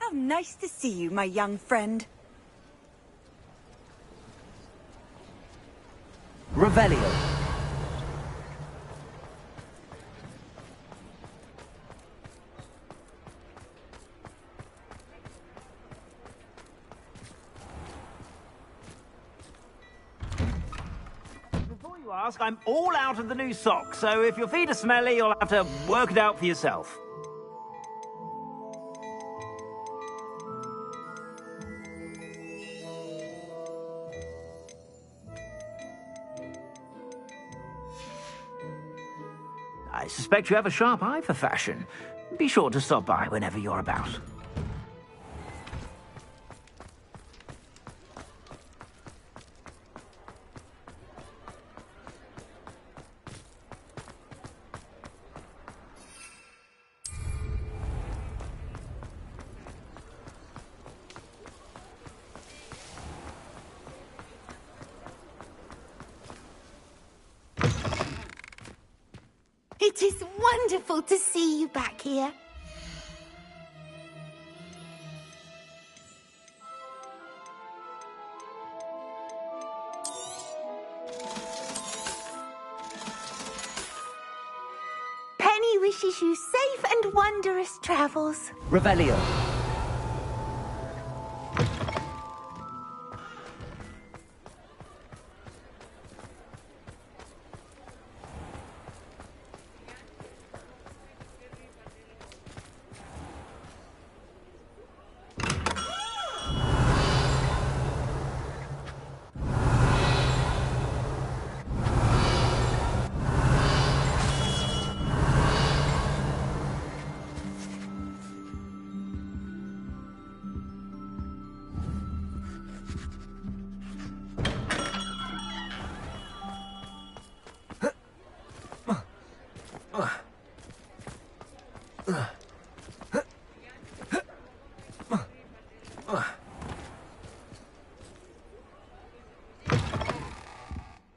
How nice to see you, my young friend. Revelio. Before you ask, I'm all out of the new socks, so if your feet are smelly, you'll have to work it out for yourself. I suspect you have a sharp eye for fashion. Be sure to stop by whenever you're about. It is wonderful to see you back here. Penny wishes you safe and wondrous travels. Revelio.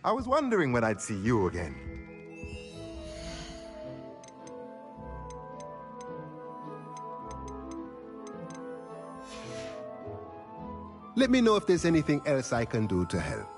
I was wondering when I'd see you again. Let me know if there's anything else I can do to help.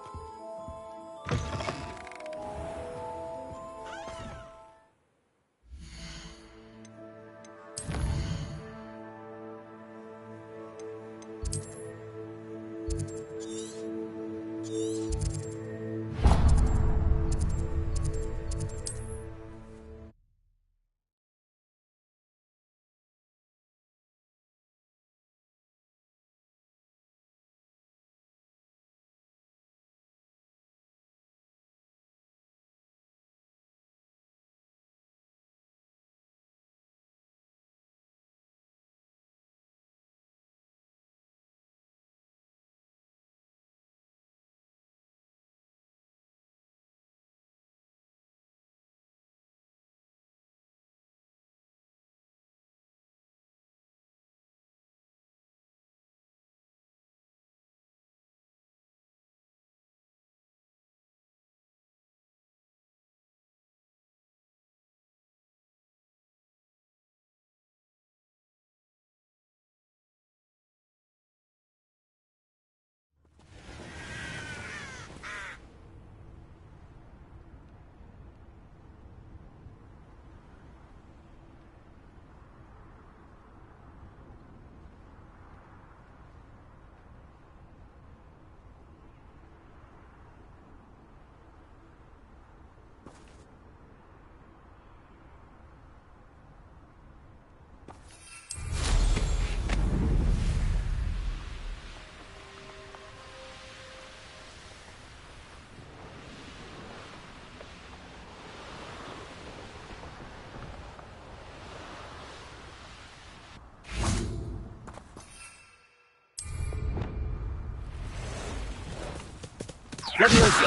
Let me also.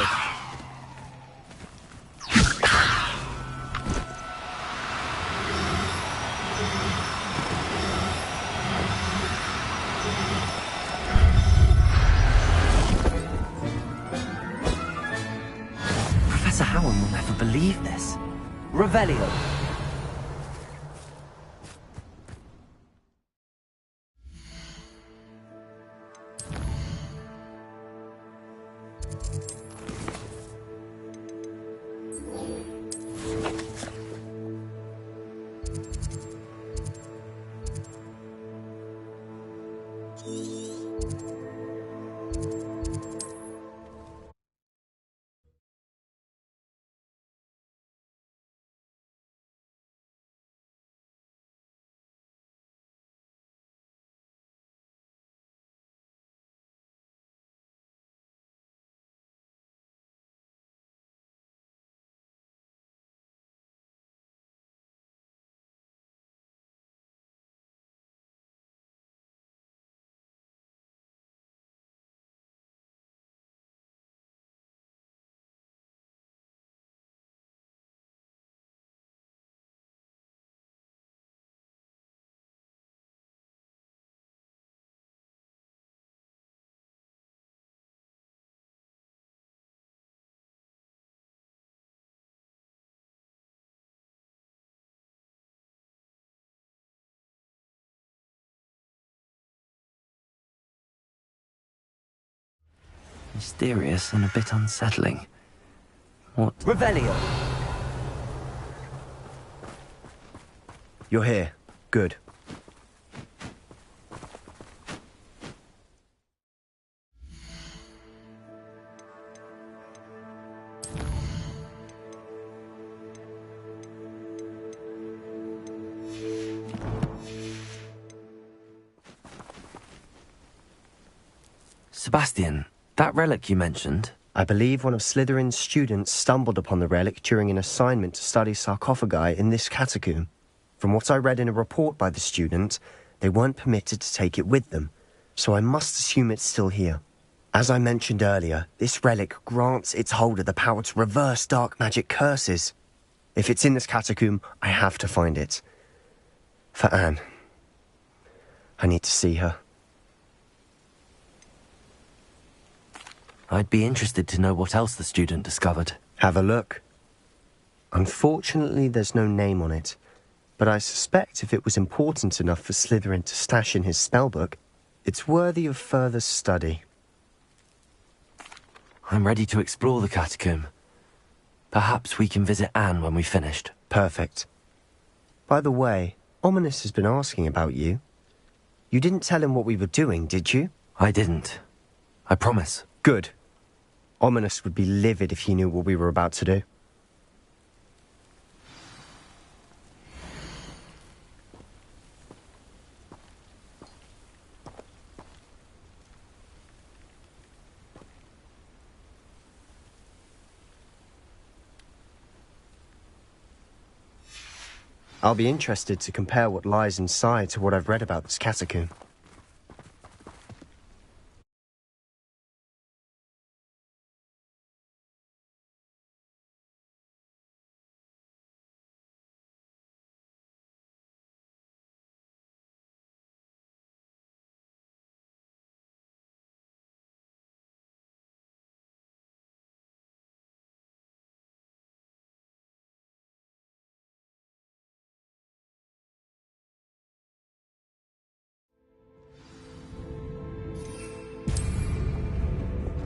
Professor Howard will never believe this. Revelio. Mysterious and a bit unsettling. What? Revelio! You're here. Good. Sebastian, that relic you mentioned. I believe one of Slytherin's students stumbled upon the relic during an assignment to study sarcophagi in this catacomb. From what I read in a report by the student, they weren't permitted to take it with them, so I must assume it's still here. As I mentioned earlier, this relic grants its holder the power to reverse dark magic curses. If it's in this catacomb, I have to find it. For Anne. I need to see her. I'd be interested to know what else the student discovered. Have a look. Unfortunately, there's no name on it, but I suspect if it was important enough for Slytherin to stash in his spellbook, it's worthy of further study. I'm ready to explore the catacomb. Perhaps we can visit Anne when we've finished. Perfect. By the way, Ominous has been asking about you. You didn't tell him what we were doing, did you? I didn't. I promise. Good. Ominous would be livid if he knew what we were about to do. I'll be interested to compare what lies inside to what I've read about this catacomb.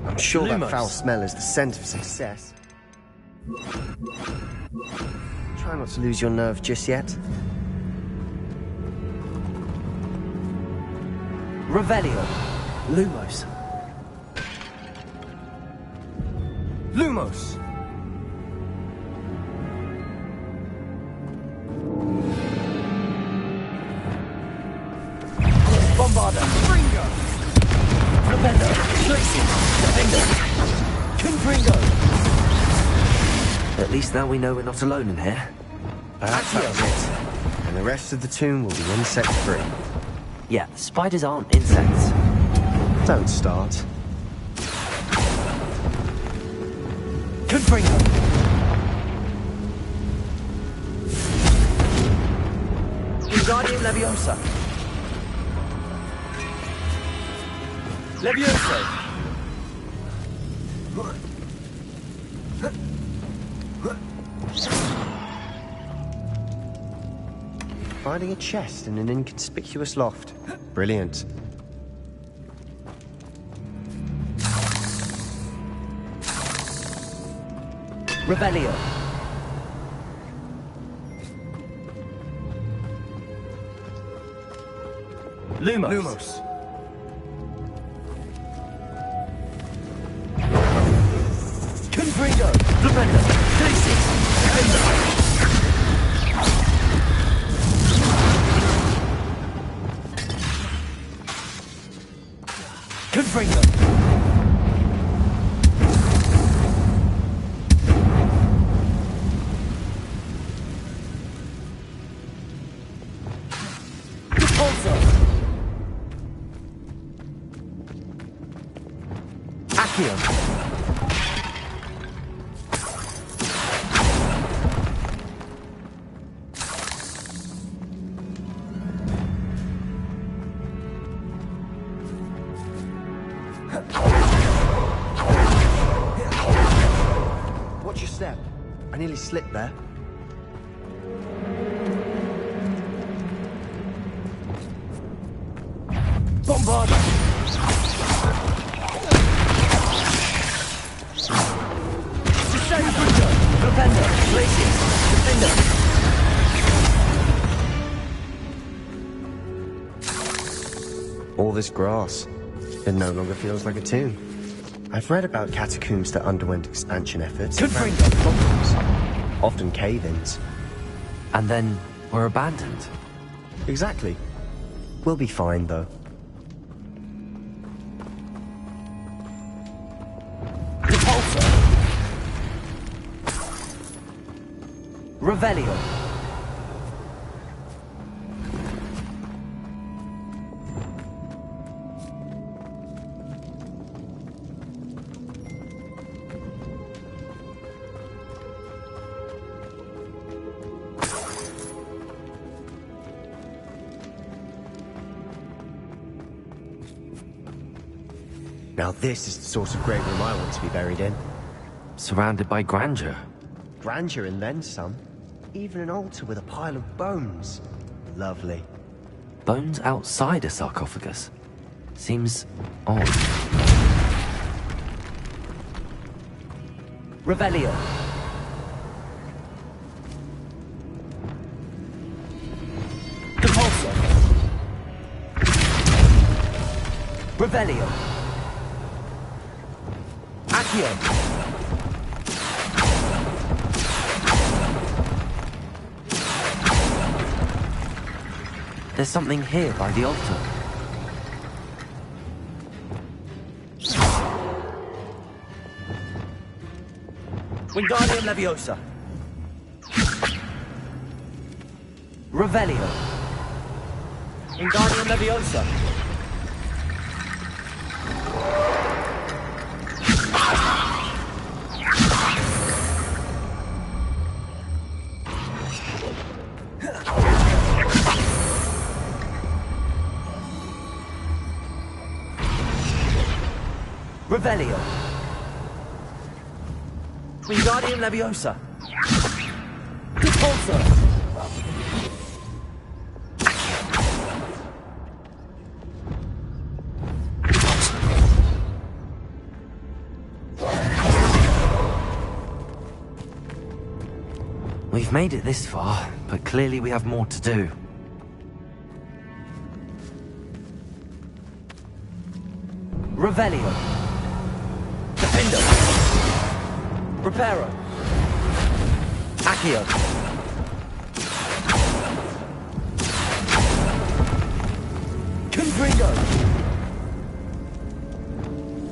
I'm sure that foul smell is the scent of success. Try not to lose your nerve just yet. Revelio. Lumos. Lumos! Bombarda. Fringo. Rependo. Glacier. Defender. Confringo. At least now we know we're not alone in here. Perhaps that was it. And the rest of the tomb will be insect-free. Yeah, spiders aren't insects. Don't start. Confringo. Wingardium Leviosa. Leviosa. Finding a chest in an inconspicuous loft. Brilliant. Revelio. Lumos. Confringo. Defender. Glacier. Defender. Confringo. Repulsor. Accio. Watch your step. I nearly slipped there. Bombarda. Defender. Defender. Glacier. Defender. All this grass. It no longer feels like a tomb. I've read about catacombs that underwent expansion efforts. Confringo. Problems. Often cave-ins. And then were abandoned. Exactly. We'll be fine, though. Repulsor. Revelio. Now this is the sort of great room I want to be buried in. Surrounded by grandeur. Grandeur and then some. Even an altar with a pile of bones. Lovely. Bones outside a sarcophagus. Seems odd. Revelio. Depulso. Revelio. Accio. There's something here by the altar. Wingardium Leviosa. Revelio. Wingardium Leviosa. Revelio. Wingardium Leviosa. Depulso. We've made it this far, but clearly we have more to do. Revelio. Defendo. Reparo. Accio. Confringo.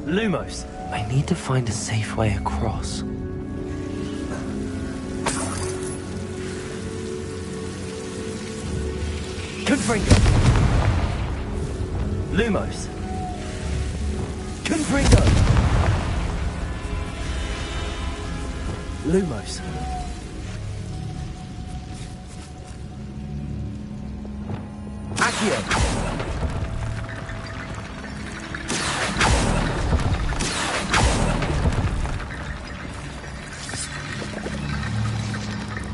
Lumos. I need to find a safe way across. Confringo. Lumos. Confringo. Lumos. Accio.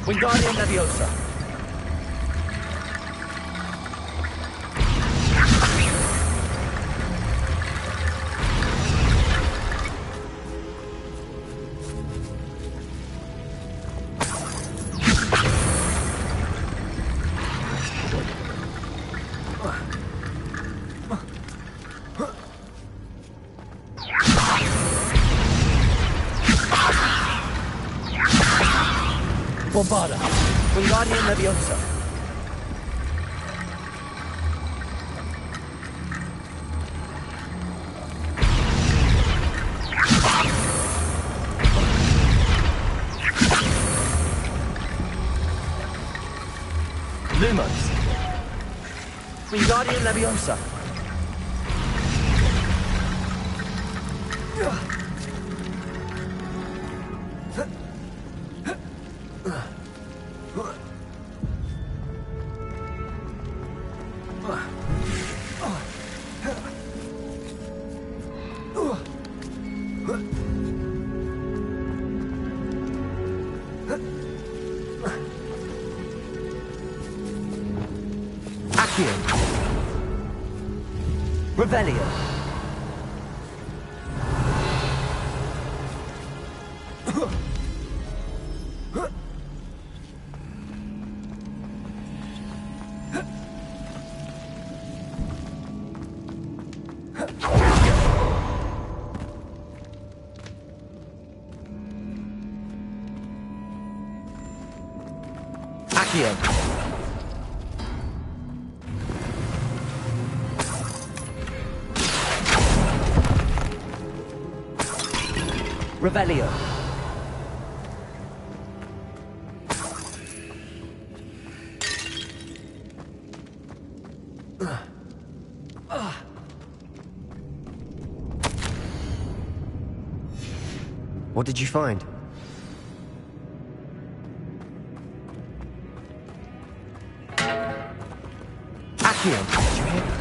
Wingardium Leviosa. Bombarda. Wingardium Leviosa. Lumos. Wingardium Leviosa. Accio. Revelio. Accio. Revelio. What did you find? Accio. Did you hear that?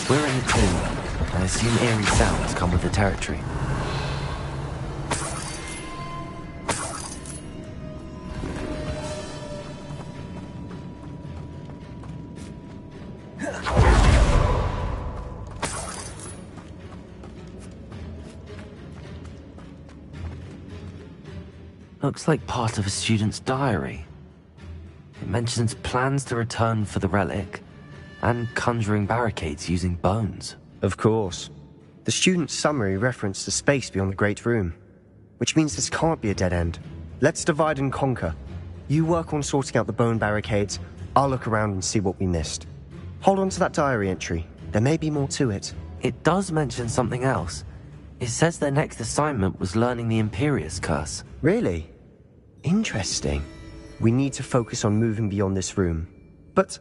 We're in the tomb. I assume eerie sounds come with the territory. Looks like part of a student's diary. It mentions plans to return for the relic and conjuring barricades using bones. Of course. The student's summary referenced the space beyond the Great Room, which means this can't be a dead end. Let's divide and conquer. You work on sorting out the bone barricades, I'll look around and see what we missed. Hold on to that diary entry. There may be more to it. It does mention something else. It says their next assignment was learning the Imperius Curse. Really? Interesting. We need to focus on moving beyond this room. But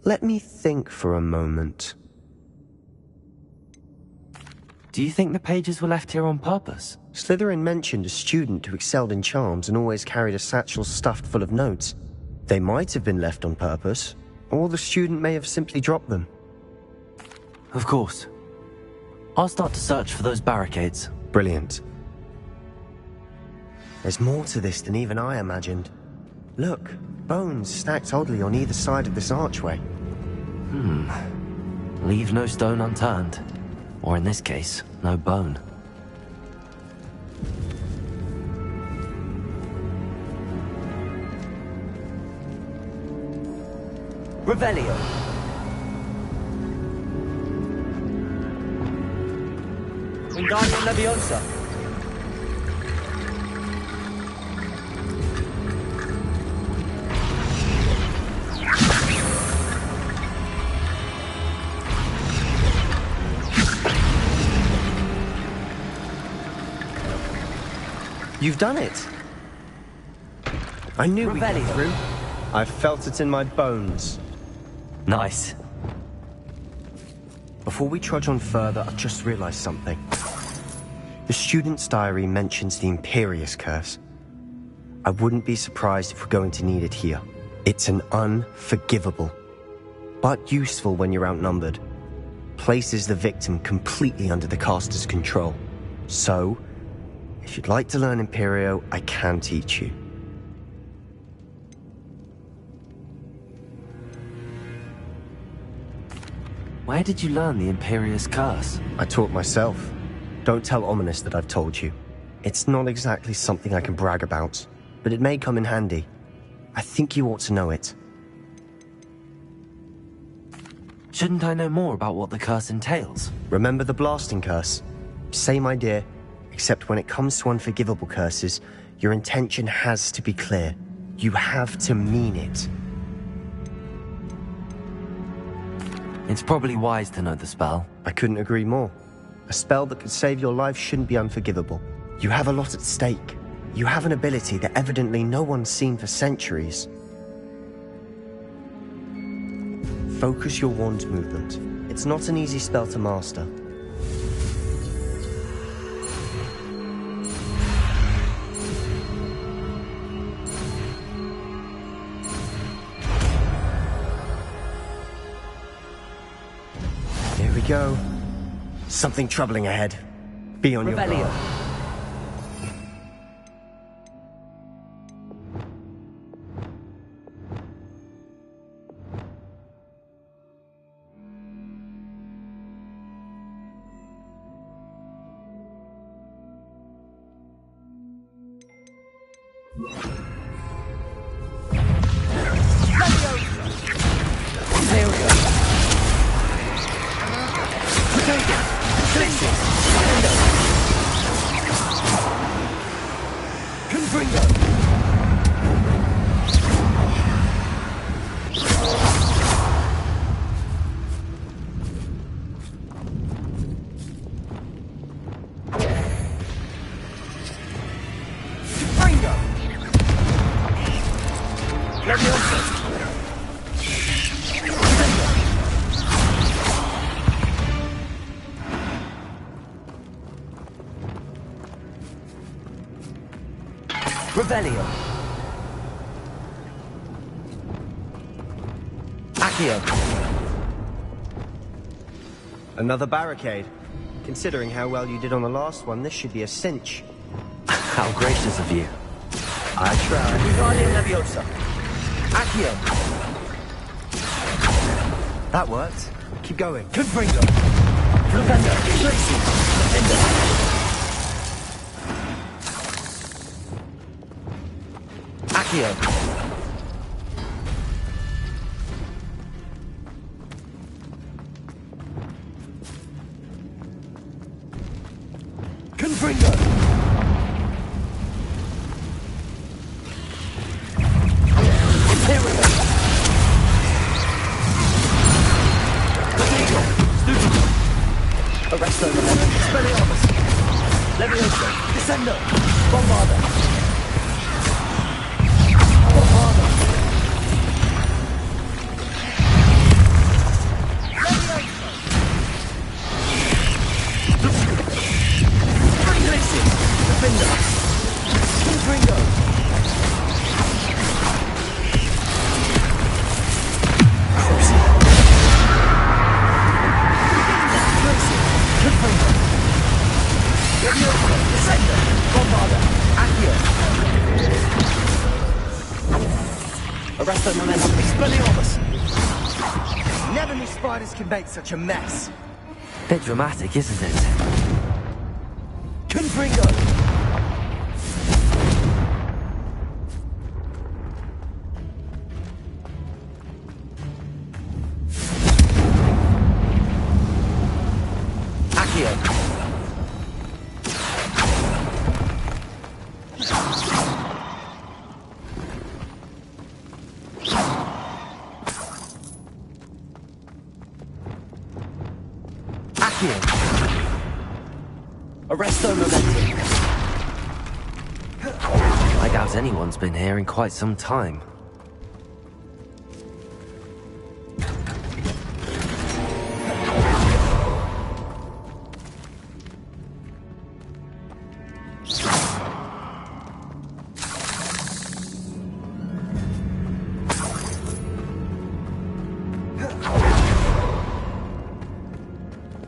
let me think for a moment. Do you think the pages were left here on purpose? Slytherin mentioned a student who excelled in charms and always carried a satchel stuffed full of notes. They might have been left on purpose, or the student may have simply dropped them. Of course. I'll start to search for those barricades. Brilliant. There's more to this than even I imagined. Look, bones stacked oddly on either side of this archway. Leave no stone unturned. Or in this case, no bone. Revelio. Wingardium Leviosa. You've done it! I knew we'd get through. I felt it in my bones. Nice. Before we trudge on further, I've just realized something. The student's diary mentions the Imperius Curse. I wouldn't be surprised if we're going to need it here. It's an unforgivable, but useful when you're outnumbered. Places the victim completely under the caster's control. So, if you'd like to learn Imperio, I can teach you. Where did you learn the Imperius Curse? I taught myself. Don't tell Ominous that I've told you. It's not exactly something I can brag about, but it may come in handy. I think you ought to know it. Shouldn't I know more about what the curse entails? Remember the blasting curse? Same idea, except when it comes to unforgivable curses, your intention has to be clear. You have to mean it. It's probably wise to know the spell. I couldn't agree more. A spell that could save your life shouldn't be unforgivable. You have a lot at stake. You have an ability that evidently no one's seen for centuries. Focus your wand movement. It's not an easy spell to master. Here we go. Something troubling ahead. Be on your guard. There we go. Revelio. Accio. Another barricade. Considering how well you did on the last one, this should be a cinch. How gracious of you. I tried. Wingardium Leviosa. Accio. That worked. Keep going. Confringo. Preventer. Trixie. Defender. Accio. Confringo. Imperial. Arresto, Expelliarmus. Leviosa. Descendo. Bombarda. Bombarda. Leviosa. Springlaces. Defender. Confringo. Arresto momentum. Expelliarmus. Never knew spiders can make such a mess. Bit dramatic, isn't it? Confringo. Accio. Accio. Arresto momentum. I doubt anyone's been here in quite some time.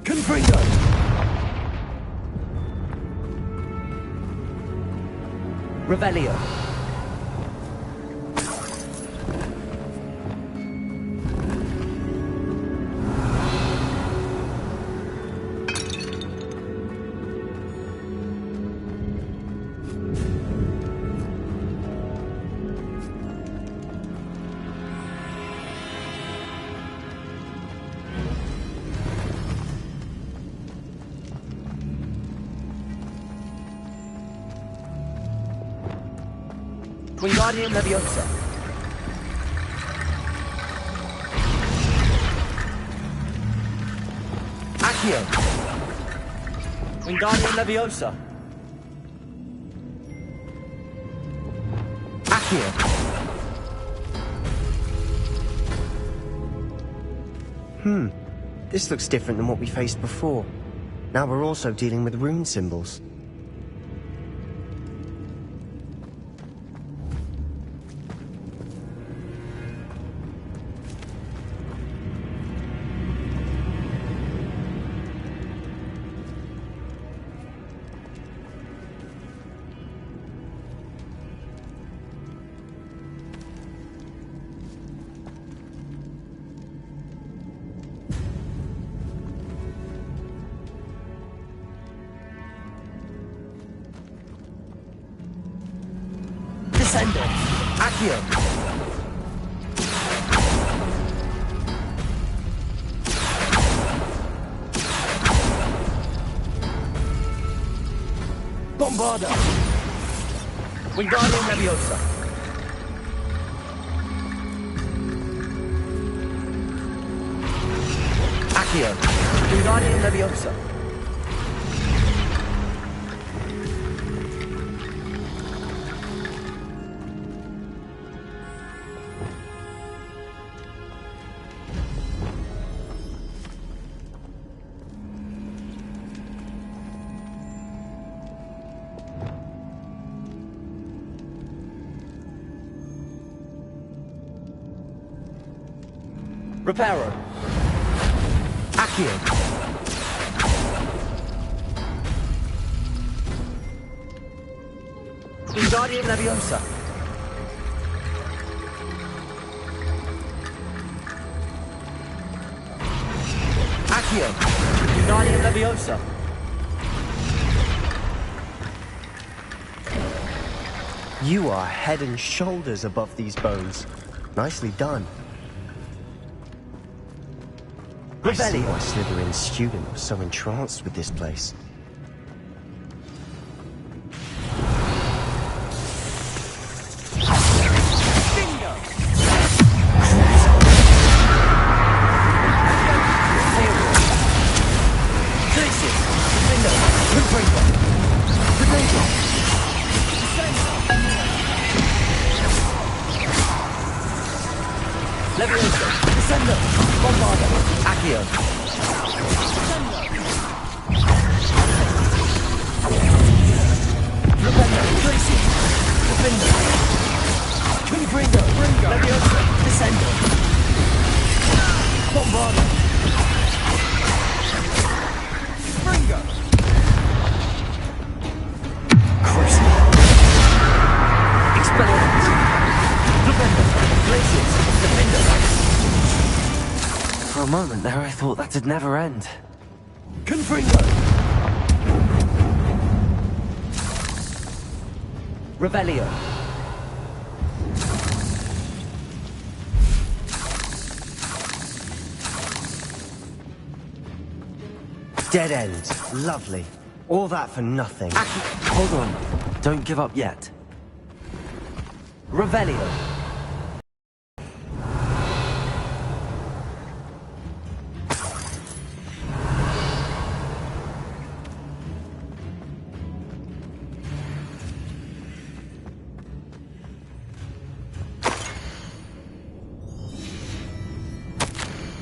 Confringo. Revelio. Wingardium Leviosa. Accio. Wingardium Leviosa. Accio. This looks different than what we faced before. Now we're also dealing with rune symbols. Descendo. Accio. Bombarda. Wingardium Leviosa. Accio. Wingardium Leviosa. Reparo. Accio. Wingardium Leviosa. Accio. Wingardium Leviosa. You are head and shoulders above these bones. Nicely done. I see why Slytherin's student was so entranced with this place. Leviosa. Descendo. Bombarda. Accio. Rependo. Tracy. Defendo. Confringo. Leviosa. Descendo. Bombarda. Springo. Crucial. Expelliarmus. Rependo. Glacius. Defendo. For a moment there, I thought that'd never end. Confringo! Revelio. Dead end. Lovely. All that for nothing. Hold on. Don't give up yet. Revelio.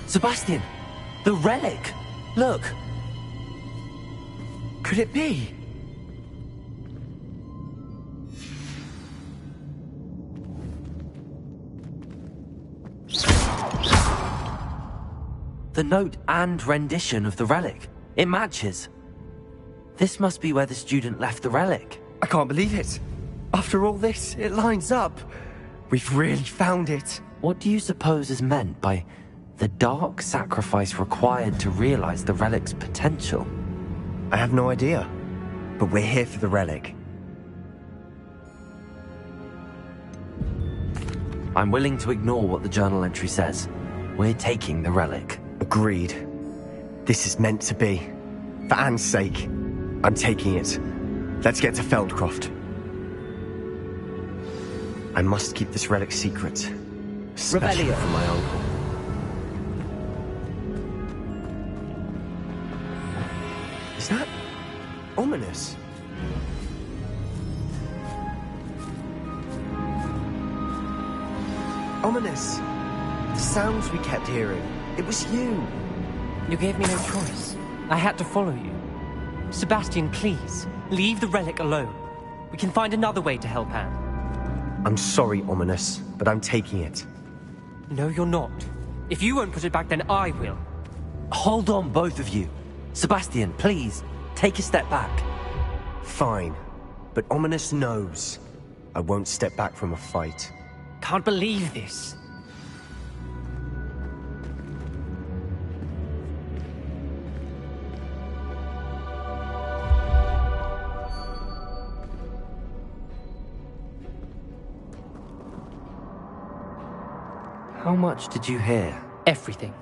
Sebastian! The relic! Look! Could it be? The note and rendition of the relic. It matches. This must be where the student left the relic. I can't believe it. After all this, it lines up. We've really found it. What do you suppose is meant by the dark sacrifice required to realize the relic's potential? I have no idea. But we're here for the relic. I'm willing to ignore what the journal entry says. We're taking the relic. Agreed. This is meant to be. For Anne's sake, I'm taking it. Let's get to Feldcroft. I must keep this relic secret. Especially Revelio. from my uncle. Is that ominous? Ominous. The sounds we kept hearing. It was you. You gave me no choice. I had to follow you. Sebastian, please, leave the relic alone. We can find another way to help Anne. I'm sorry, Ominous, but I'm taking it. No, you're not. If you won't put it back, then I will. Hold on, both of you. Sebastian, please, take a step back. Fine. But Ominous knows I won't step back from a fight. Can't believe this. How much did you hear? Everything.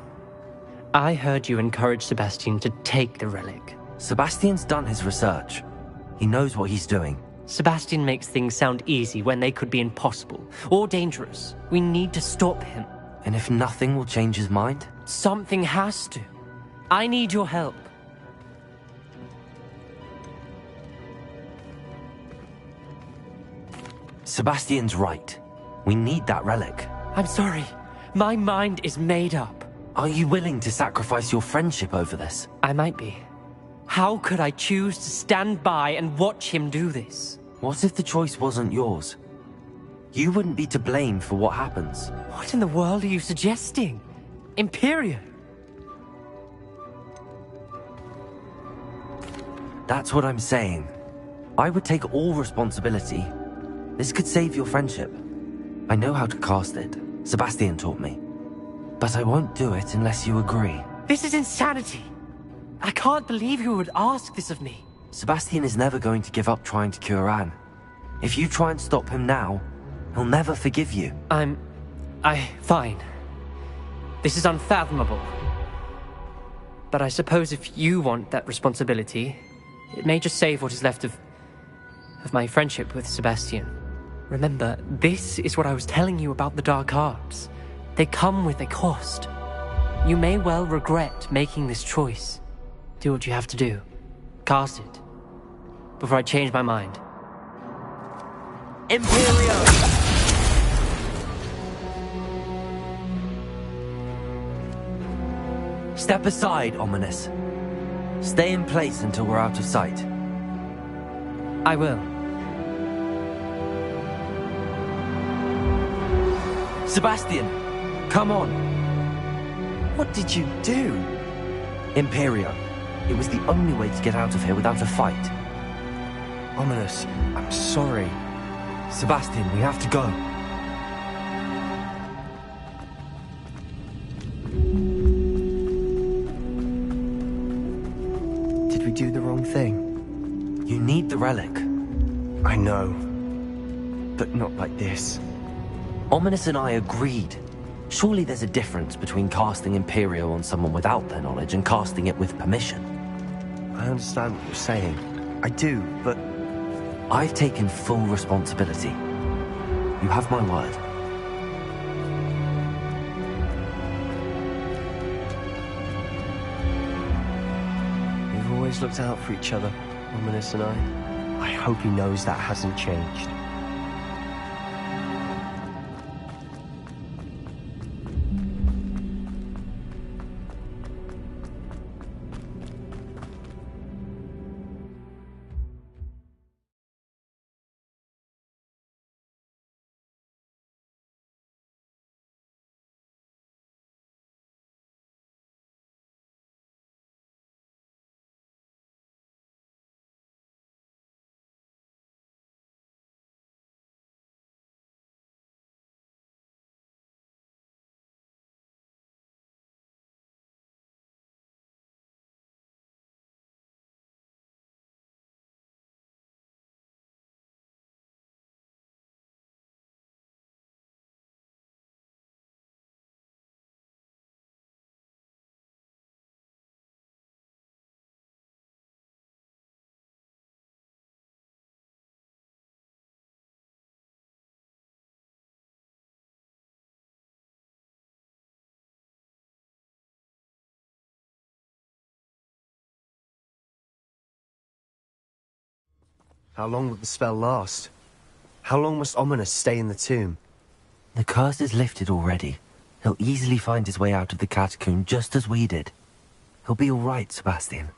I heard you encourage Sebastian to take the relic. Sebastian's done his research. He knows what he's doing. Sebastian makes things sound easy when they could be impossible or dangerous. We need to stop him. And if nothing will change his mind? Something has to. I need your help. Sebastian's right. We need that relic. I'm sorry. My mind is made up. Are you willing to sacrifice your friendship over this? I might be. How could I choose to stand by and watch him do this? What if the choice wasn't yours? You wouldn't be to blame for what happens. What in the world are you suggesting? Imperium? That's what I'm saying. I would take all responsibility, This could save your friendship. I know how to cast it. Sebastian taught me. But I won't do it unless you agree. This is insanity. I can't believe you would ask this of me. Sebastian is never going to give up trying to cure Anne. If you try and stop him now, he'll never forgive you. Fine. This is unfathomable. But I suppose if you want that responsibility, it may just save what is left of my friendship with Sebastian. Remember, this is what I was telling you about the dark arts. They come with a cost. You may well regret making this choice. Do what you have to do. Cast it. Before I change my mind. Imperio! Step aside, Ominous. Stay in place until we're out of sight. I will. Sebastian, come on. What did you do? Imperio. It was the only way to get out of here without a fight. Ominous, I'm sorry. Sebastian, we have to go. Did we do the wrong thing? You need the relic. I know. But not like this. Ominous and I agreed. Surely there's a difference between casting Imperio on someone without their knowledge and casting it with permission. I understand what you're saying. I do, but... I've taken full responsibility. You have my word. We've always looked out for each other, Ominous and I. I hope he knows that hasn't changed. How long will the spell last? How long must Ominous stay in the tomb? The curse is lifted already. He'll easily find his way out of the catacomb just as we did. He'll be all right, Sebastian.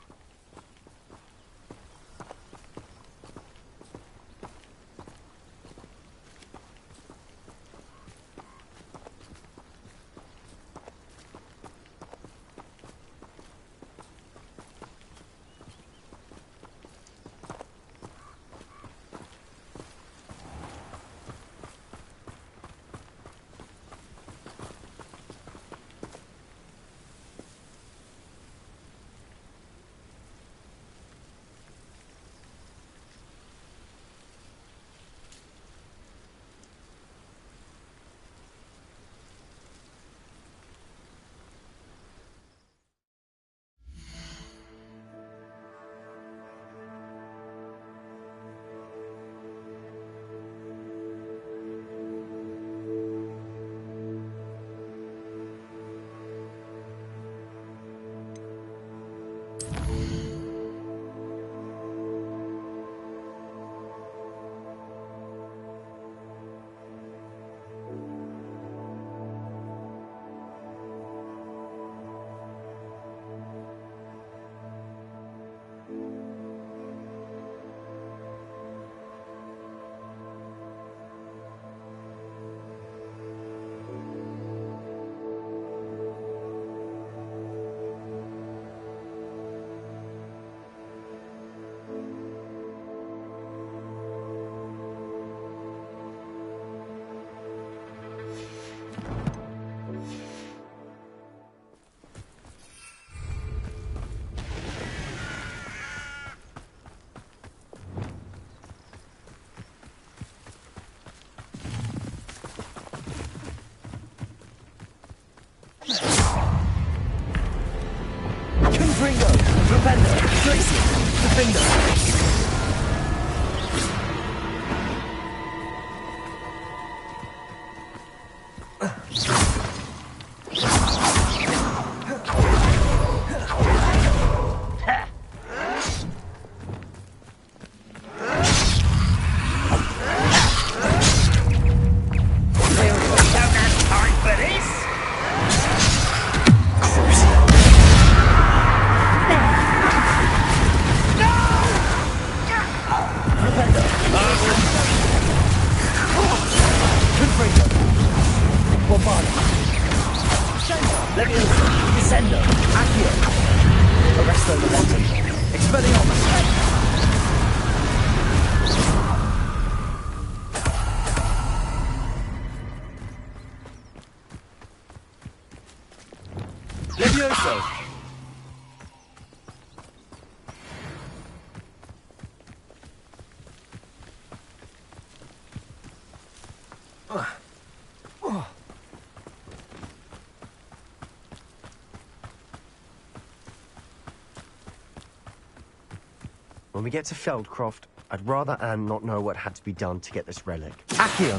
When we get to Feldcroft, I'd rather Anne not know what had to be done to get this relic. Accio!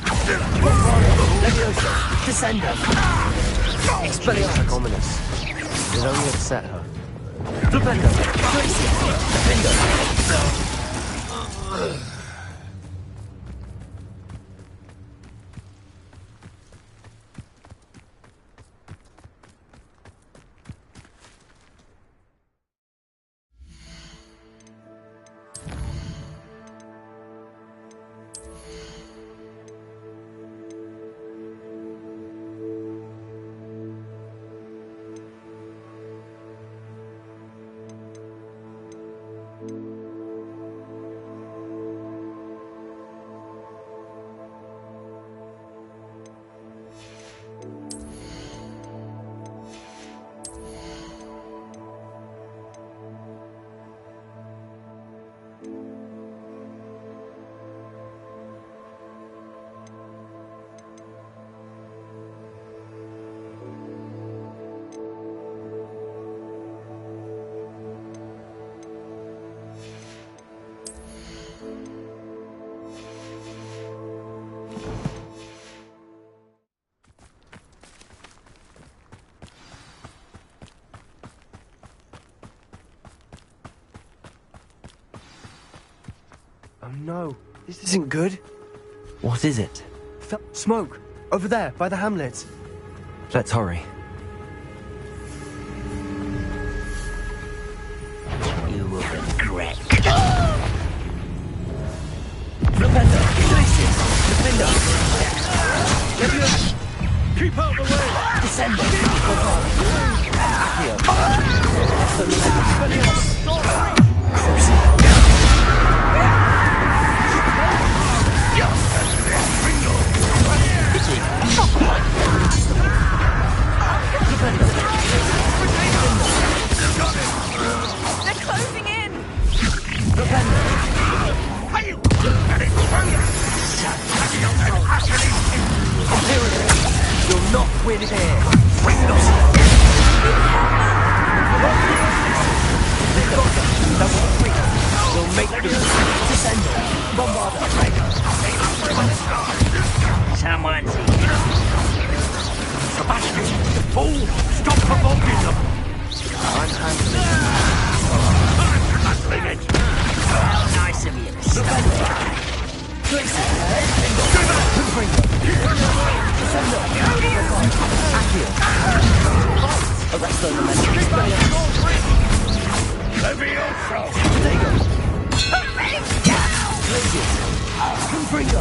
Leviosa! Descender! Expelliarmus! Ominous. It only upset her. Flipendo! Defender! Oh no, this isn't good. What is it? Smoke! Over there, by the hamlet. Let's hurry. You will regret. Flipendo! Iglesias! Defender! Leviosa! Keep out the way! Descender! Accio! Expelliarmus! They're closing in! You'll not win here! We'll make the Descender! Bombarder! Someone's here. Sebastian! Fool! Stop provoking them! I'm handling it! How nice of you to stop by. Arrest them! Leviosa! Confringo!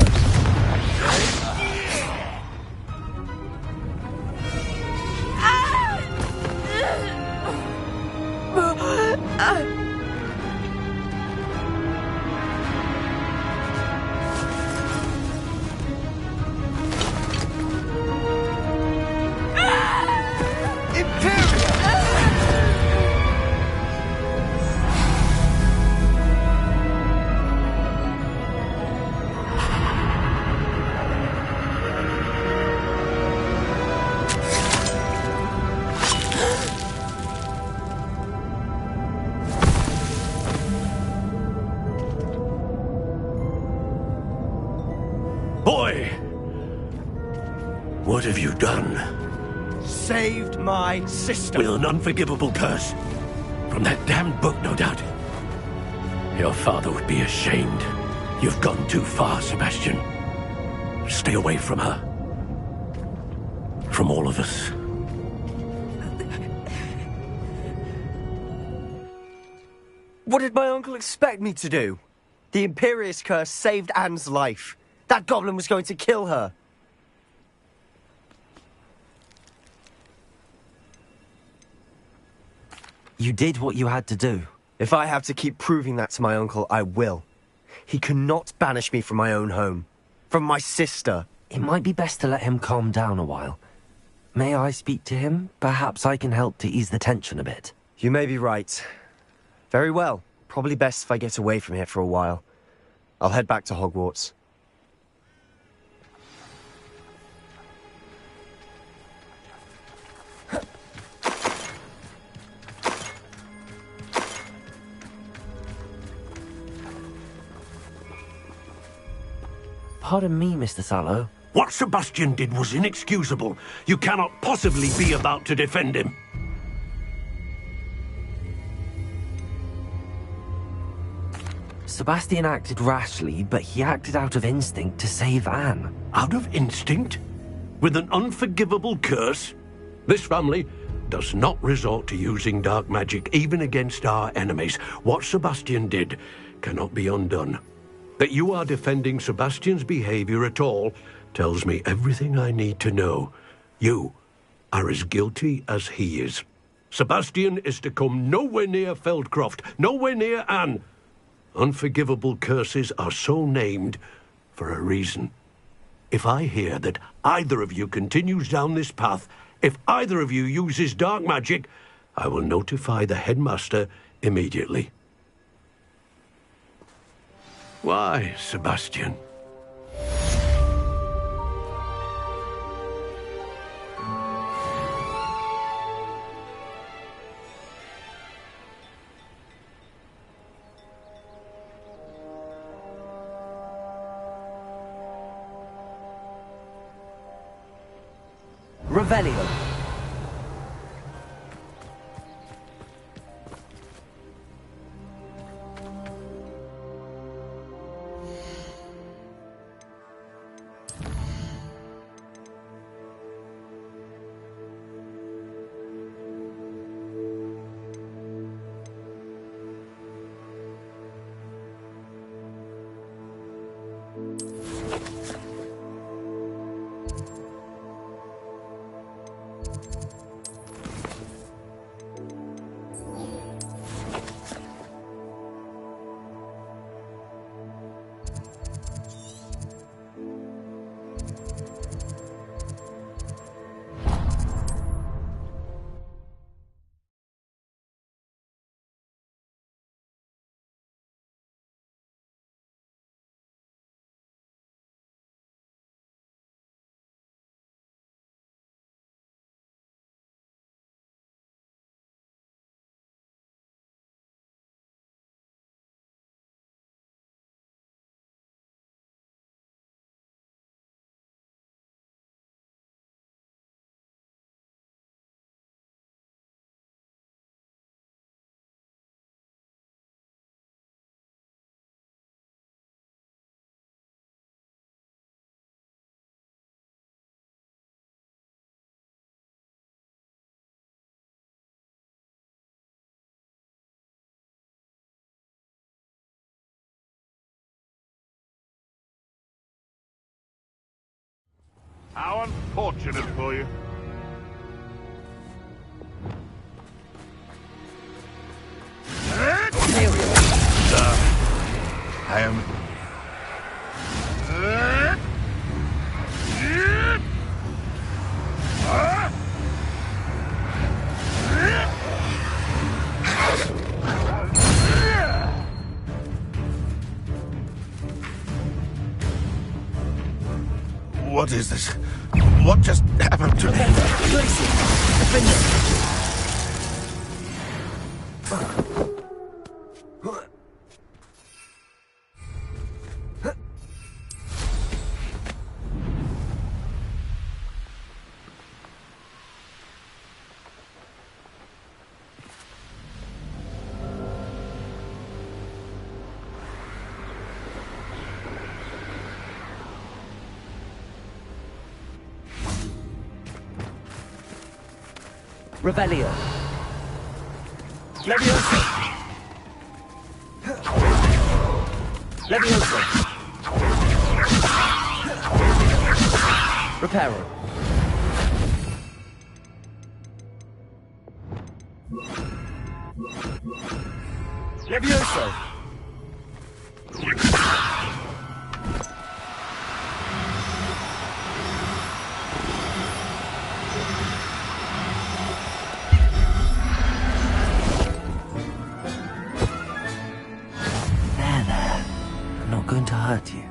Boy! What have you done? Saved my sister! With an unforgivable curse. From that damned book, no doubt. Your father would be ashamed. You've gone too far, Sebastian. Stay away from her. From all of us. What did my uncle expect me to do? The Imperious curse saved Anne's life. That goblin was going to kill her. You did what you had to do. If I have to keep proving that to my uncle, I will. He cannot banish me from my own home. From my sister. It might be best to let him calm down a while. May I speak to him? Perhaps I can help to ease the tension a bit. You may be right. Very well. Probably best if I get away from here for a while. I'll head back to Hogwarts. Pardon me, Mr. Sallow. What Sebastian did was inexcusable. You cannot possibly be about to defend him. Sebastian acted rashly, but he acted out of instinct to save Anne. Out of instinct? With an unforgivable curse? This family does not resort to using dark magic even against our enemies. What Sebastian did cannot be undone. That you are defending Sebastian's behavior at all tells me everything I need to know. You are as guilty as he is. Sebastian is to come nowhere near Feldcroft, nowhere near Anne. Unforgivable curses are so named for a reason. If I hear that either of you continues down this path, if either of you uses dark magic, I will notify the headmaster immediately. Why, Sebastian? Revelio. How unfortunate for you. I am... What is this? What just happened to me? Revelio. Leviosa! Leviosa. Reparo. Leviosa! Not going to hurt you.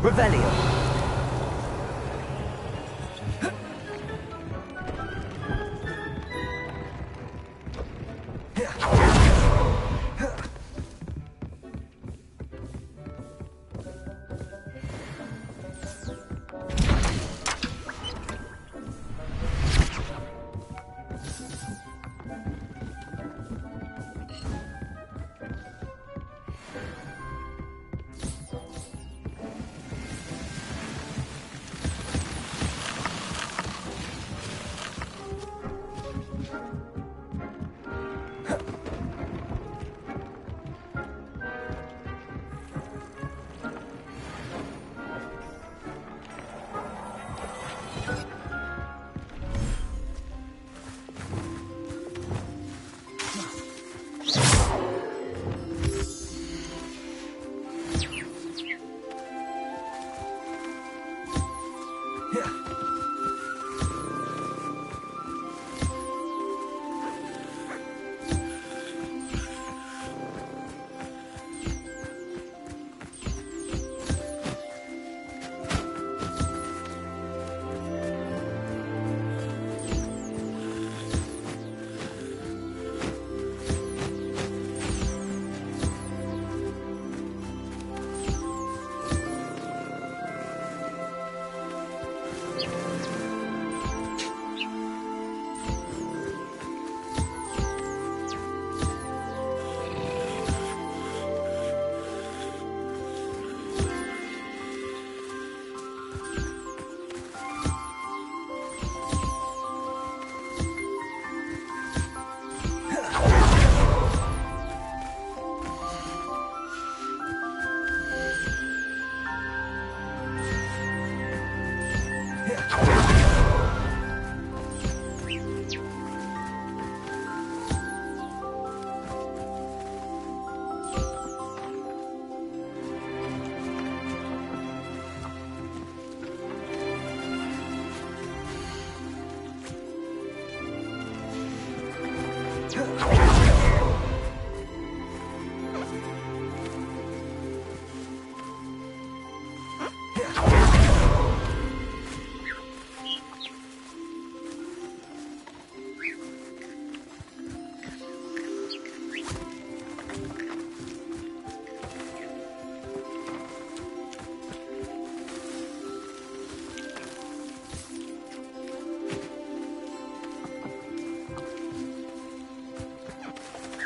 Revelio.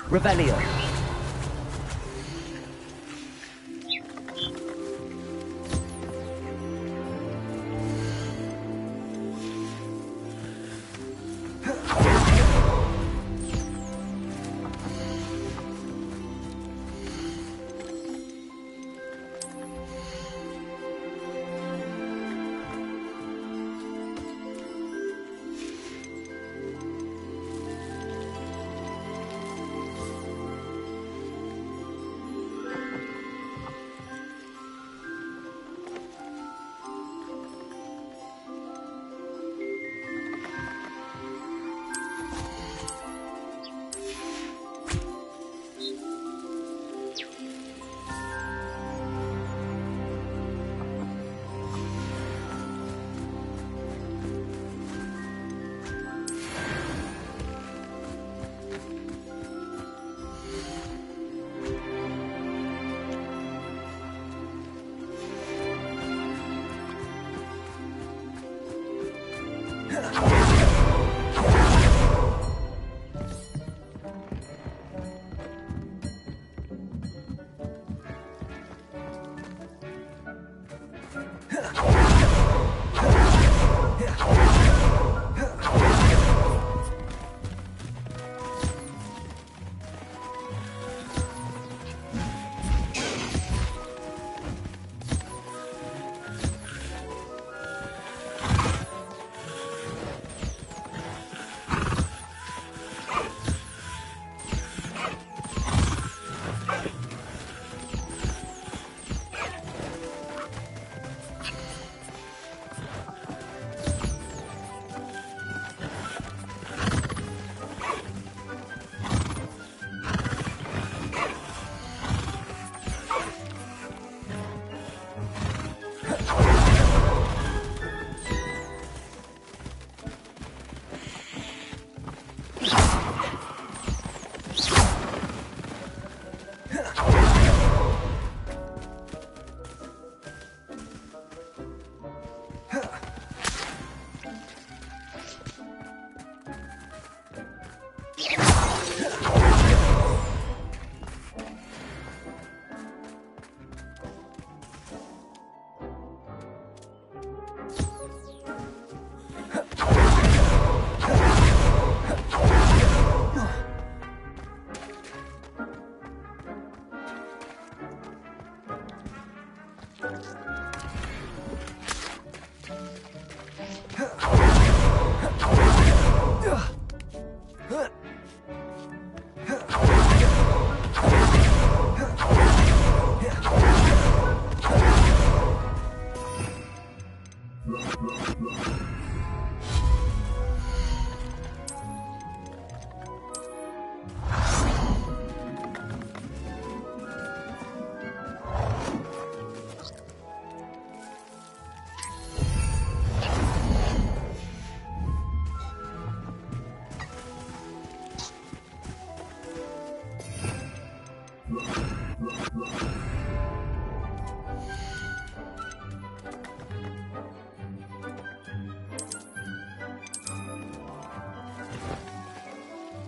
Revelio.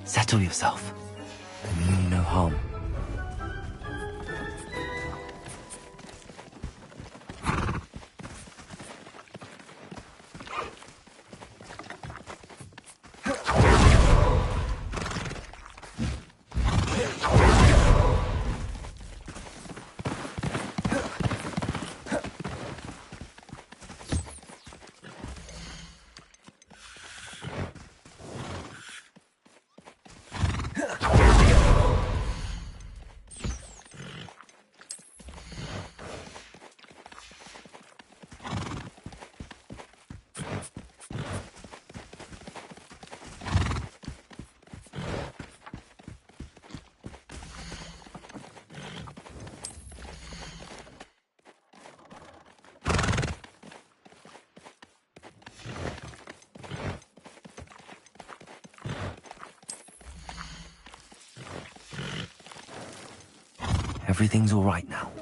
Settle yourself. I mean you no harm. Everything's all right now.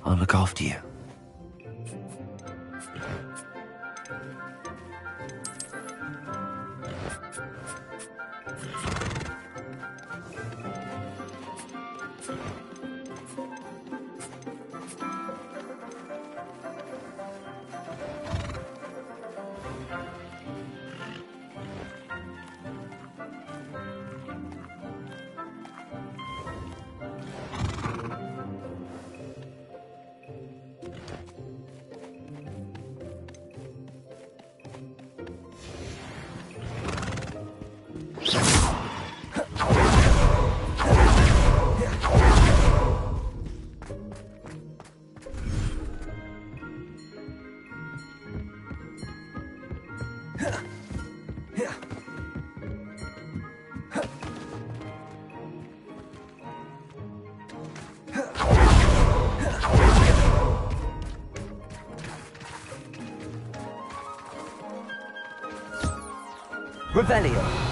I'll look after you. Revelio.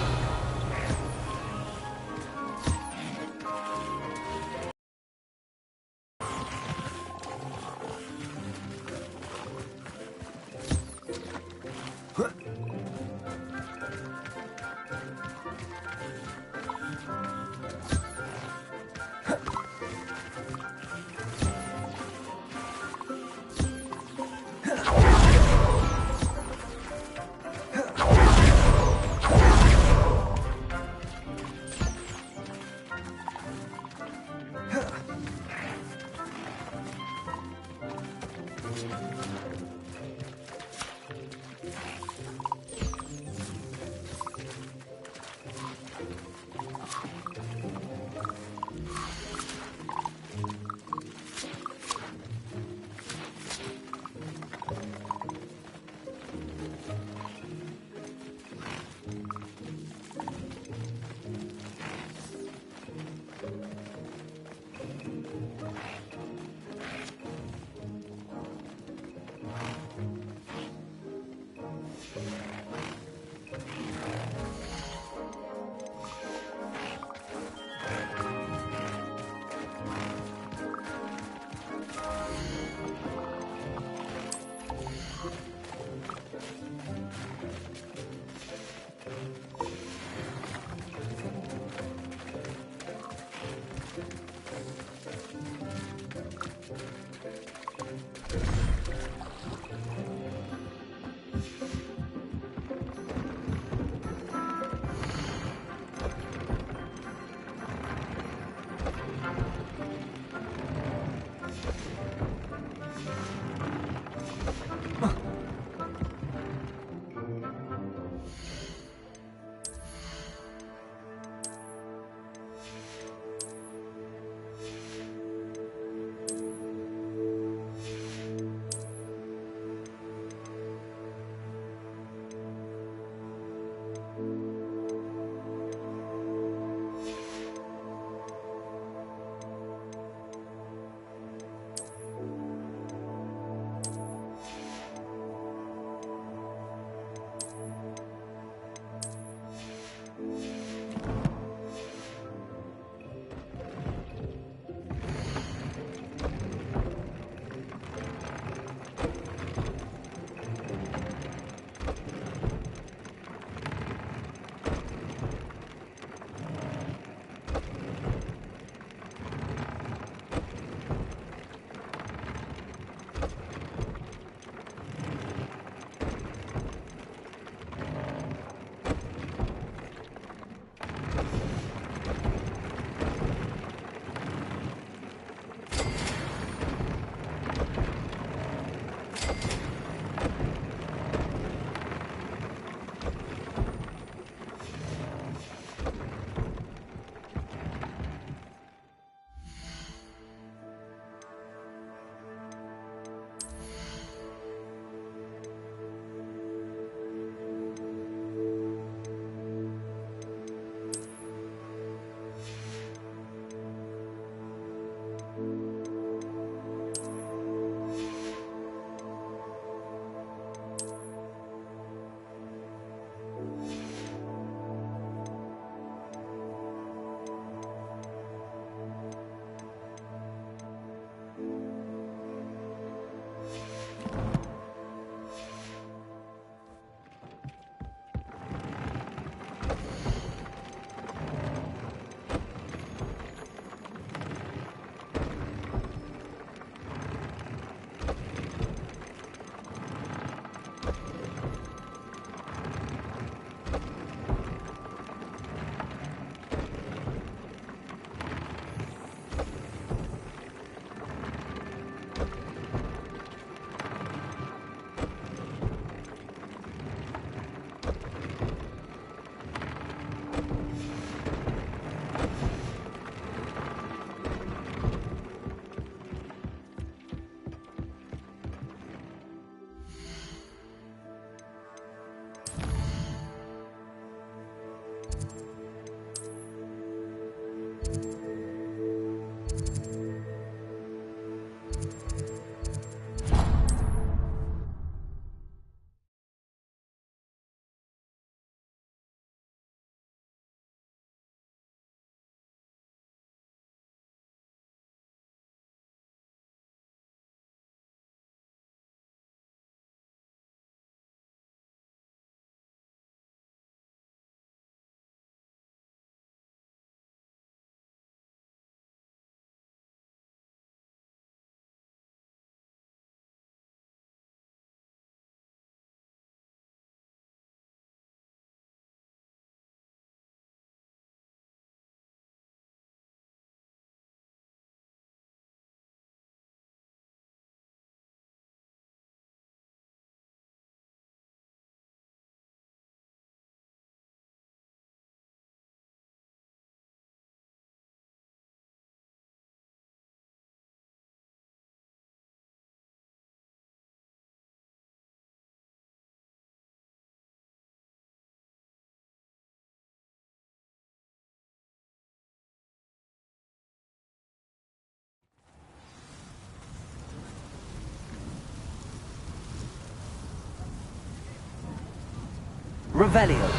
Revelio.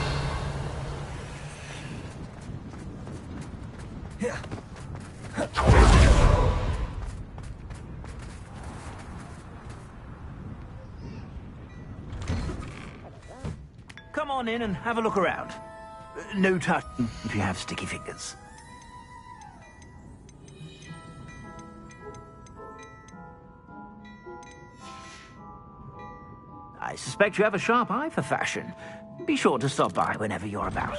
Come on in and have a look around. No touching if you have sticky fingers. I suspect you have a sharp eye for fashion. Be sure to stop by whenever you're about.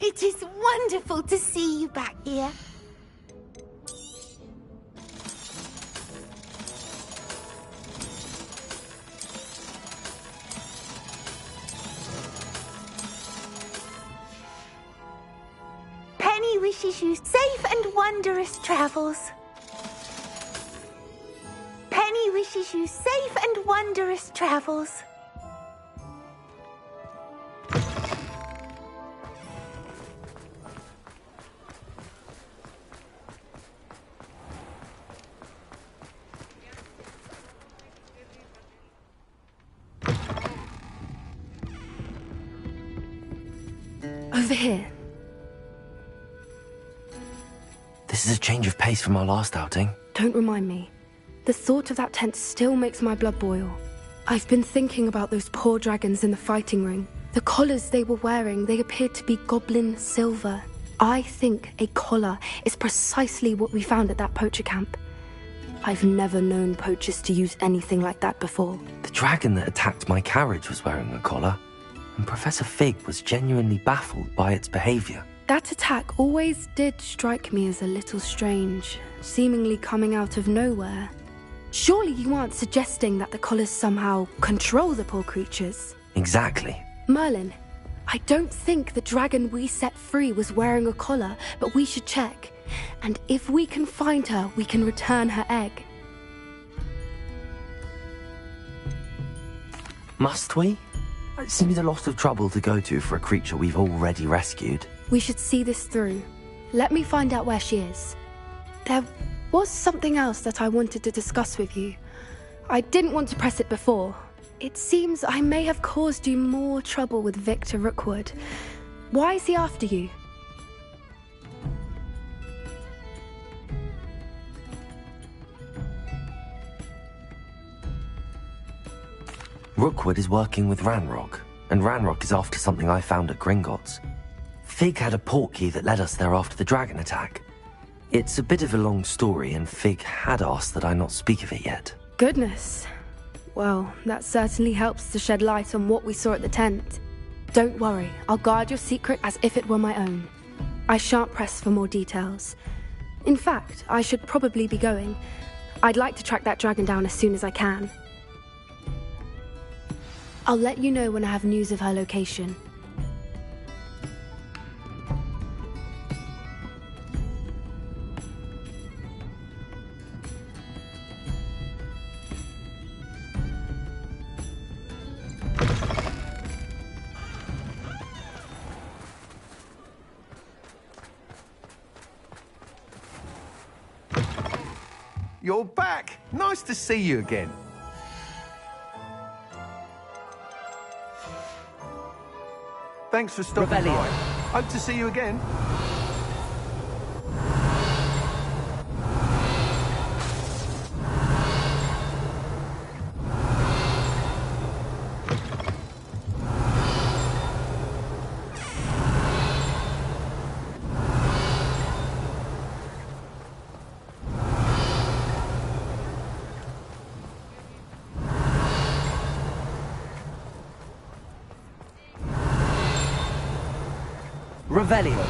It is wonderful to see you back here. Penny wishes you safe and wondrous travels. Penny wishes you safe and wondrous travels. Over here. This is a change of pace from our last outing. Don't remind me. The thought of that tent still makes my blood boil. I've been thinking about those poor dragons in the fighting ring. The collars they were wearing, they appeared to be goblin silver. I think a collar is precisely what we found at that poacher camp. I've never known poachers to use anything like that before. The dragon that attacked my carriage was wearing a collar, and Professor Fig was genuinely baffled by its behavior. That attack always did strike me as a little strange, seemingly coming out of nowhere. Surely you aren't suggesting that the collars somehow control the poor creatures? Exactly. Merlin, I don't think the dragon we set free was wearing a collar, but we should check. And if we can find her, we can return her egg. Must we? It seems a lot of trouble to go to for a creature we've already rescued. We should see this through. Let me find out where she is. There was something else that I wanted to discuss with you. I didn't want to press it before. It seems I may have caused you more trouble with Victor Rookwood. Why is he after you? Rookwood is working with Ranrock, and Ranrock is after something I found at Gringotts. Fig had a portkey that led us there after the dragon attack. It's a bit of a long story, and Fig had asked that I not speak of it yet. Goodness. Well, that certainly helps to shed light on what we saw at the tent. Don't worry, I'll guard your secret as if it were my own. I shan't press for more details. In fact, I should probably be going. I'd like to track that dragon down as soon as I can. I'll let you know when I have news of her location. You're back. Nice to see you again. Thanks for stopping by. Hope to see you again. Revelio.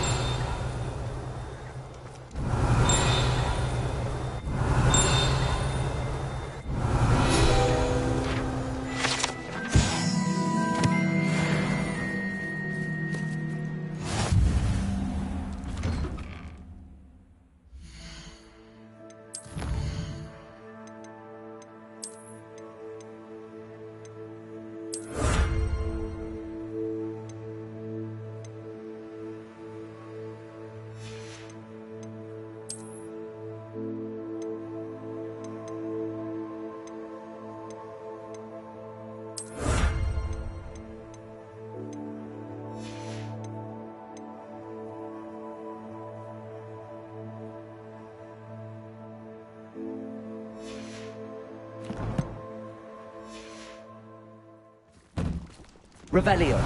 Revelio.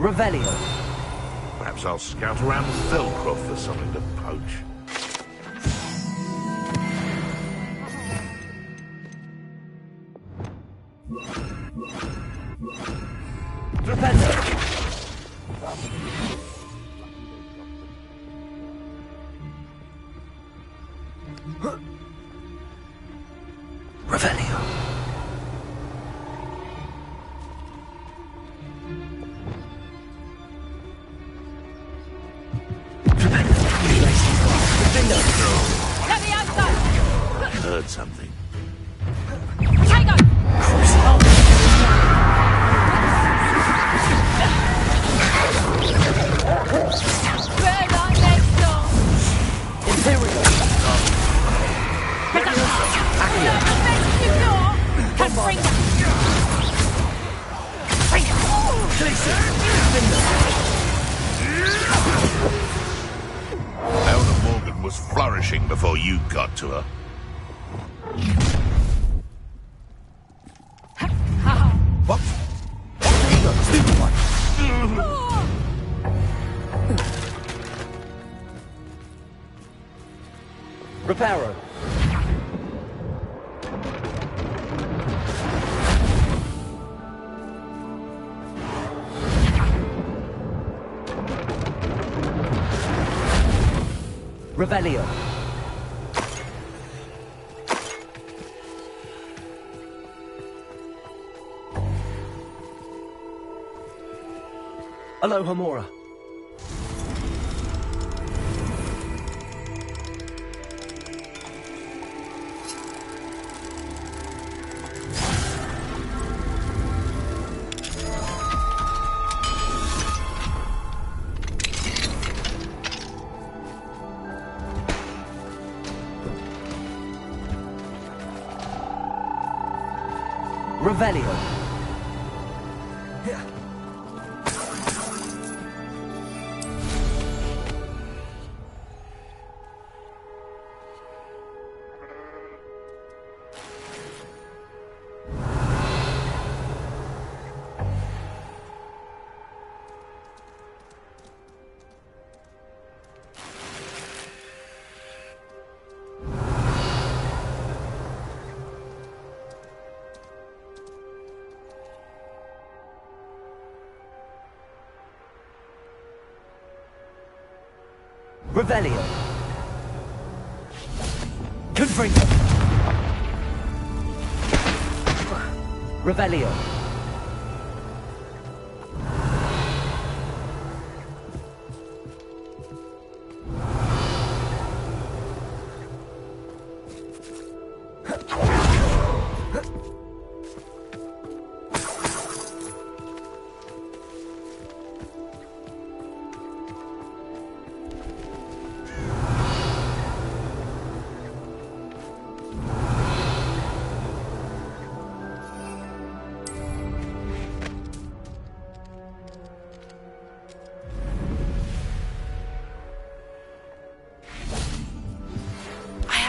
Revelio. Perhaps I'll scout around Philcroft for something to poach. Revelio. Heard something. Elder Morgan was flourishing before you got to her. What? Stupid one. Reparo. Revelio. Aloha Mora. Revelio. Revelio. Confringo. Revelio.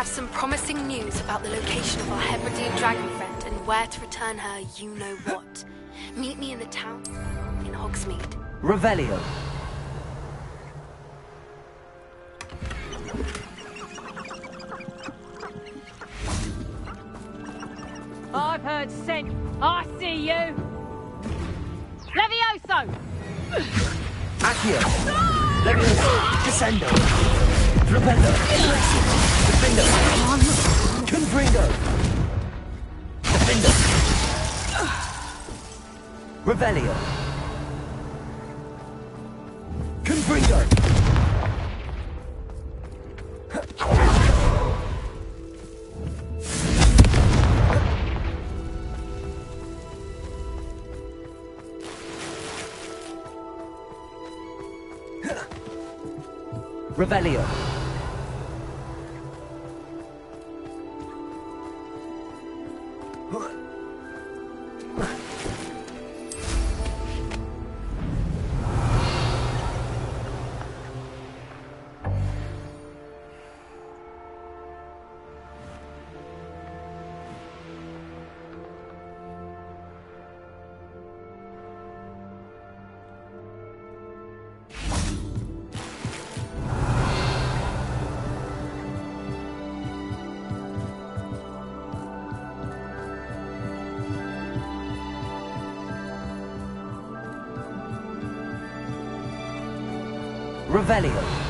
Some promising news about the location of our Hebridean dragon friend and where to return her you-know-what. Meet me in the town in Hogsmeade. Revelio. I've heard scent. I see you. Levioso! Accio. Levioso. Descendo. Repello. Defendo. Confringo. Defendo. Revelio. Confringo. Revelio. Revelio.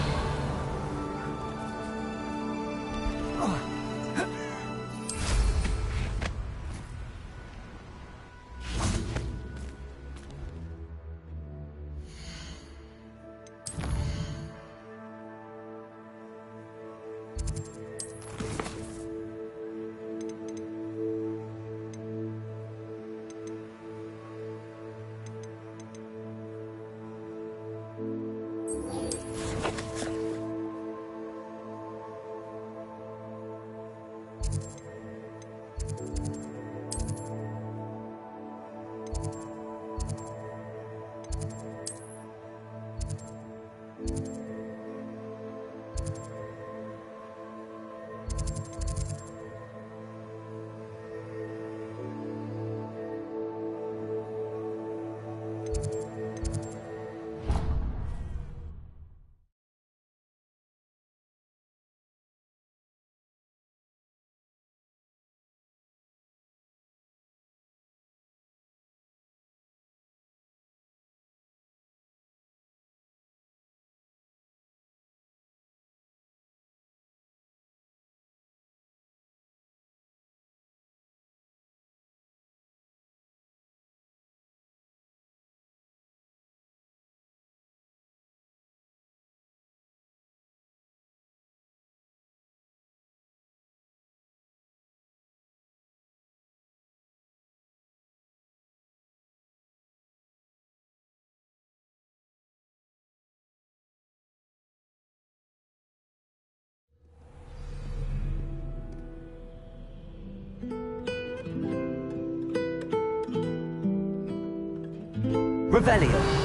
Revelio.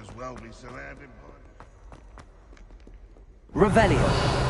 as well be surrounded by... Revelio.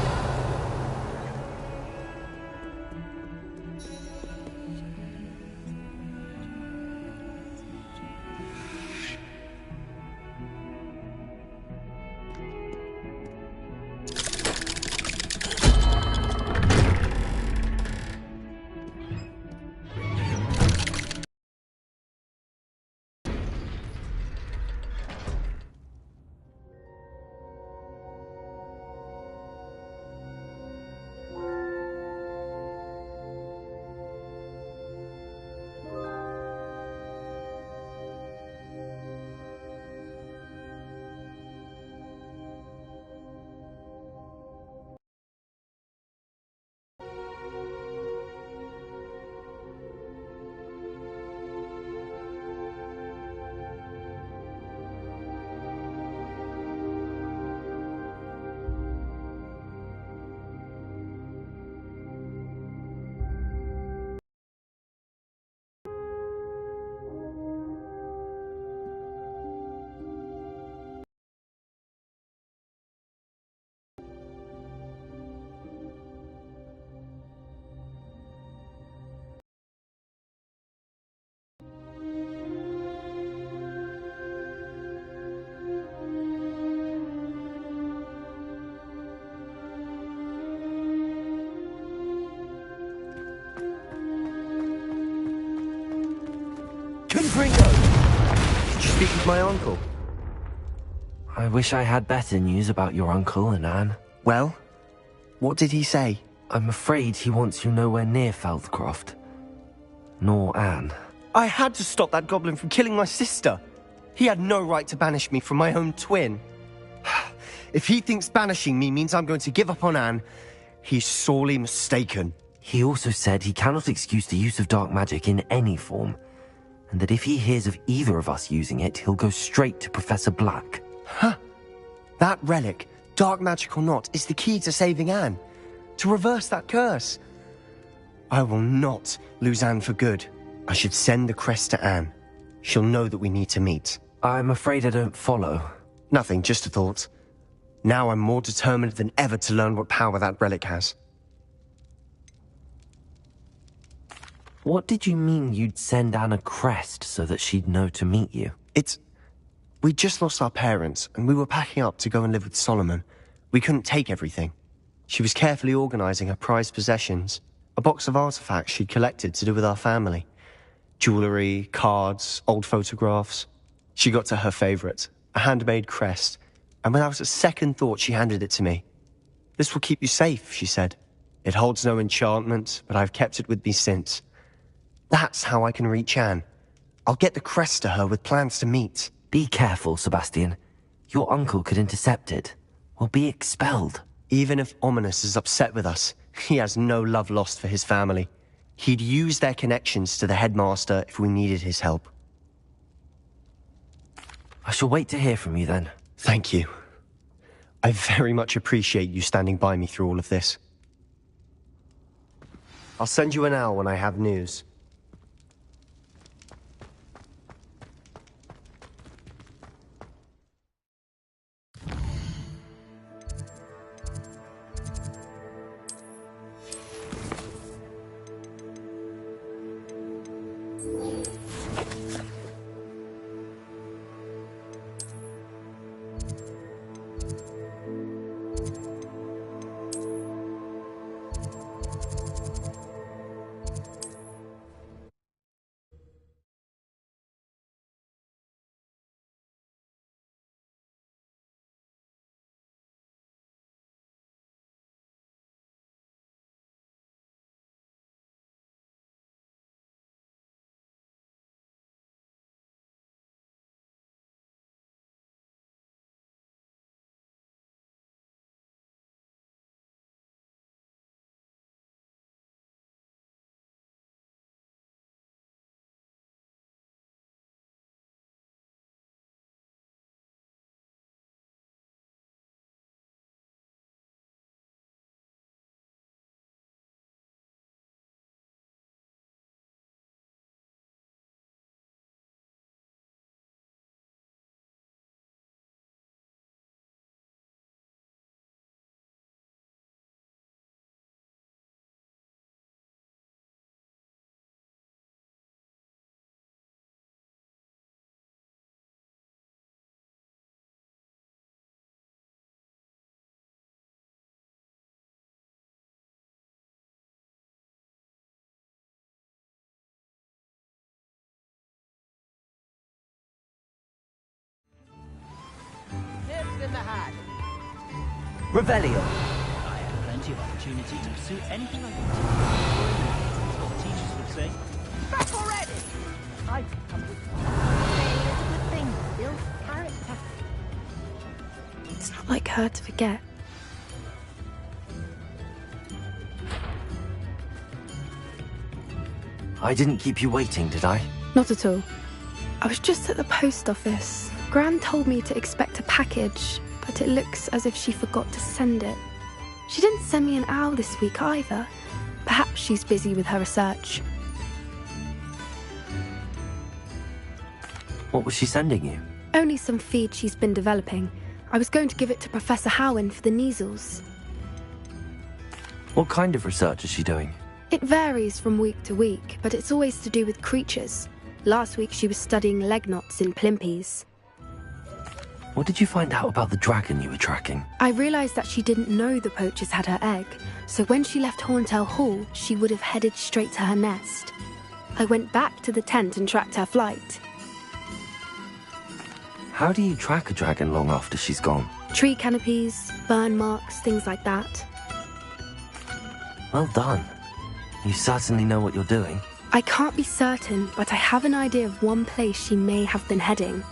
Did you speak with my uncle? I wish I had better news about your uncle and Anne. Well, what did he say? I'm afraid he wants you nowhere near Feldcroft. Nor Anne. I had to stop that goblin from killing my sister. He had no right to banish me from my own twin. If he thinks banishing me means I'm going to give up on Anne, he's sorely mistaken. He also said he cannot excuse the use of dark magic in any form, and that if he hears of either of us using it, he'll go straight to Professor Black. Huh. That relic, dark magic or not, is the key to saving Anne. To reverse that curse. I will not lose Anne for good. I should send the crest to Anne. She'll know that we need to meet. I'm afraid I don't follow. Nothing, just a thought. Now I'm more determined than ever to learn what power that relic has. What did you mean you'd send Anne a crest so that she'd know to meet you? We just lost our parents, and we were packing up to go and live with Solomon. We couldn't take everything. She was carefully organizing her prized possessions, a box of artifacts she'd collected to do with our family. Jewelry, cards, old photographs. She got to her favorite, a handmade crest, and without a second thought she handed it to me. This will keep you safe, she said. It holds no enchantment, but I've kept it with me since. That's how I can reach Anne. I'll get the crest to her with plans to meet. Be careful, Sebastian. Your uncle could intercept it. We'll be expelled. Even if Ominous is upset with us, he has no love lost for his family. He'd use their connections to the headmaster if we needed his help. I shall wait to hear from you then. Thank you. I very much appreciate you standing by me through all of this. I'll send you an owl when I have news. in the hat. Revelio. I had plenty of opportunity to pursue anything I wanted. That's what the teachers would say. Back already! I come with Failure is a good thing. Builds character. It's not like her to forget. I didn't keep you waiting, did I? Not at all. I was just at the post office. Gran told me to expect a package, but it looks as if she forgot to send it. She didn't send me an owl this week either. Perhaps she's busy with her research. What was she sending you? Only some feed she's been developing. I was going to give it to Professor Howen for the measles. What kind of research is she doing? It varies from week to week, but it's always to do with creatures. Last week she was studying leg knots in plimpies. What did you find out about the dragon you were tracking? I realised that she didn't know the poachers had her egg, so when she left Horntail Hall, she would have headed straight to her nest. I went back to the tent and tracked her flight. How do you track a dragon long after she's gone? Tree canopies, burn marks, things like that. Well done. You certainly know what you're doing. I can't be certain, but I have an idea of one place she may have been heading.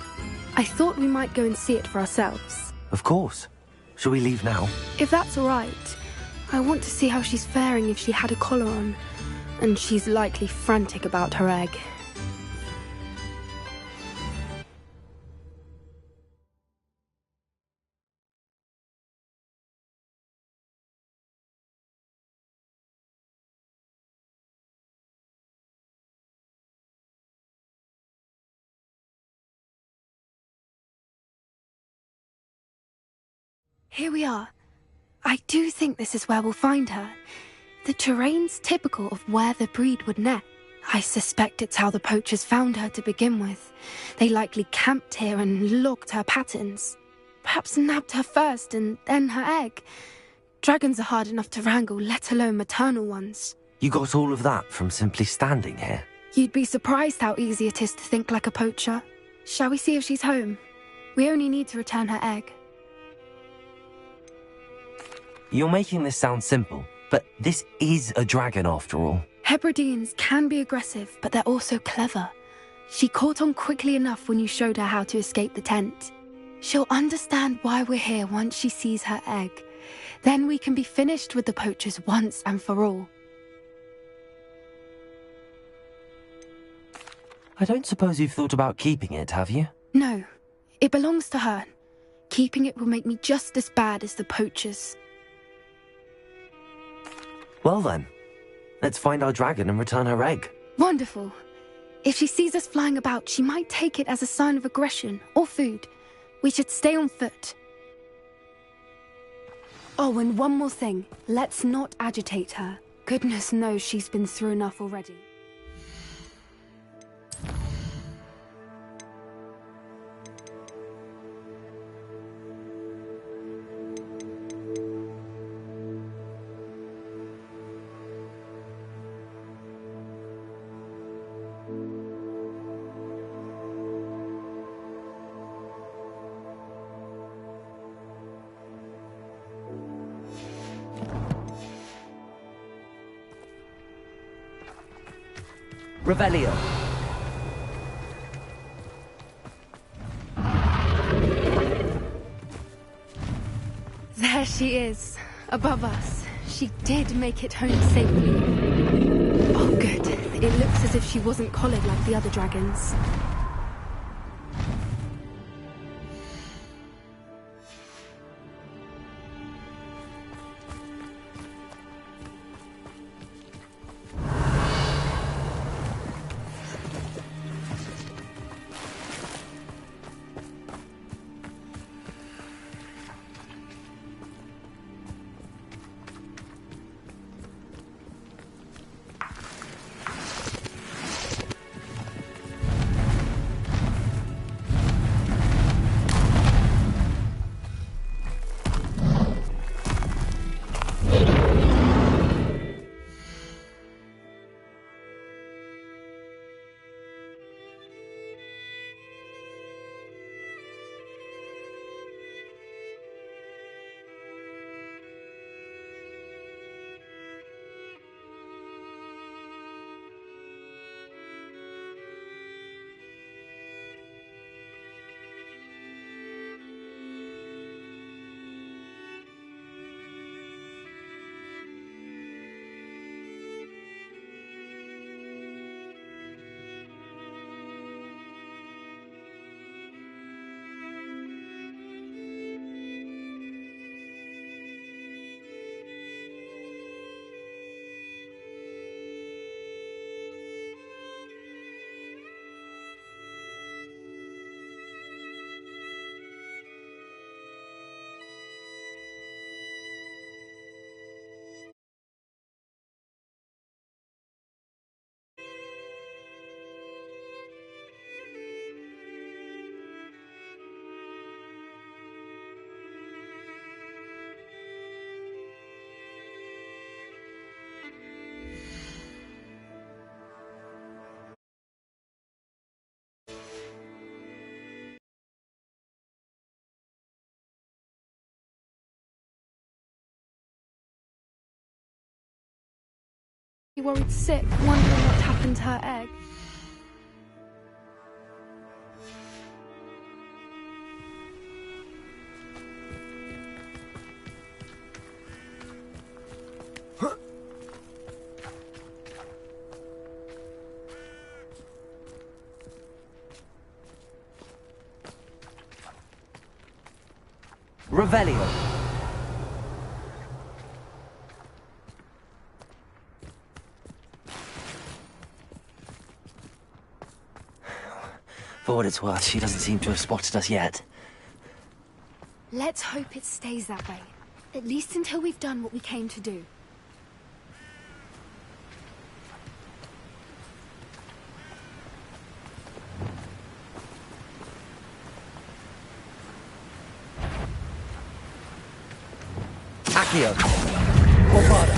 I thought we might go and see it for ourselves. Of course. Shall we leave now? If that's all right. I want to see how she's faring if she had a collar on. And she's likely frantic about her egg. Here we are. I do think this is where we'll find her. The terrain's typical of where the breed would nest. I suspect it's how the poachers found her to begin with. They likely camped here and logged her patterns. Perhaps nabbed her first and then her egg. Dragons are hard enough to wrangle, let alone maternal ones. You got all of that from simply standing here? You'd be surprised how easy it is to think like a poacher. Shall we see if she's home? We only need to return her egg. You're making this sound simple, but this is a dragon after all. Hebrideans can be aggressive, but they're also clever. She caught on quickly enough when you showed her how to escape the tent. She'll understand why we're here once she sees her egg. Then we can be finished with the poachers once and for all. I don't suppose you've thought about keeping it, have you? No, it belongs to her. Keeping it will make me just as bad as the poachers. Well then, let's find our dragon and return her egg. Wonderful. If she sees us flying about, she might take it as a sign of aggression or food. We should stay on foot. Oh, and one more thing. Let's not agitate her. Goodness knows she's been through enough already. Revelio. There she is, above us. She did make it home safely. Oh, good. It looks as if she wasn't collared like the other dragons. worried sick, wondering what happened to her egg. Revelio. For what it's worth, she doesn't seem to have spotted us yet. Let's hope it stays that way. At least until we've done what we came to do. Accio. Corvada.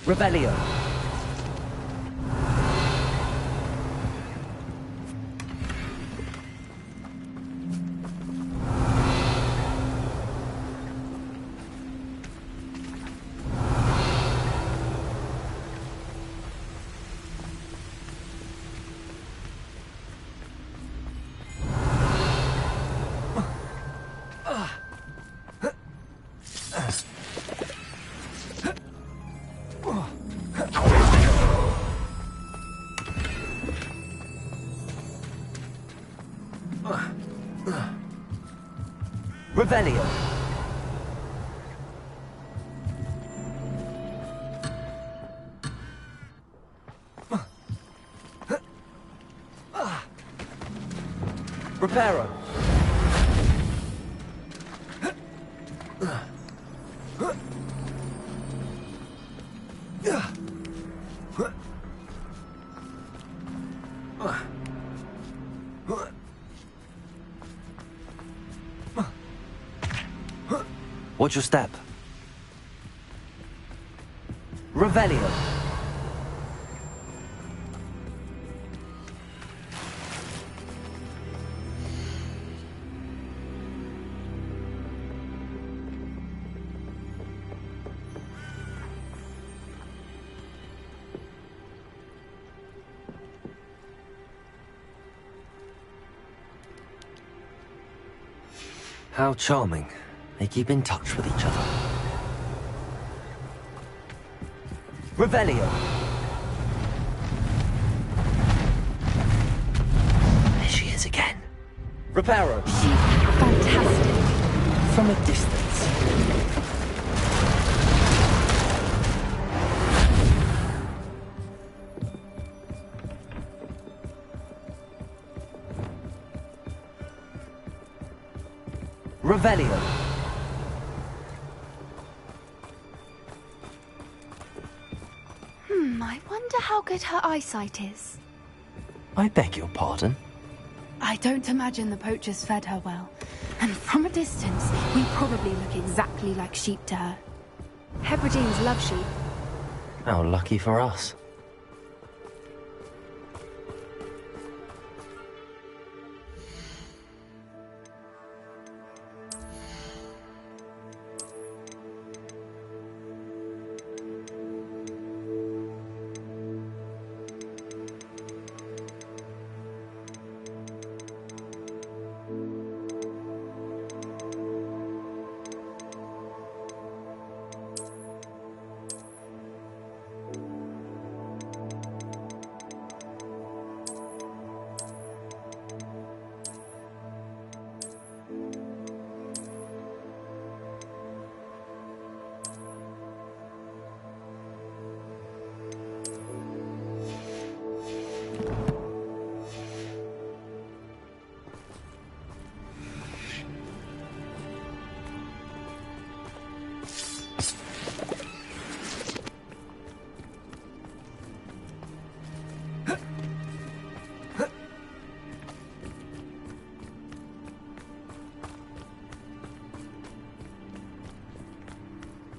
Rebellion. Revelio. Reparo. Watch your step. Revelio. How charming. They keep in touch with each other. Revelio. There she is again. Reparo. She's fantastic. From a distance. Revelio. I wonder how good her eyesight is. I beg your pardon? I don't imagine the poachers fed her well. And from a distance, we probably look exactly like sheep to her. Hebrideans love sheep. How lucky for us.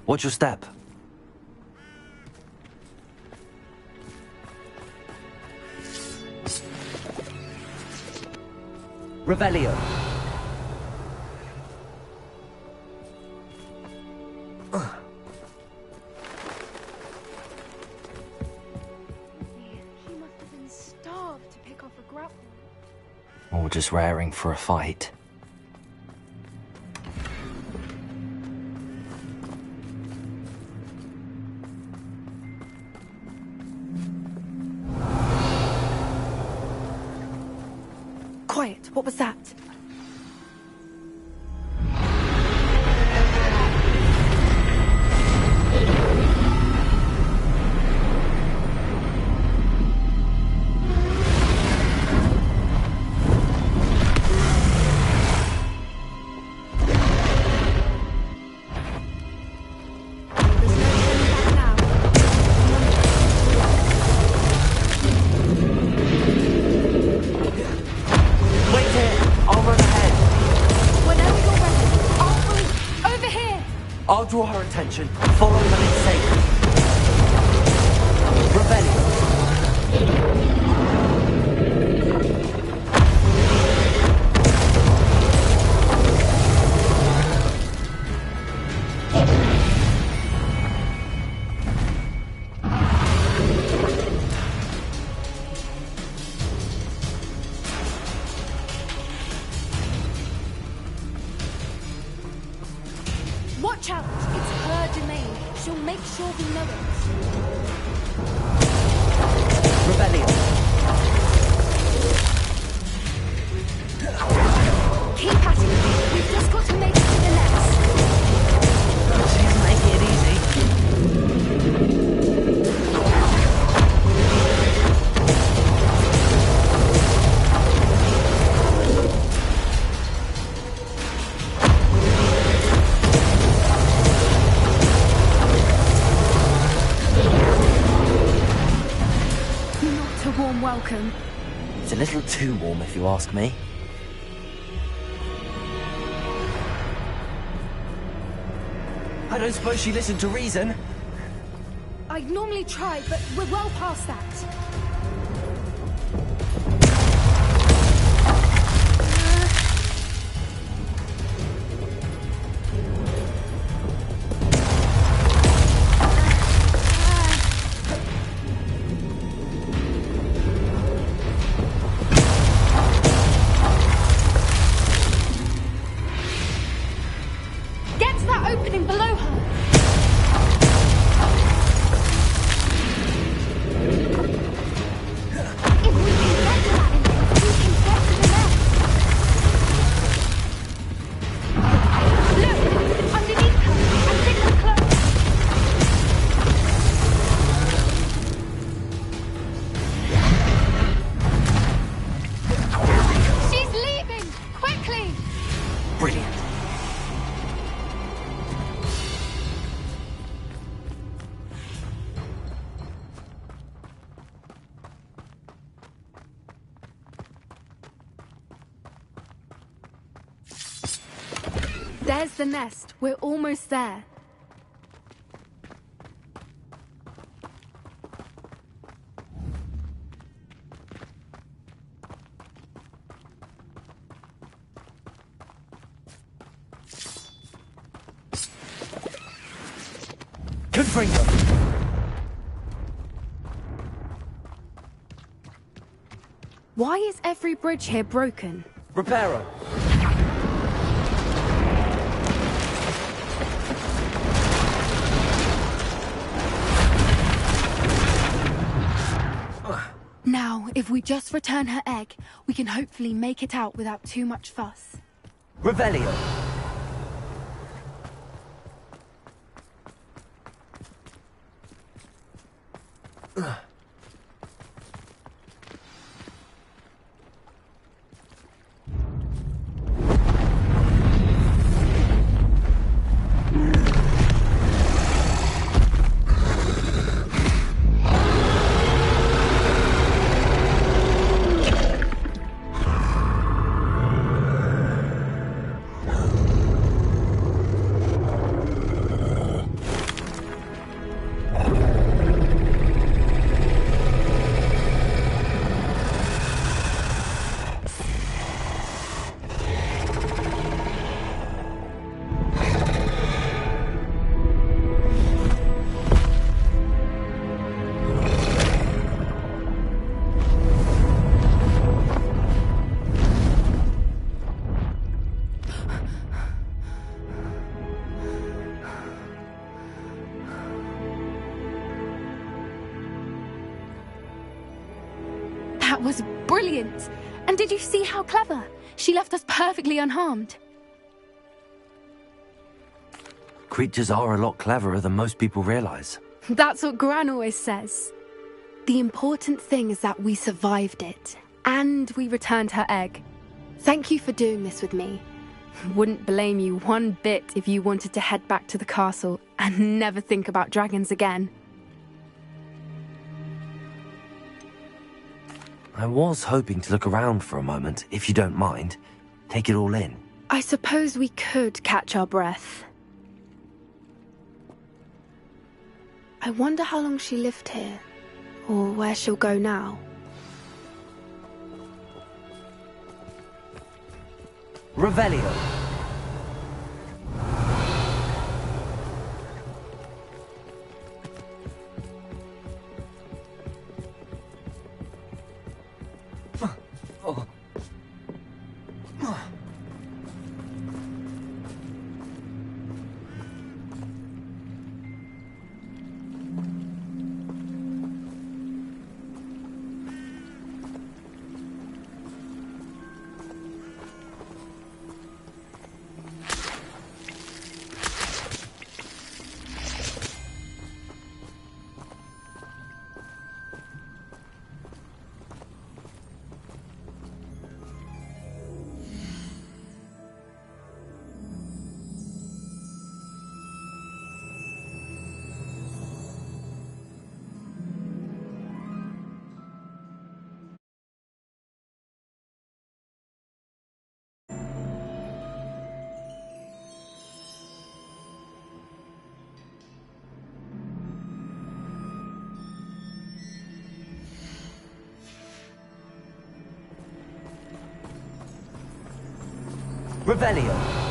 Watch your step. Revelio. He must have been starved to pick off a grapple. Or just raring for a fight. Quiet, what was that? I'll draw her attention. Follow when it's safe. Rebellion. Watch out! It's her domain. She'll make sure we know it. Rebellion. Keep at it. We've just got to make it to the nest. She's making it easy. Not a warm welcome. It's a little too warm, if you ask me. I don't suppose she listened to reason. I'd normally try, but we're well past that. Get to that opening below her! If we can get to that entrance, we can get to the nest! Look! Underneath her! I think we're close! She's leaving! Quickly! Brilliant. There's the nest. We're almost there. Confringo. Why is every bridge here broken? Reparo. Now, if we just return her egg, we can hopefully make it out without too much fuss. Revelio. That was brilliant! And did you see how clever? She left us perfectly unharmed. Creatures are a lot cleverer than most people realize. That's what Gran always says. The important thing is that we survived it. And we returned her egg. Thank you for doing this with me. Wouldn't blame you one bit if you wanted to head back to the castle and never think about dragons again. I was hoping to look around for a moment, if you don't mind. Take it all in. I suppose we could catch our breath. I wonder how long she lived here, or where she'll go now. Revelio. Revelio.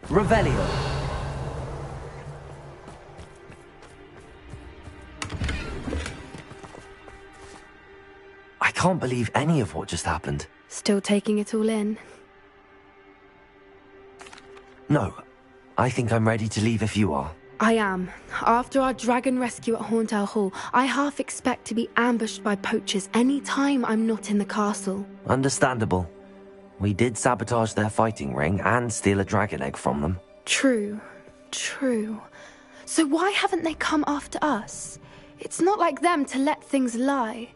Revelio. I can't believe any of what just happened. Still taking it all in. No, I think I'm ready to leave if you are. I am. After our dragon rescue at Hauntow Hall, I half expect to be ambushed by poachers any time I'm not in the castle. Understandable. We did sabotage their fighting ring and steal a dragon egg from them. True. So why haven't they come after us? It's not like them to let things lie.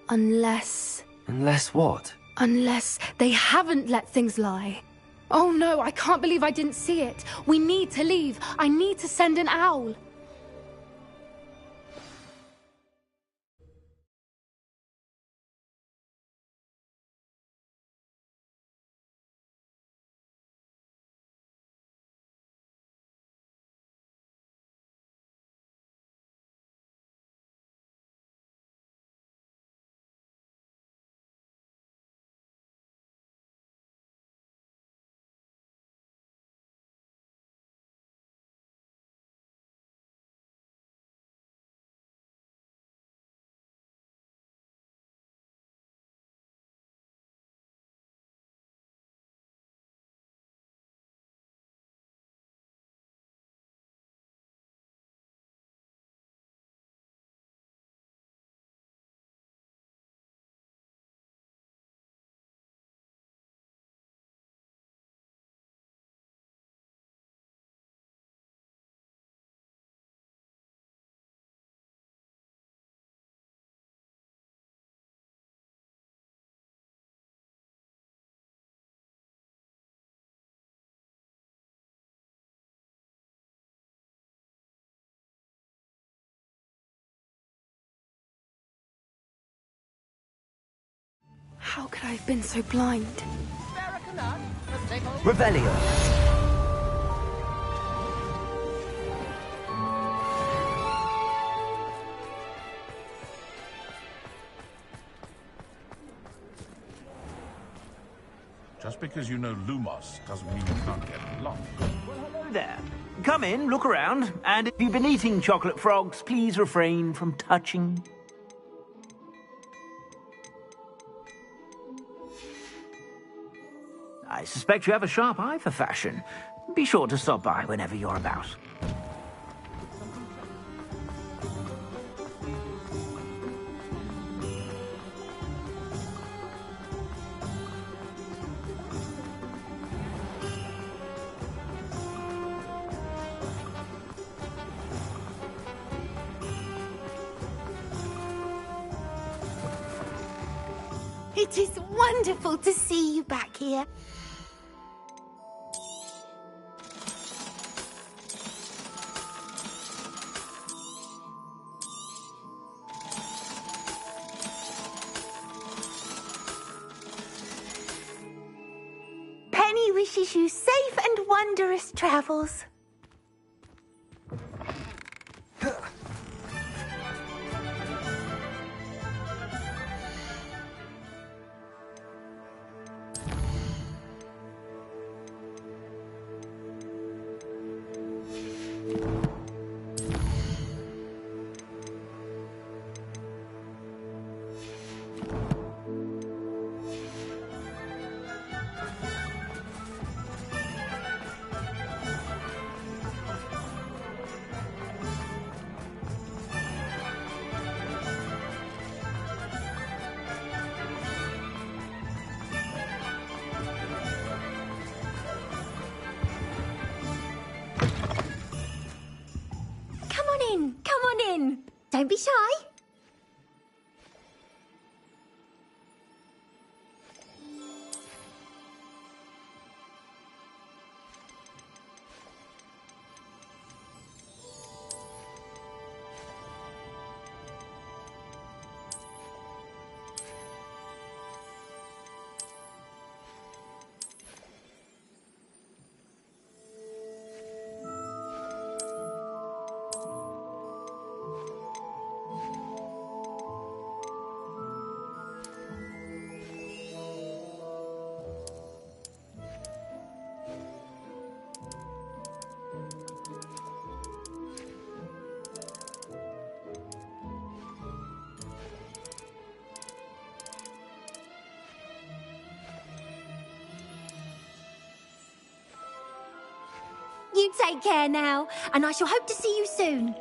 Unless... Unless what? Unless they haven't let things lie. Oh no, I can't believe I didn't see it. We need to leave. I need to send an owl. How could I have been so blind? Revelio. Just because you know Lumos doesn't mean you can't get lost. Well, hello there. Come in, look around, and if you've been eating chocolate frogs, please refrain from touching. I suspect you have a sharp eye for fashion. Be sure to stop by whenever you're about. It is wonderful to see you back here. Penny wishes you safe and wondrous travels. Come on in. Don't be shy. You take care now, and I shall hope to see you soon.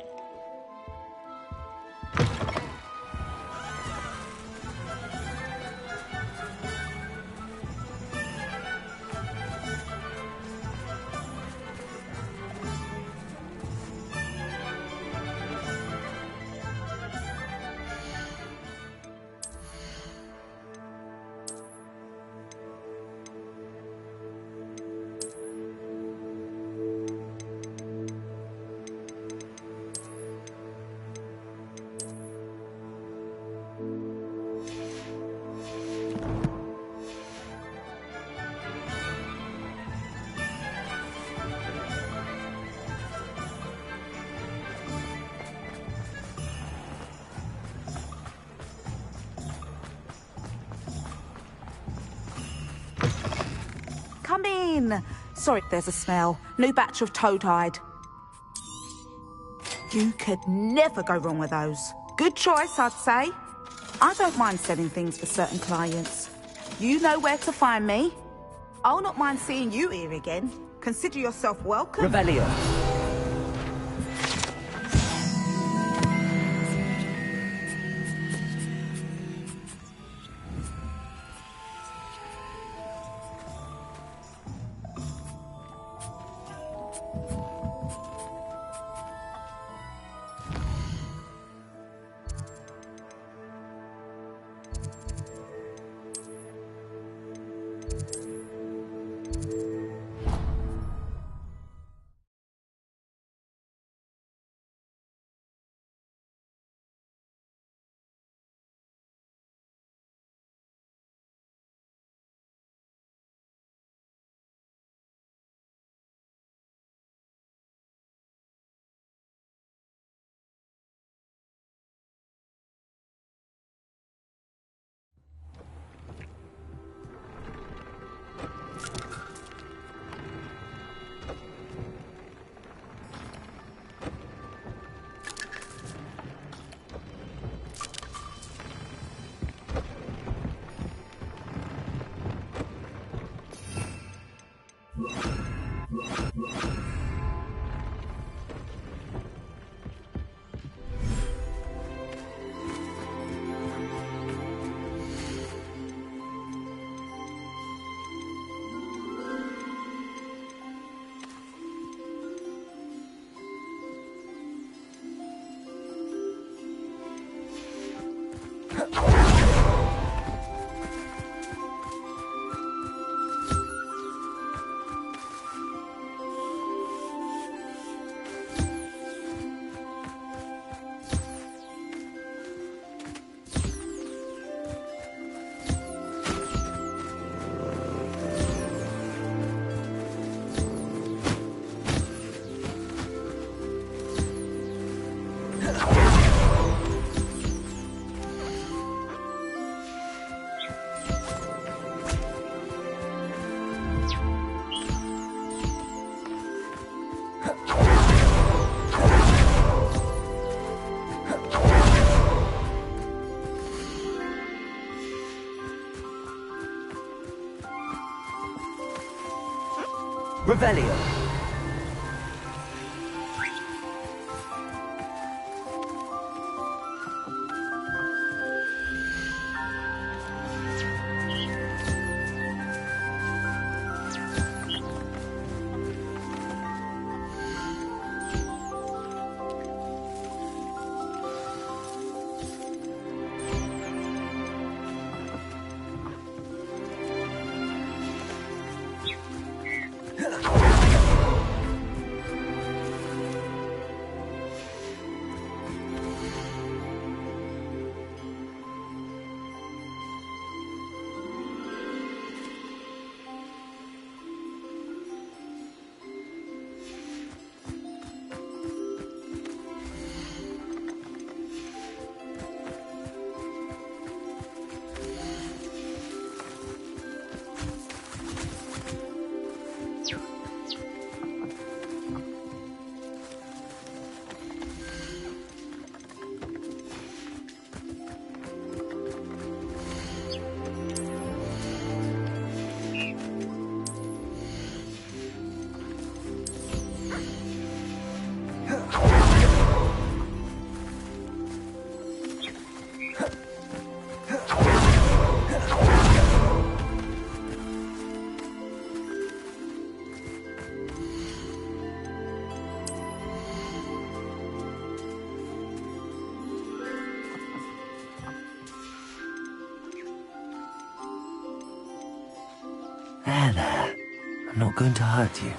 Come in. Sorry, there's a smell. New batch of toad-hide. You could never go wrong with those. Good choice, I'd say. I don't mind selling things for certain clients. You know where to find me. I'll not mind seeing you here again. Consider yourself welcome. Revelio. Revelio. There. I'm not going to hurt you.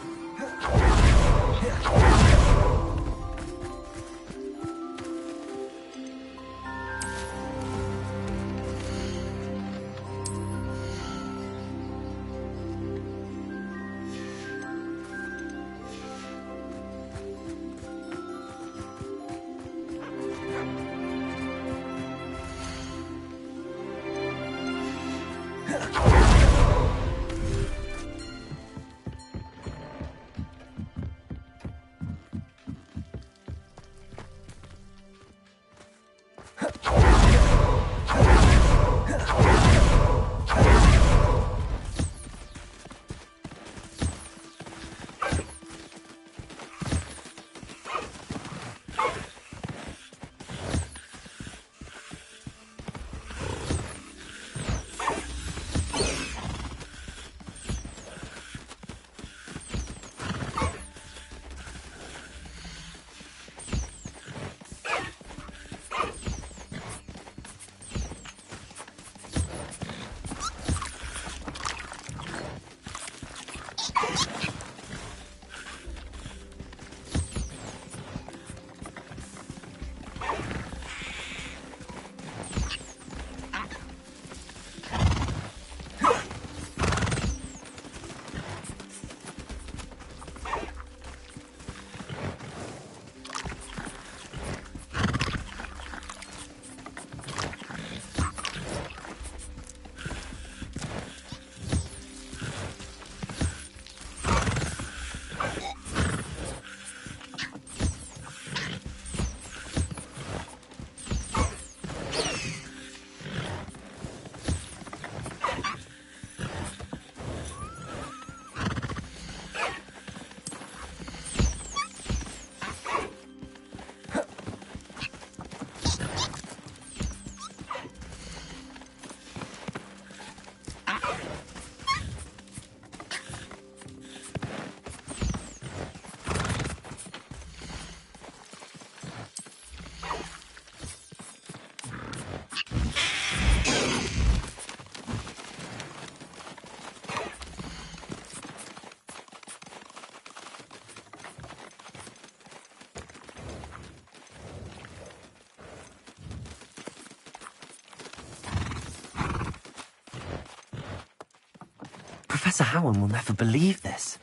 Professor Howard will never believe this.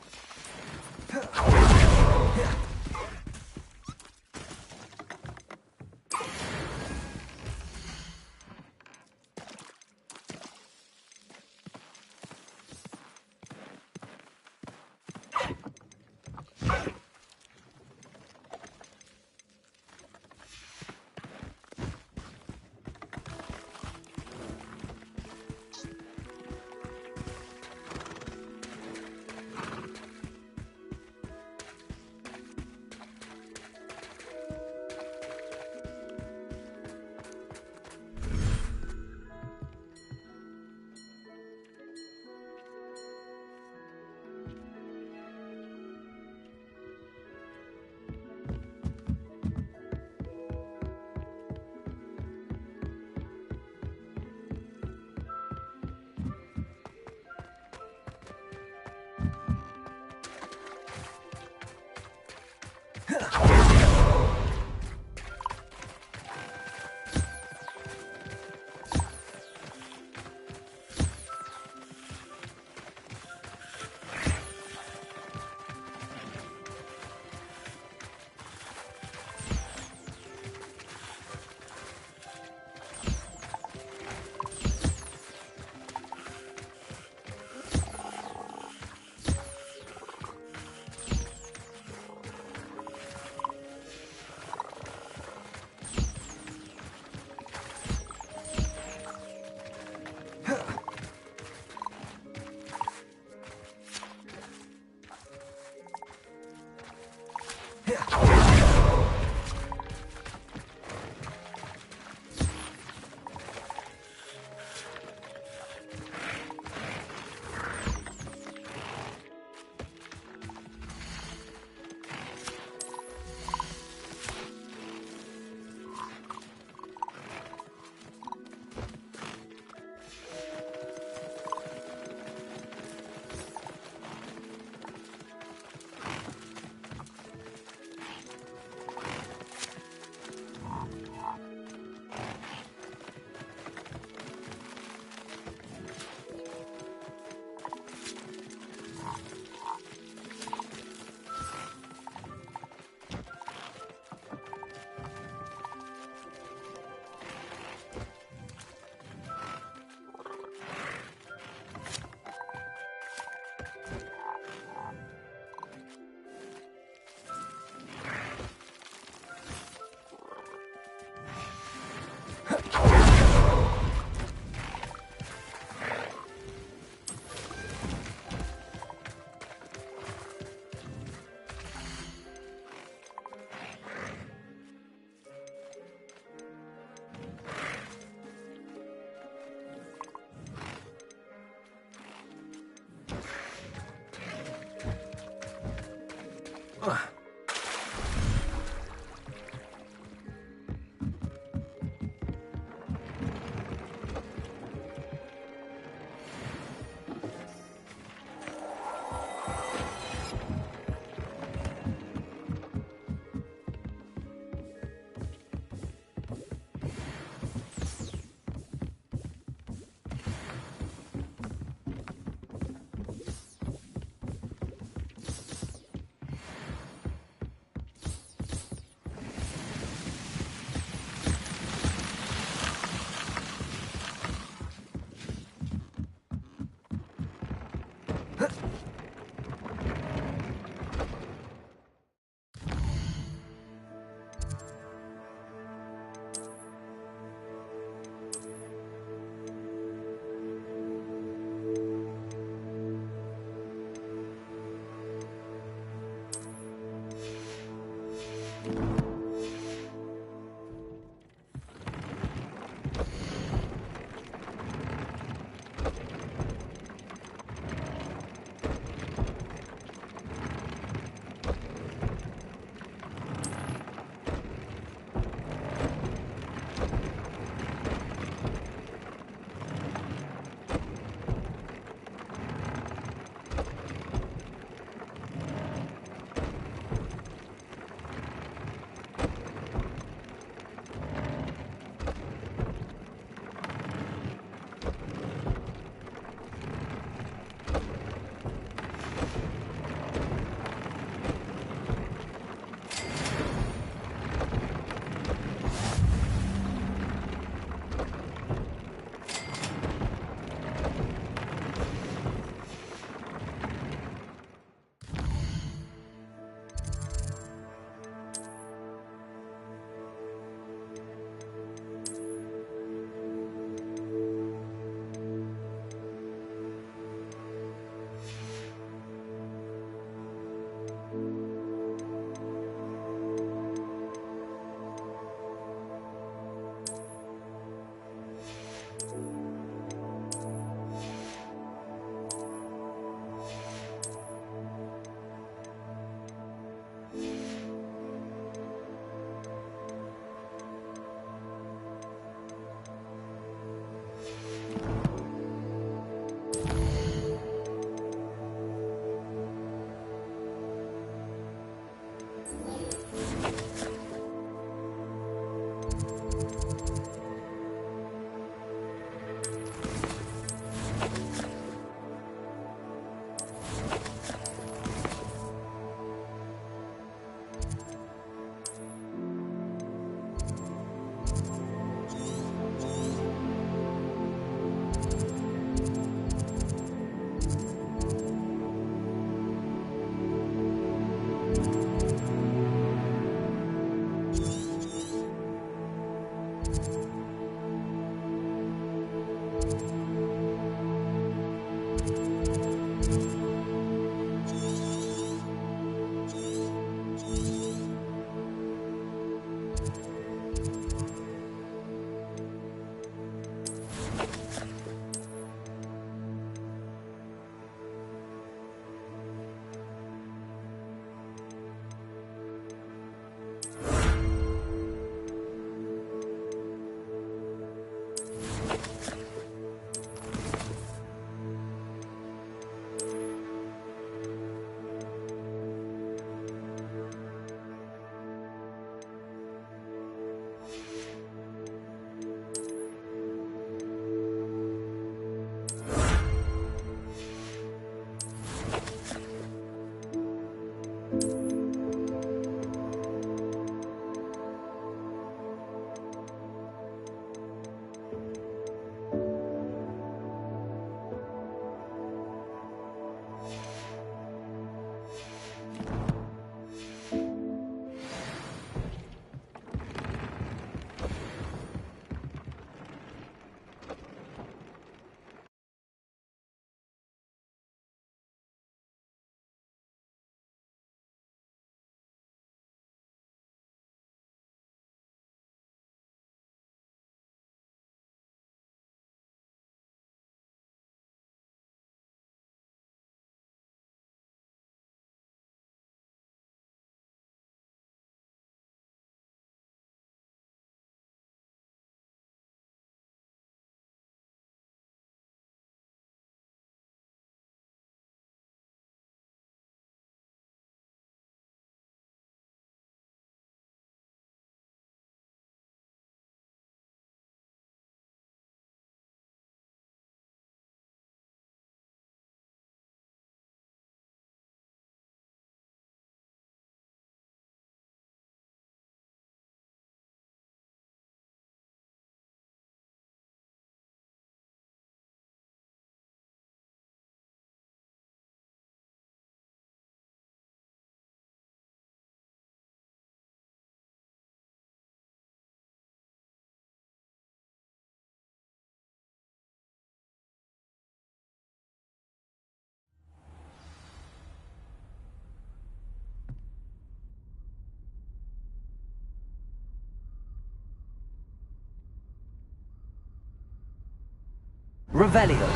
Revelio.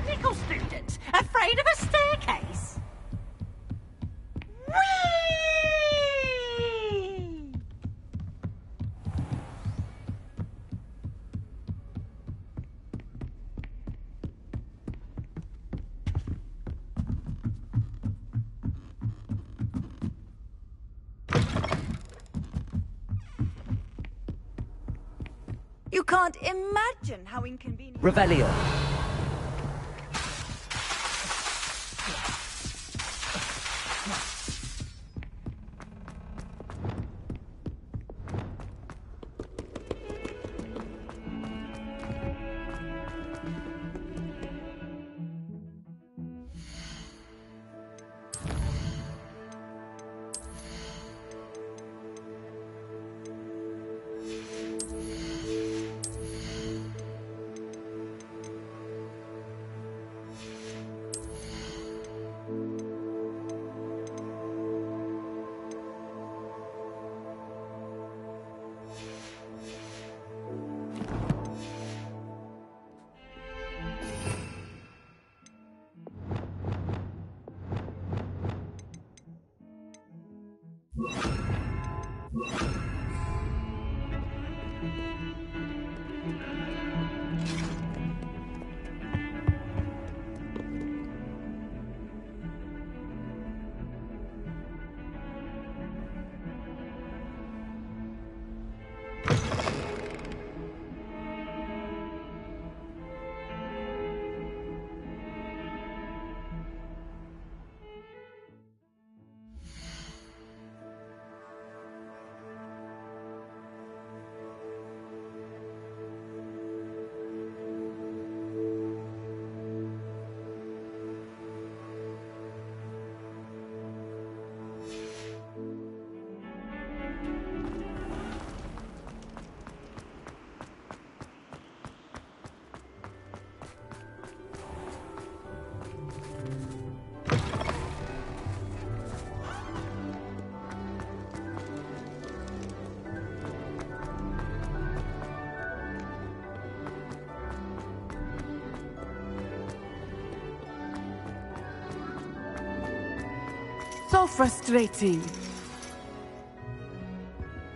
Medical student, afraid of a staircase? Whee! You can't imagine how inconvenient... Revelio. So frustrating.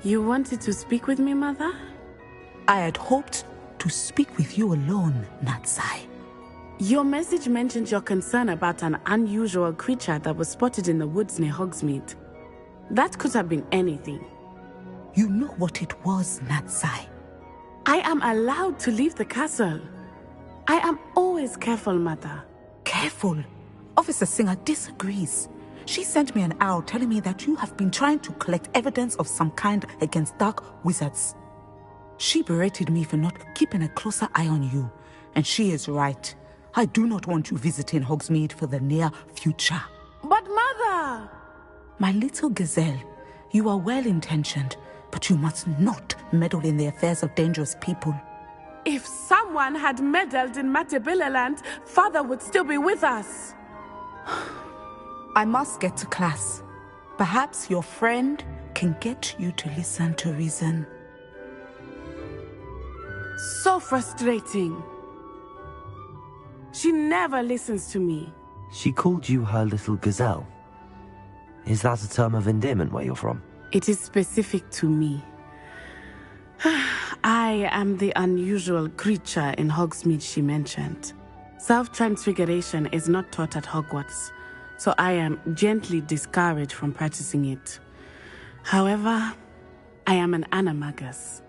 You wanted to speak with me, Mother? I had hoped to speak with you alone, Natsai. Your message mentioned your concern about an unusual creature that was spotted in the woods near Hogsmeade. That could have been anything. You know what it was, Natsai. I am allowed to leave the castle. I am always careful, Mother. Careful? Officer Singer disagrees. She sent me an owl telling me that you have been trying to collect evidence of some kind against dark wizards. She berated me for not keeping a closer eye on you, and she is right. I do not want you visiting Hogsmeade for the near future. But Mother! My little gazelle, you are well-intentioned, but you must not meddle in the affairs of dangerous people. If someone had meddled in Matabeleland, Father would still be with us. I must get to class. Perhaps your friend can get you to listen to reason. So frustrating. She never listens to me. She called you her little gazelle. Is that a term of endearment where you're from? It is specific to me. I am the unusual creature in Hogsmeade she mentioned. Self-transfiguration is not taught at Hogwarts, so I am gently discouraged from practicing it. However, I am an animagus,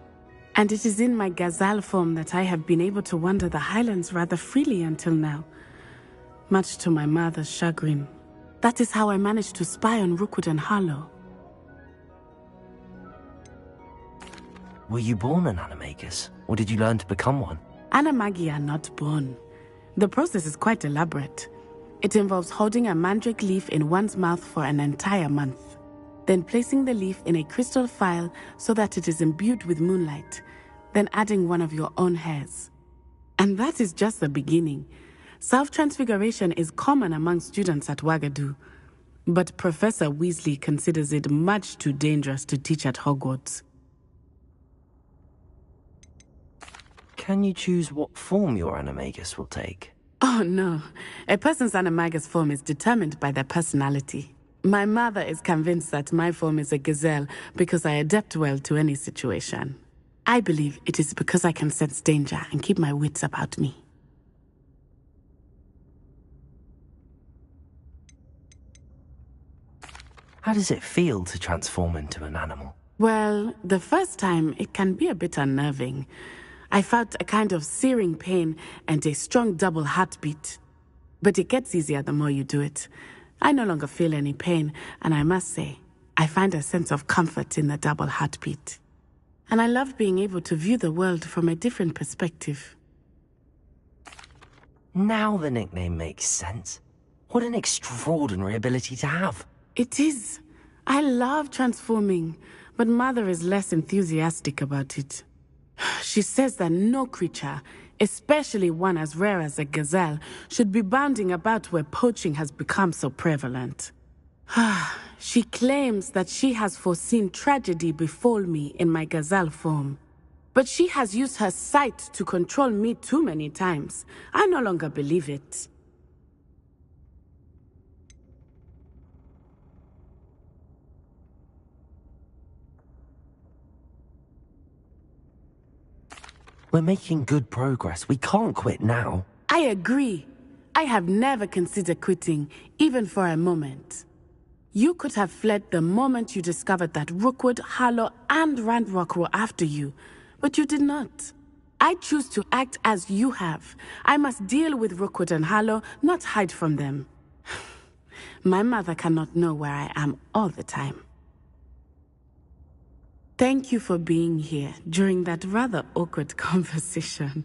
and it is in my gazelle form that I have been able to wander the highlands rather freely until now, much to my mother's chagrin. That is how I managed to spy on Rookwood and Harlow. Were you born an animagus, or did you learn to become one? Animagi are not born. The process is quite elaborate. It involves holding a mandrake leaf in one's mouth for an entire month, then placing the leaf in a crystal phial so that it is imbued with moonlight, then adding one of your own hairs. And that is just the beginning. Self-transfiguration is common among students at Wagadu, but Professor Weasley considers it much too dangerous to teach at Hogwarts. Can you choose what form your animagus will take? Oh, no. A person's animagus form is determined by their personality. My mother is convinced that my form is a gazelle because I adapt well to any situation. I believe it is because I can sense danger and keep my wits about me. How does it feel to transform into an animal? Well, the first time, it can be a bit unnerving. I felt a kind of searing pain and a strong double heartbeat. But it gets easier the more you do it. I no longer feel any pain, and I must say, I find a sense of comfort in the double heartbeat. And I love being able to view the world from a different perspective. Now the nickname makes sense. What an extraordinary ability to have. It is. I love transforming, but Mother is less enthusiastic about it. She says that no creature, especially one as rare as a gazelle, should be bounding about where poaching has become so prevalent. She claims that she has foreseen tragedy befall me in my gazelle form. But she has used her sight to control me too many times. I no longer believe it. We're making good progress. We can't quit now. I agree. I have never considered quitting, even for a moment. You could have fled the moment you discovered that Rookwood, Harlow, and Ranrock were after you, but you did not. I choose to act as you have. I must deal with Rookwood and Harlow, not hide from them. My mother cannot know where I am all the time. Thank you for being here during that rather awkward conversation.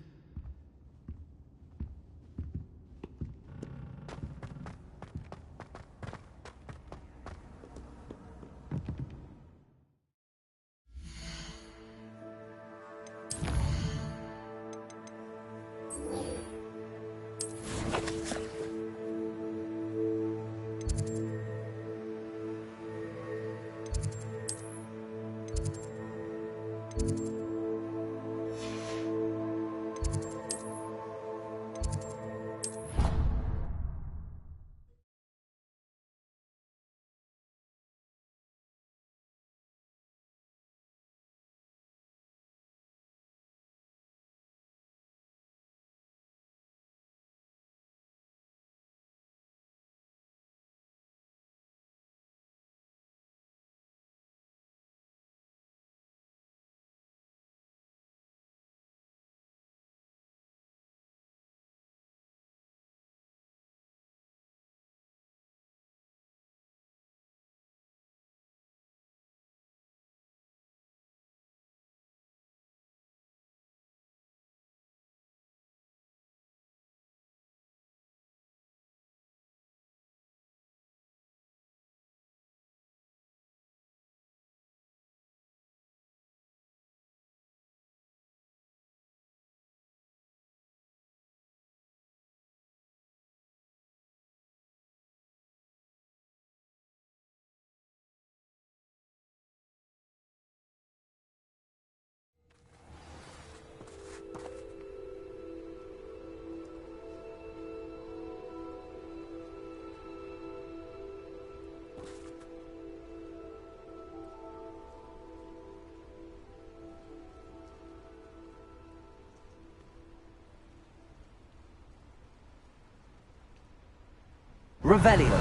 Revelio.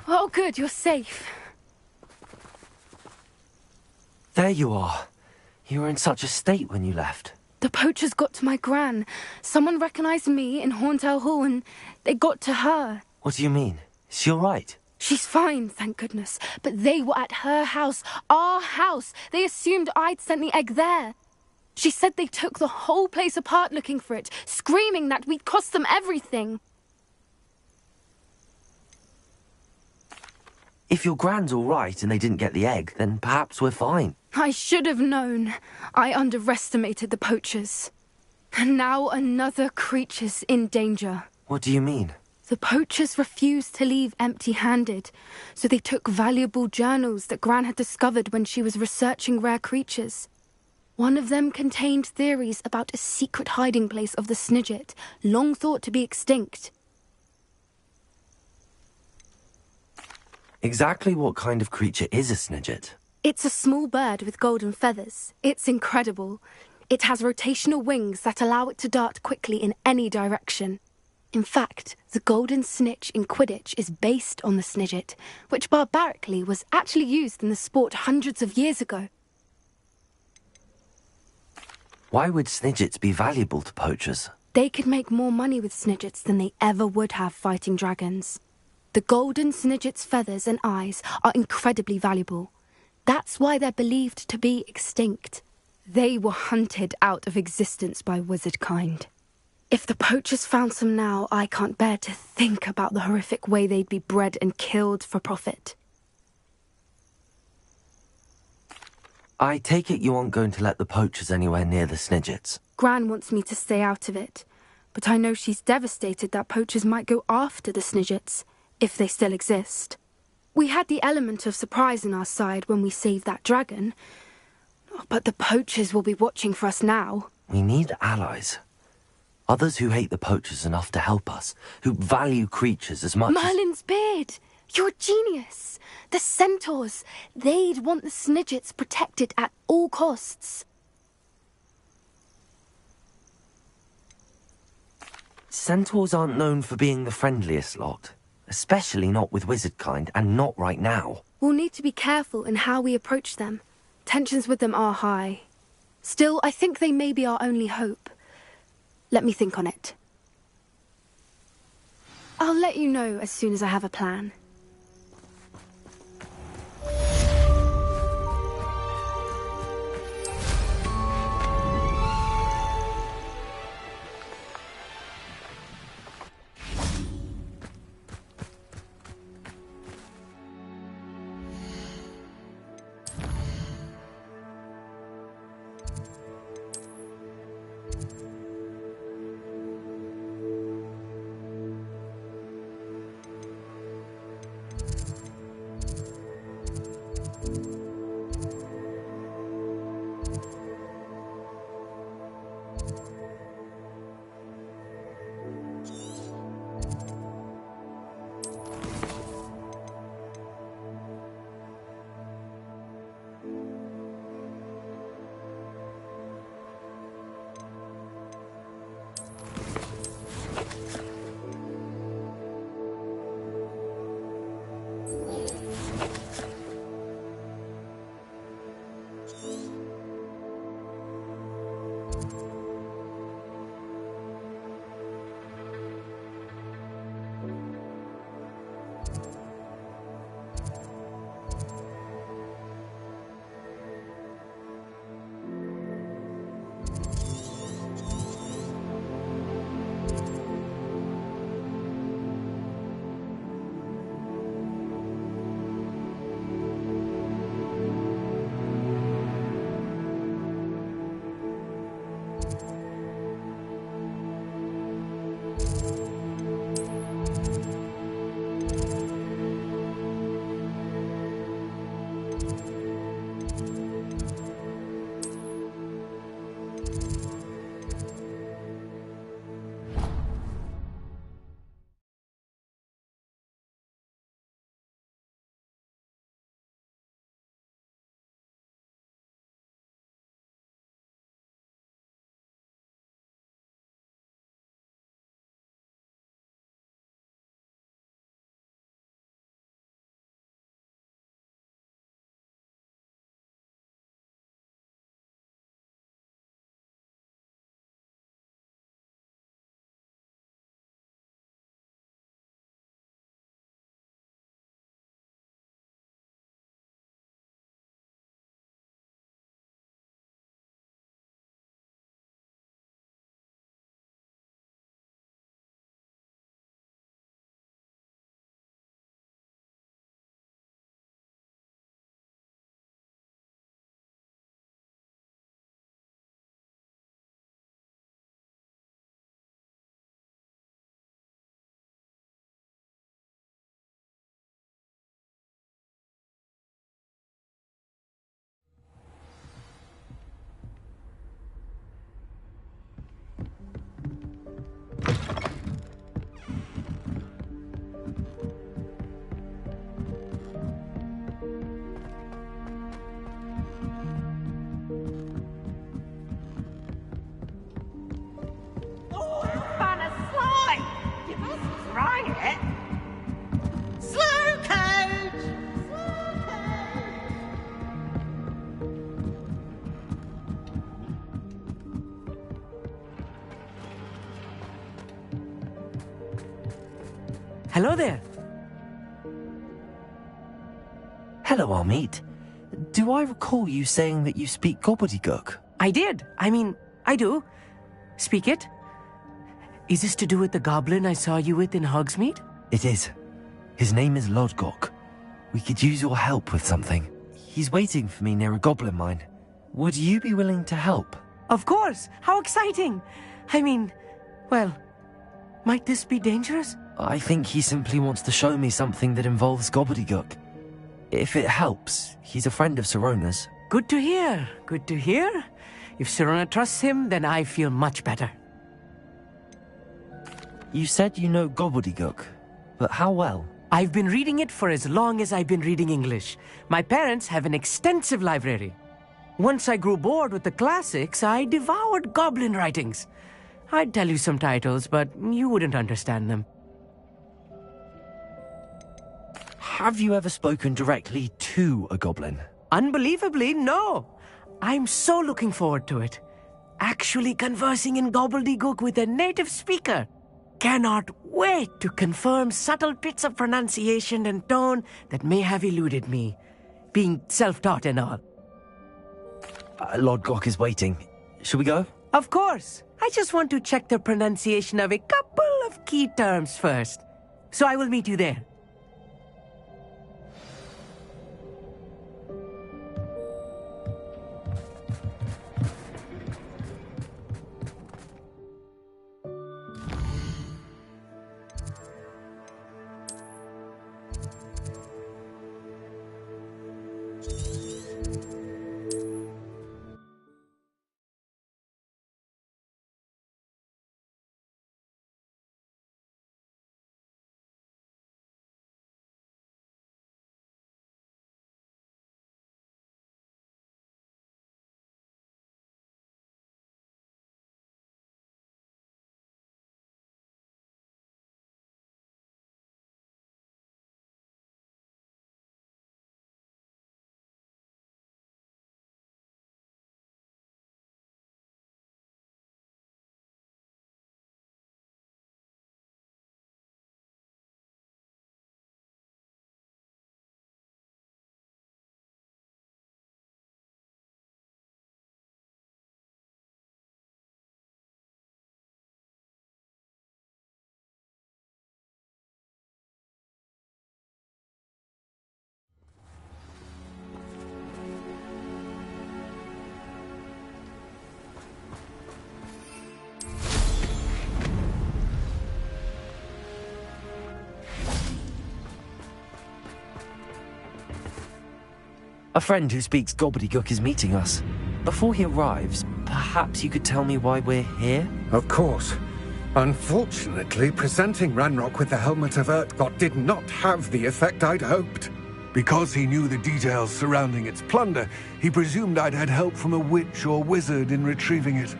Oh, good, you're safe. There you are. You were in such a state when you left. The poachers got to my gran. Someone recognized me in Horntail Hall and they got to her. What do you mean? Is she all right? She's fine, thank goodness. But they were at her house, our house. They assumed I'd sent the egg there. She said they took the whole place apart looking for it, screaming that we'd cost them everything. If your grand's all right and they didn't get the egg, then perhaps we're fine. I should have known. I underestimated the poachers. And now another creature's in danger. What do you mean? The poachers refused to leave empty-handed, so they took valuable journals that Gran had discovered when she was researching rare creatures. One of them contained theories about a secret hiding place of the Snidget, long thought to be extinct. Exactly what kind of creature is a Snidget? It's a small bird with golden feathers. It's incredible. It has rotational wings that allow it to dart quickly in any direction. In fact, the golden snitch in Quidditch is based on the Snidget, which barbarically was actually used in the sport hundreds of years ago. Why would Snidgets be valuable to poachers? They could make more money with Snidgets than they ever would have fighting dragons. The golden Snidget's feathers and eyes are incredibly valuable. That's why they're believed to be extinct. They were hunted out of existence by wizard kind. If the poachers found some now, I can't bear to think about the horrific way they'd be bred and killed for profit. I take it you aren't going to let the poachers anywhere near the Snidgets. Gran wants me to stay out of it, but I know she's devastated that poachers might go after the Snidgets, if they still exist. We had the element of surprise on our side when we saved that dragon, but the poachers will be watching for us now. We need allies. Others who hate the poachers enough to help us, who value creatures as much Merlin's beard! You're a genius! The centaurs! They'd want the Snidgets protected at all costs. Centaurs aren't known for being the friendliest lot, especially not with wizard kind, and not right now. We'll need to be careful in how we approach them. Tensions with them are high. Still, I think they may be our only hope. Let me think on it. I'll let you know as soon as I have a plan. Hello there. Hello, Amit. Do I recall you saying that you speak gobbledygook? I did. I do. Speak it. Is this to do with the goblin I saw you with in Hogsmeade? It is. His name is Lodgok. We could use your help with something. He's waiting for me near a goblin mine. Would you be willing to help? Of course. How exciting. Well, might this be dangerous? I think he simply wants to show me something that involves gobbledygook. If it helps, he's a friend of Sirona's. Good to hear. Good to hear. If Sirona trusts him, then I feel much better. You said you know gobbledygook, but how well? I've been reading it for as long as I've been reading English. My parents have an extensive library. Once I grew bored with the classics, I devoured goblin writings. I'd tell you some titles, but you wouldn't understand them. Have you ever spoken directly to a goblin? Unbelievably, no. I'm so looking forward to it. Actually conversing in gobbledygook with a native speaker. Cannot wait to confirm subtle bits of pronunciation and tone that may have eluded me, being self-taught and all. Lodgok is waiting. Should we go? Of course. I just want to check the pronunciation of a couple of key terms first. So I will meet you there. A friend who speaks gobbledygook is meeting us. Before he arrives, perhaps you could tell me why we're here? Of course. Unfortunately, presenting Ranrock with the Helmet of Urtkot did not have the effect I'd hoped. Because he knew the details surrounding its plunder, he presumed I'd had help from a witch or wizard in retrieving it.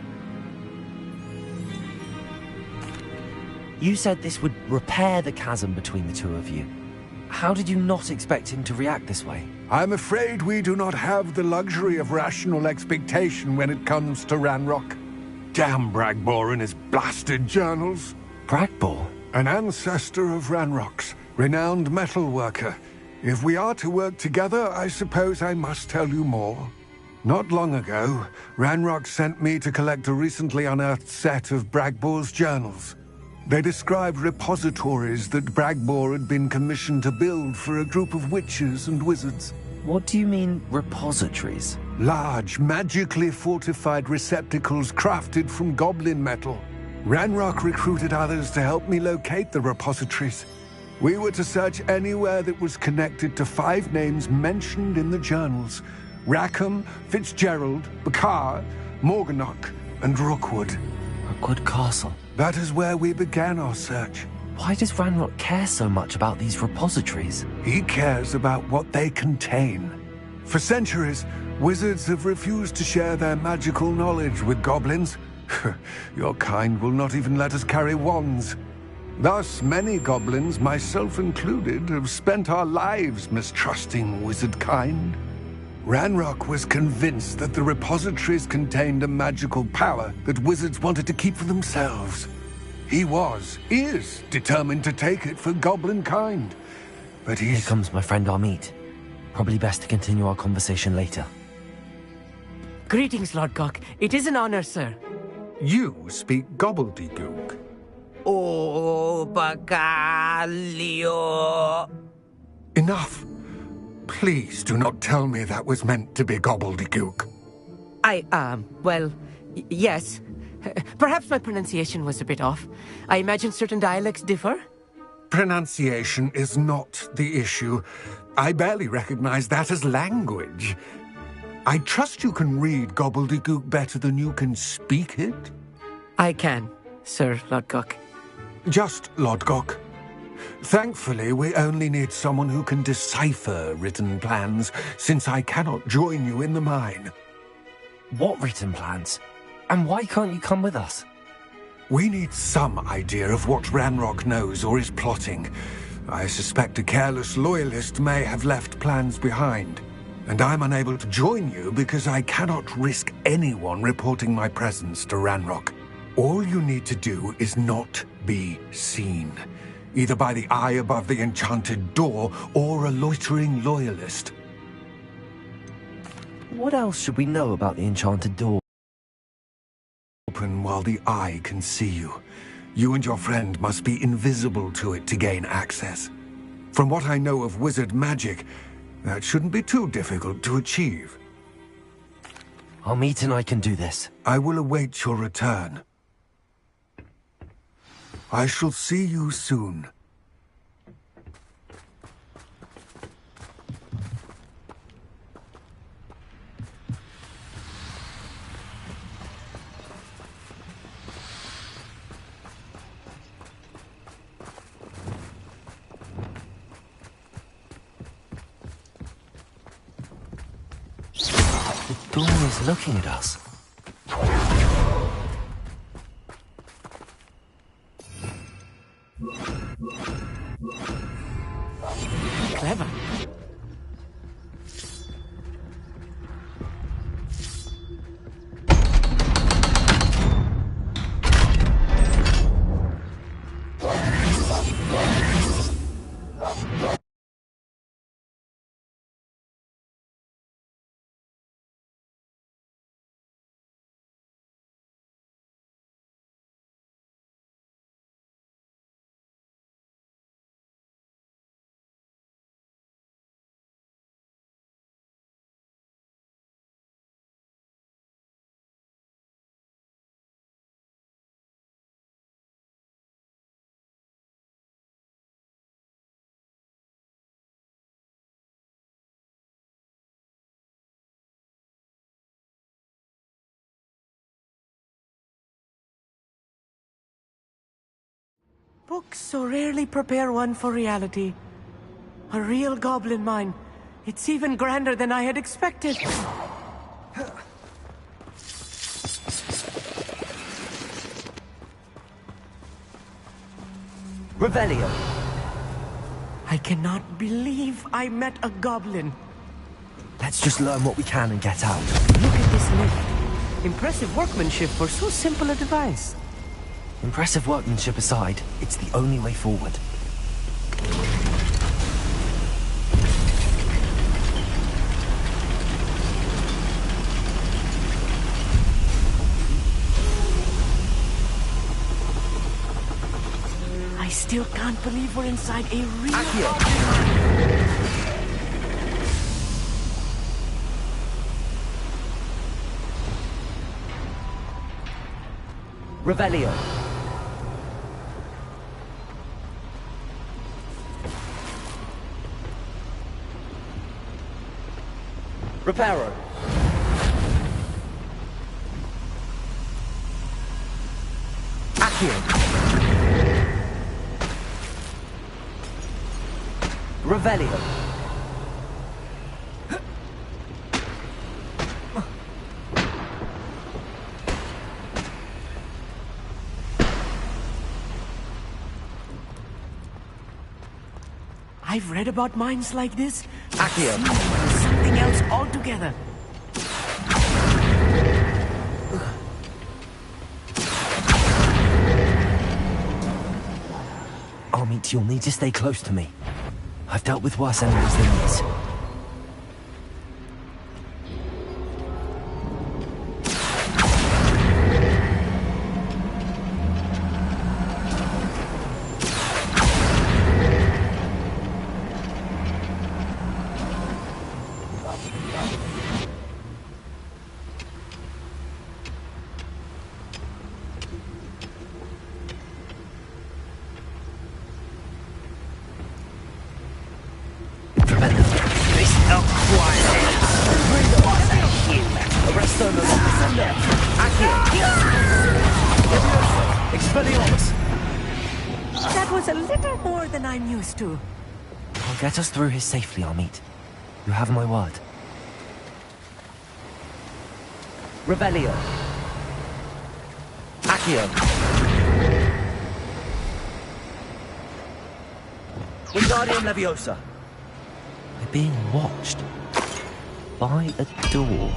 You said this would repair the chasm between the two of you. How did you not expect him to react this way? I'm afraid we do not have the luxury of rational expectation when it comes to Ranrock. Damn Bragbor and his blasted journals. Bragbor? An ancestor of Ranrock's, renowned metalworker. If we are to work together, I suppose I must tell you more. Not long ago, Ranrock sent me to collect a recently unearthed set of Bragbor's journals. They described repositories that Bragbor had been commissioned to build for a group of witches and wizards. What do you mean, repositories? Large, magically fortified receptacles crafted from goblin metal. Ranrock recruited others to help me locate the repositories. We were to search anywhere that was connected to 5 names mentioned in the journals: Rackham, Fitzgerald, Bakar, Morganach, and Rookwood. Rookwood Castle. That is where we began our search. Why does Ranrock care so much about these repositories? He cares about what they contain. For centuries, wizards have refused to share their magical knowledge with goblins. Your kind will not even let us carry wands. Thus, many goblins, myself included, have spent our lives mistrusting wizard kind. Ranrock was convinced that the repositories contained a magical power that wizards wanted to keep for themselves. He is determined to take it for goblin kind. But Here comes my friend Amit. Probably best to continue our conversation later. Greetings, Lord Cock. It is an honor, sir. You speak gobbledygook. Oh, Bacalio. Enough. Please do not tell me that was meant to be gobbledygook. Yes. Perhaps my pronunciation was a bit off. I imagine certain dialects differ? Pronunciation is not the issue. I barely recognize that as language. I trust you can read gobbledygook better than you can speak it? I can, Sir Lodgok. Just Lodgok. Thankfully, we only need someone who can decipher written plans, since I cannot join you in the mine. What written plans? And why can't you come with us? We need some idea of what Ranrock knows or is plotting. I suspect a careless loyalist may have left plans behind. And I'm unable to join you because I cannot risk anyone reporting my presence to Ranrock. All you need to do is not be seen, either by the eye above the enchanted door or a loitering loyalist. What else should we know about the enchanted door? Open while the eye can see you. You and your friend must be invisible to it to gain access. From what I know of wizard magic, that shouldn't be too difficult to achieve. Amit and I can do this. I will await your return. I shall see you soon. The door is looking at us. Clever. Books so rarely prepare one for reality. A real goblin mine. It's even grander than I had expected. Revelio. I cannot believe I met a goblin. Let's just learn what we can and get out. Look at this lift. Impressive workmanship for so simple a device. Impressive workmanship aside, it's the only way forward. I still can't believe we're inside a real Revelio. Reparo. Accio. Revelio. I've read about mines like this. Accio. Something else altogether. Right, you'll need to stay close to me. I've dealt with worse enemies than these. That was a little more than I'm used to. I'll get us through here safely, Amit. You have my word. Revelio. Accio. Wingardium Leviosa. We're being watched. By a door.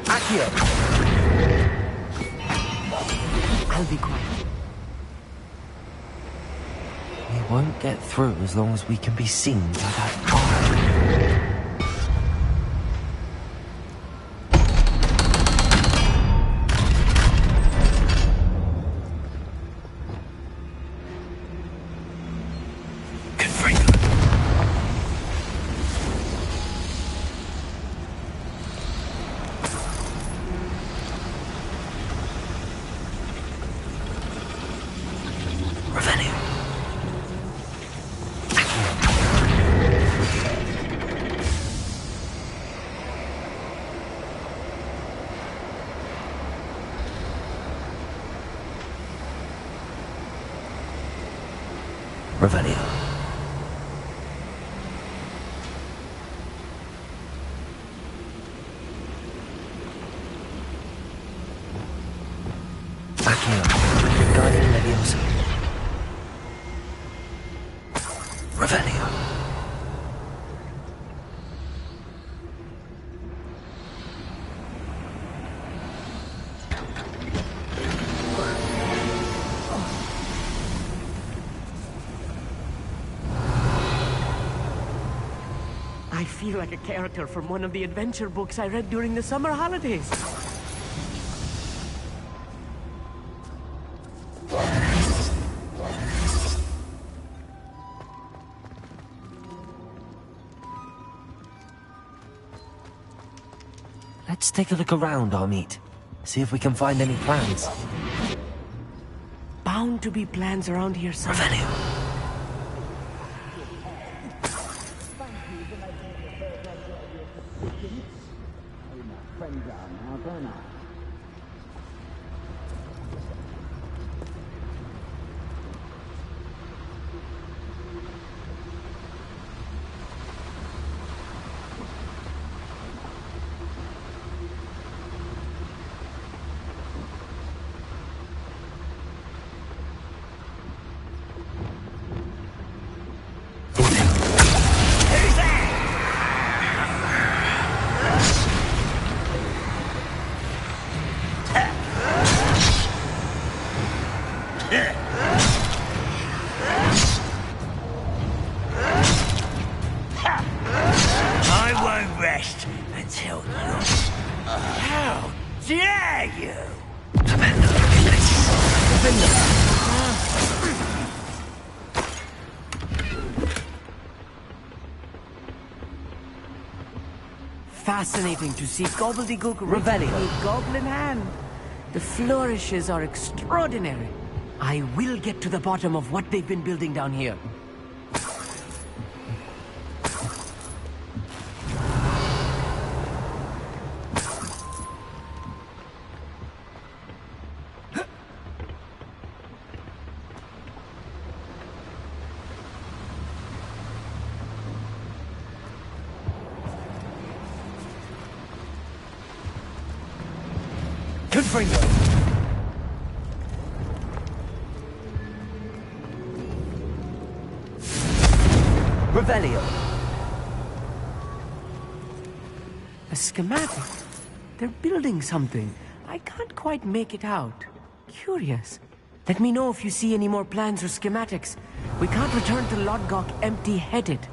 Accio. I'll be quiet. We won't get through as long as we can be seen by that eye. Revelio. Accio. Wingardium Leviosa. Revelio. I feel like a character from one of the adventure books I read during the summer holidays. Let's take a look around, Amit. See if we can find any plans. Bound to be plans around here somewhere. Revelio. I won't rest until you... How dare you! Fascinating to see gobbledygook written with goblin hand. The flourishes are extraordinary. I will get to the bottom of what they've been building down here. Confringo. Revelio. A schematic? They're building something. I can't quite make it out. Curious. Let me know if you see any more plans or schematics. We can't return to Lodgok empty-headed.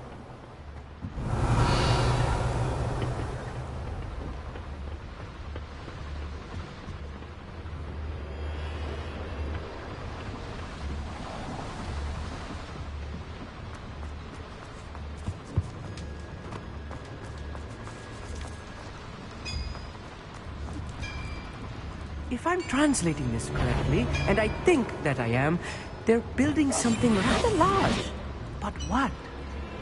If I'm translating this correctly, and I think that I am, they're building something rather large. But what?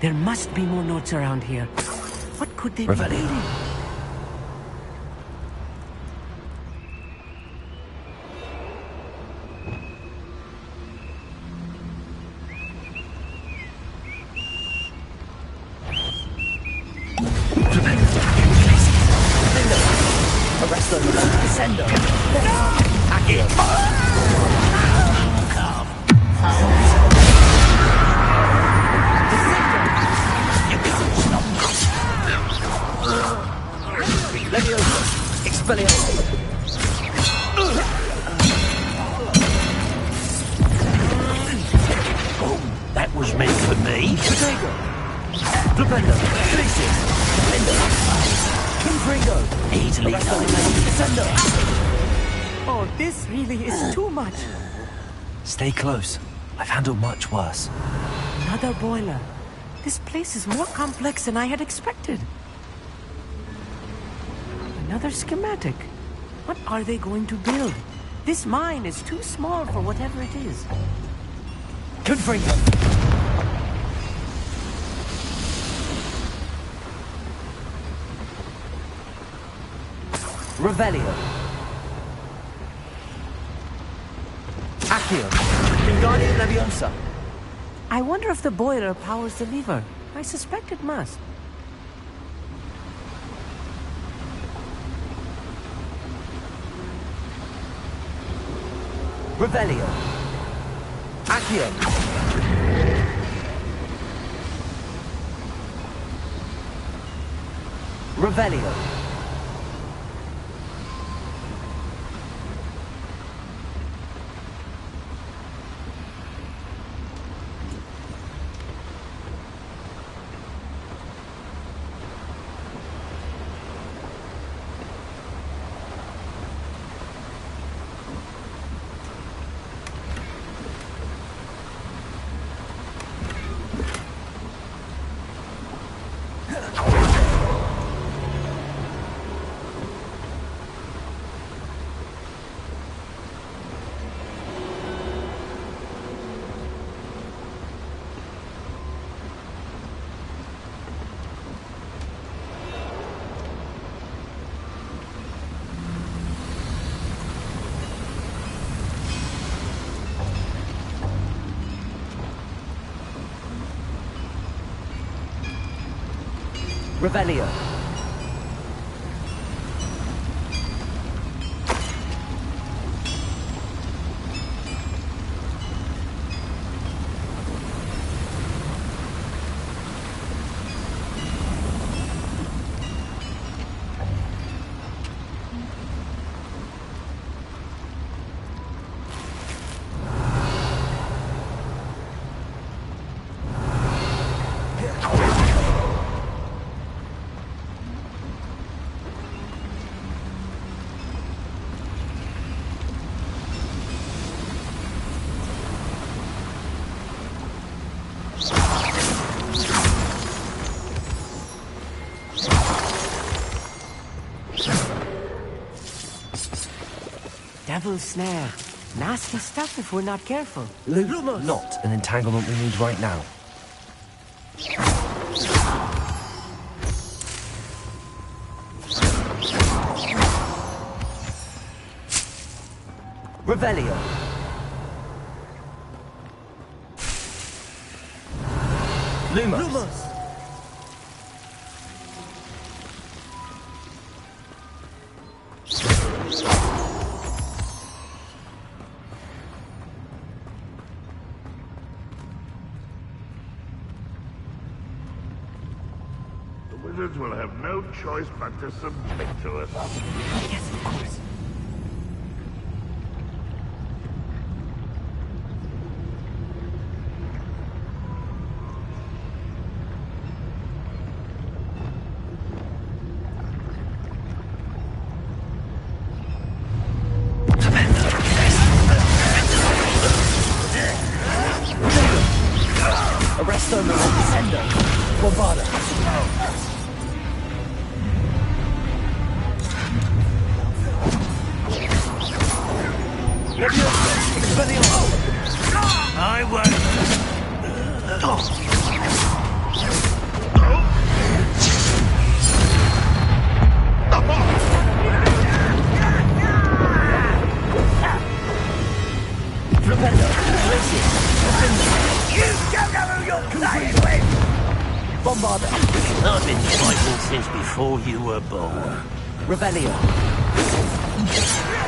There must be more notes around here. What could they be building? Arrest them! Send them! Hack it! You can't stop me! Leviosa! Expelliarmus! That was meant for me! Protego! Flipendo! Felicis! Flipendo! Confringo! Easily done! Descendo! Oh, this really is too much. Stay close. I've handled much worse. Another boiler. This place is more complex than I had expected. Another schematic. What are they going to build? This mine is too small for whatever it is. Confringo! Revelio. Accio. Wingardium Leviosa. I wonder if the boiler powers the lever. I suspect it must. Revelio. Accio. Revelio. Revelio. Devil's snare. Nasty stuff if we're not careful. Lumos. Not an entanglement we need right now. Revelio. Lumos. Wizards will have no choice but to submit to us. Yes, of course. before you were born. Revelio.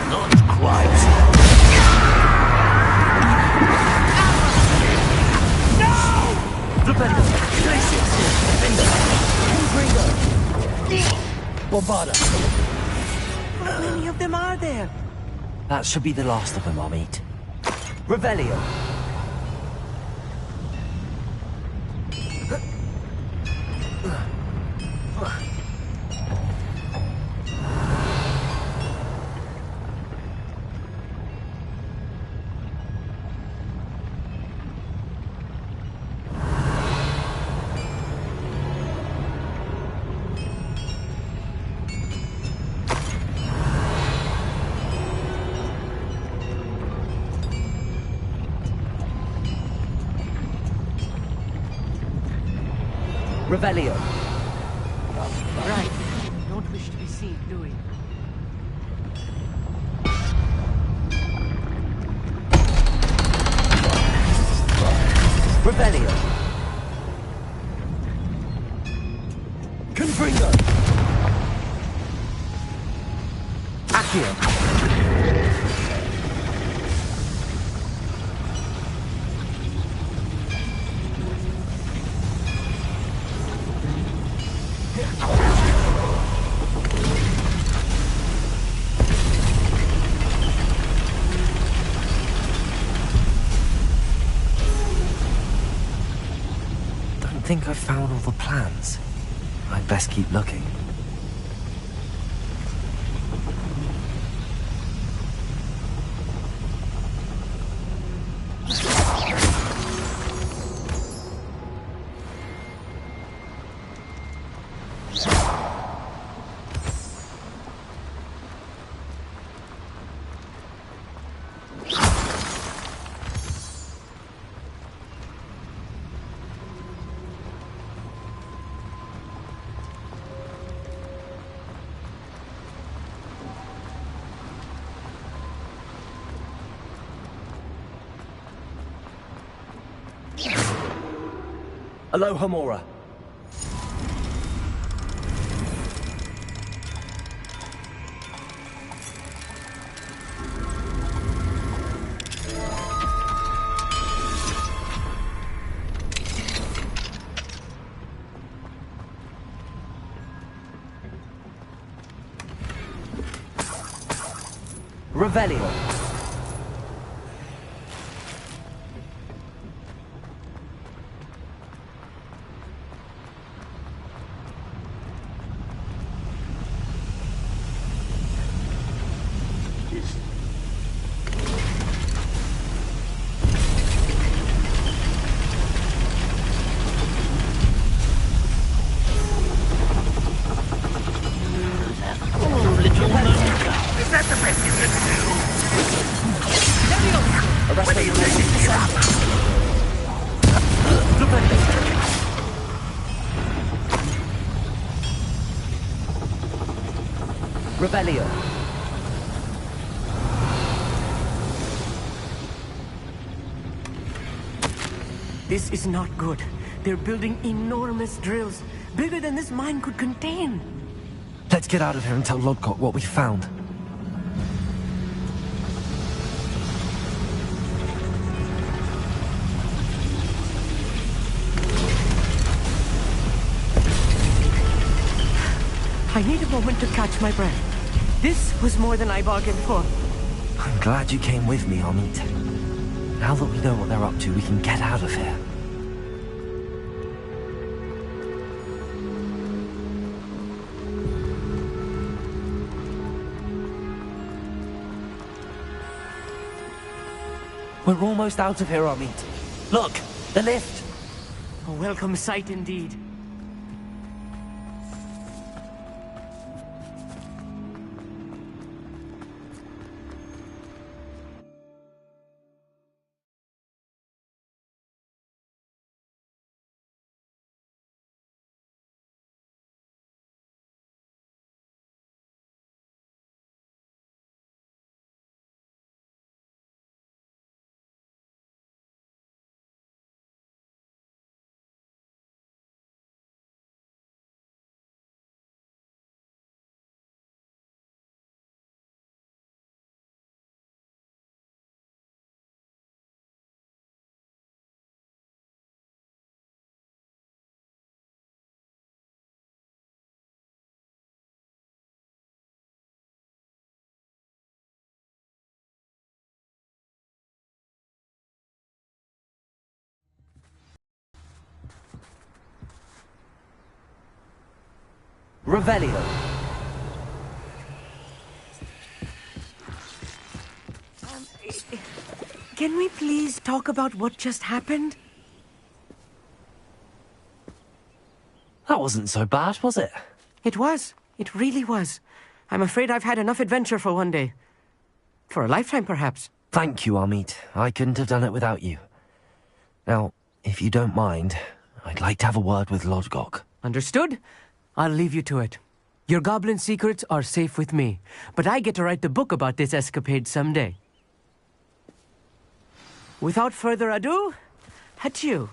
Not quite. Revelio. Glacius. Defender. Confringo. Bombarda. How many of them are there? That should be the last of them I'll meet. Revelio. Revelio. Right. Don't wish to be seen, do we? Revelio. Confringo. Accio. I think I've found all the plans. I'd best keep looking. Aloha Mora. Revelio. Revelio. This is not good. They're building enormous drills, bigger than this mine could contain. Let's get out of here and tell Lodgok what we found. I need a moment to catch my breath. This was more than I bargained for. I'm glad you came with me, Amit. Now that we know what they're up to, we can get out of here. We're almost out of here, Amit. Look, the lift! A welcome sight indeed. Revelio. Can we please talk about what just happened? That wasn't so bad, was it? It was. It really was. I'm afraid I've had enough adventure for one day. For a lifetime, perhaps. Thank you, Amit. I couldn't have done it without you. Now, if you don't mind, I'd like to have a word with Lodgok. Understood? I'll leave you to it. Your goblin secrets are safe with me, but I get to write the book about this escapade someday. Without further ado, adieu.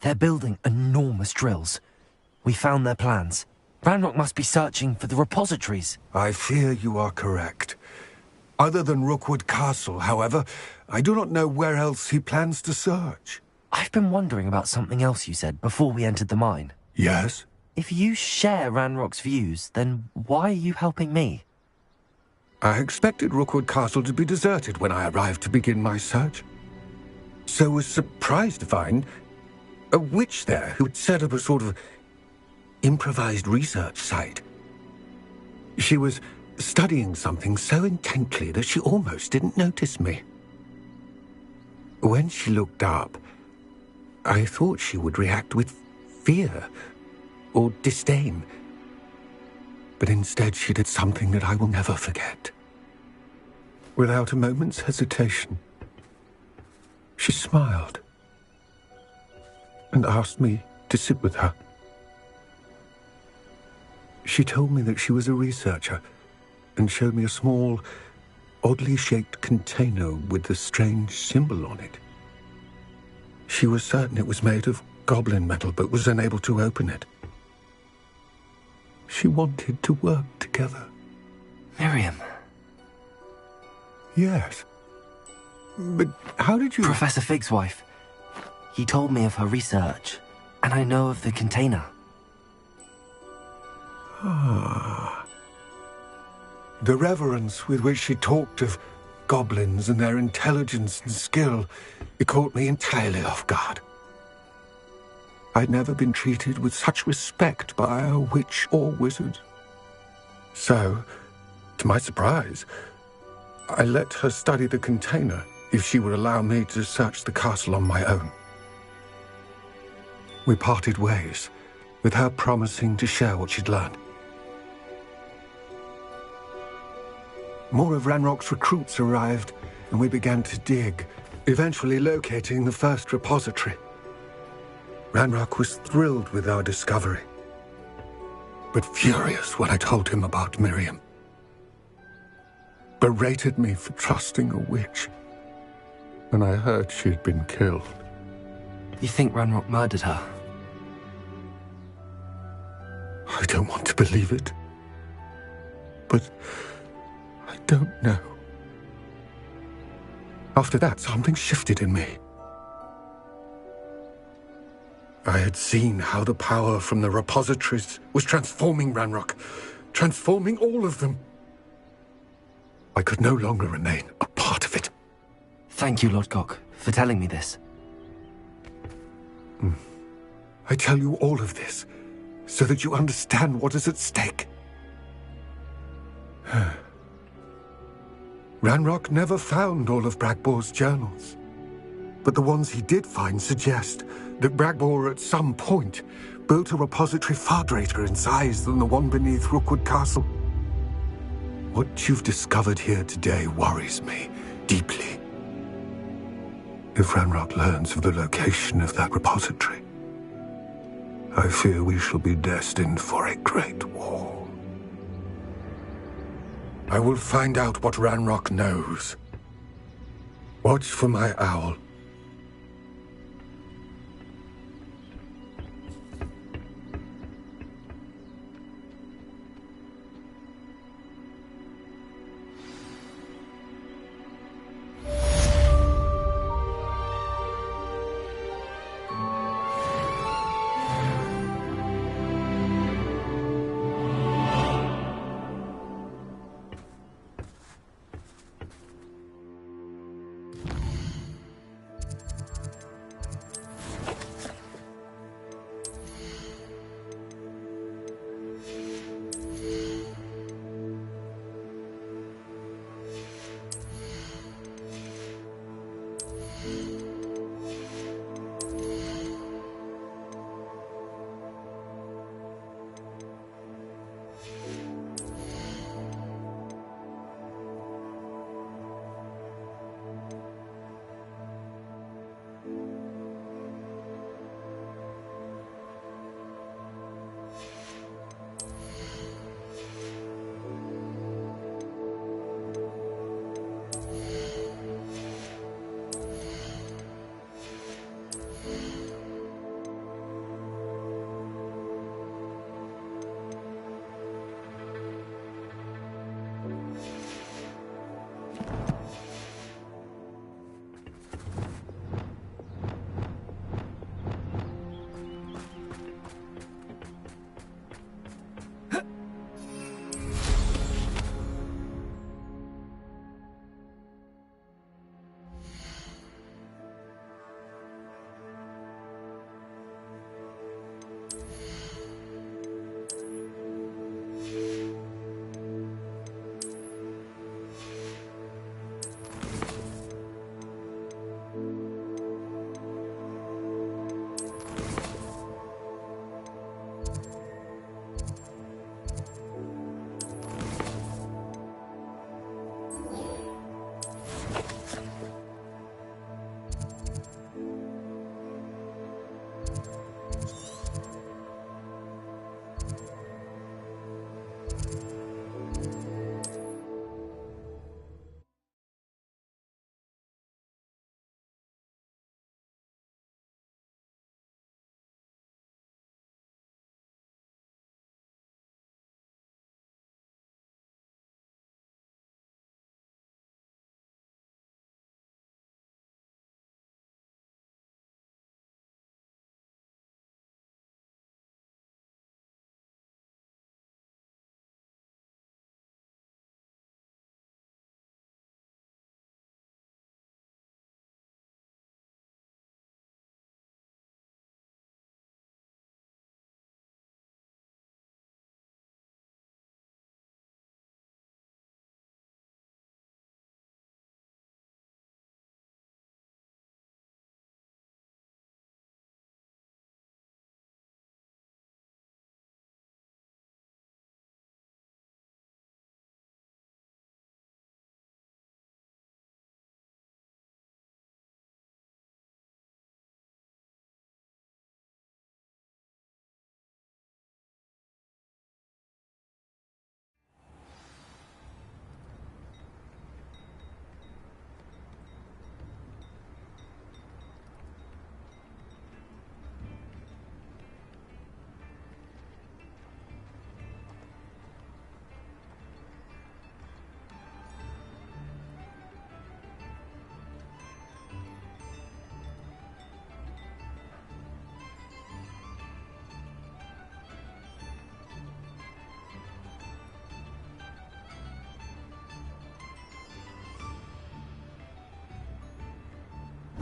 They're building enormous drills. We found their plans. Ranrock must be searching for the repositories. I fear you are correct. Other than Rookwood Castle, however, I do not know where else he plans to search. I've been wondering about something else you said before we entered the mine. Yes? If you share Ranrock's views, then why are you helping me? I expected Rookwood Castle to be deserted when I arrived to begin my search. So was surprised to find a witch there who had set up a sort of improvised research site. She was studying something so intently that she almost didn't notice me. When she looked up, I thought she would react with fear or disdain. But instead she did something that I will never forget. Without a moment's hesitation, she smiled and asked me to sit with her. She told me that she was a researcher and showed me a small, oddly shaped container with a strange symbol on it. She was certain it was made of goblin metal, but was unable to open it. She wanted to work together. Miriam. Yes. But how did you... Professor Fig's wife. He told me of her research, and I know of the container. Ah. The reverence with which she talked of goblins and their intelligence and skill, it caught me entirely off guard. I'd never been treated with such respect by a witch or wizard. So, to my surprise, I let her study the container if she would allow me to search the castle on my own. We parted ways, with her promising to share what she'd learned. More of Ranrock's recruits arrived, and we began to dig, eventually locating the first repository. Ranrock was thrilled with our discovery, but furious when I told him about Miriam. Berated me for trusting a witch, and I heard she had been killed. You think Ranrock murdered her? I don't want to believe it, but I don't know. After that, something shifted in me. I had seen how the power from the repositories was transforming Ranrock, transforming all of them. I could no longer remain a part of it. Thank you, Lodgok, for telling me this. I tell you all of this so that you understand what is at stake. Ranrock never found all of Bragbor's journals, but the ones he did find suggest that Bragbor at some point built a repository far greater in size than the one beneath Rookwood Castle. What you've discovered here today worries me deeply. If Ranrock learns of the location of that repository, I fear we shall be destined for a great war. I will find out what Ranrock knows. Watch for my owl.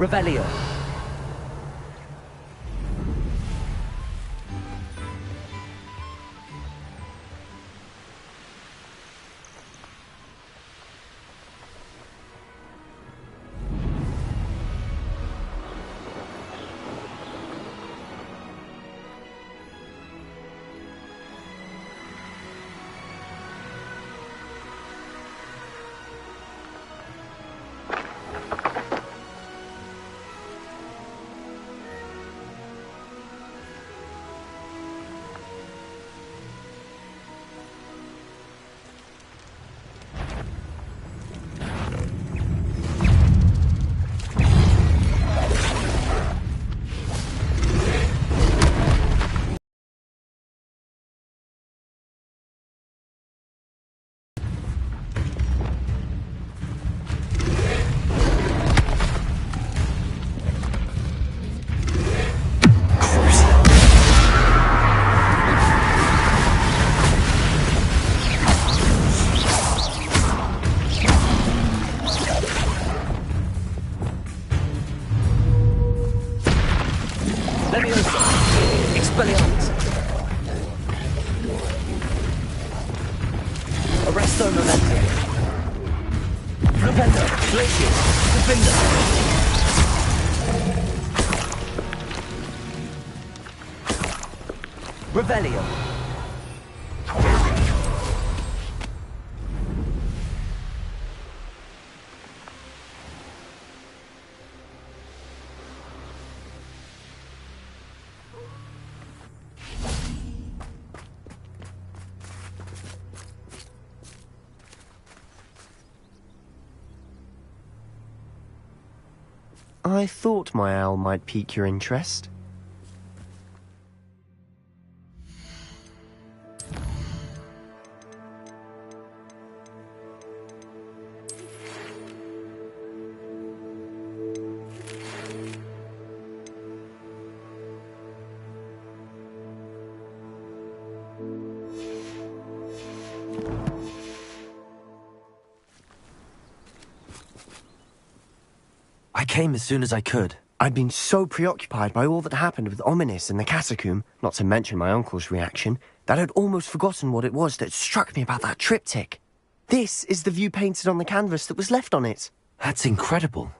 Revelio. Revelio. I thought my owl might pique your interest. I came as soon as I could. I'd been so preoccupied by all that happened with Ominis and the catacomb, not to mention my uncle's reaction, that I'd almost forgotten what it was that struck me about that triptych. This is the view painted on the canvas that was left on it. That's incredible.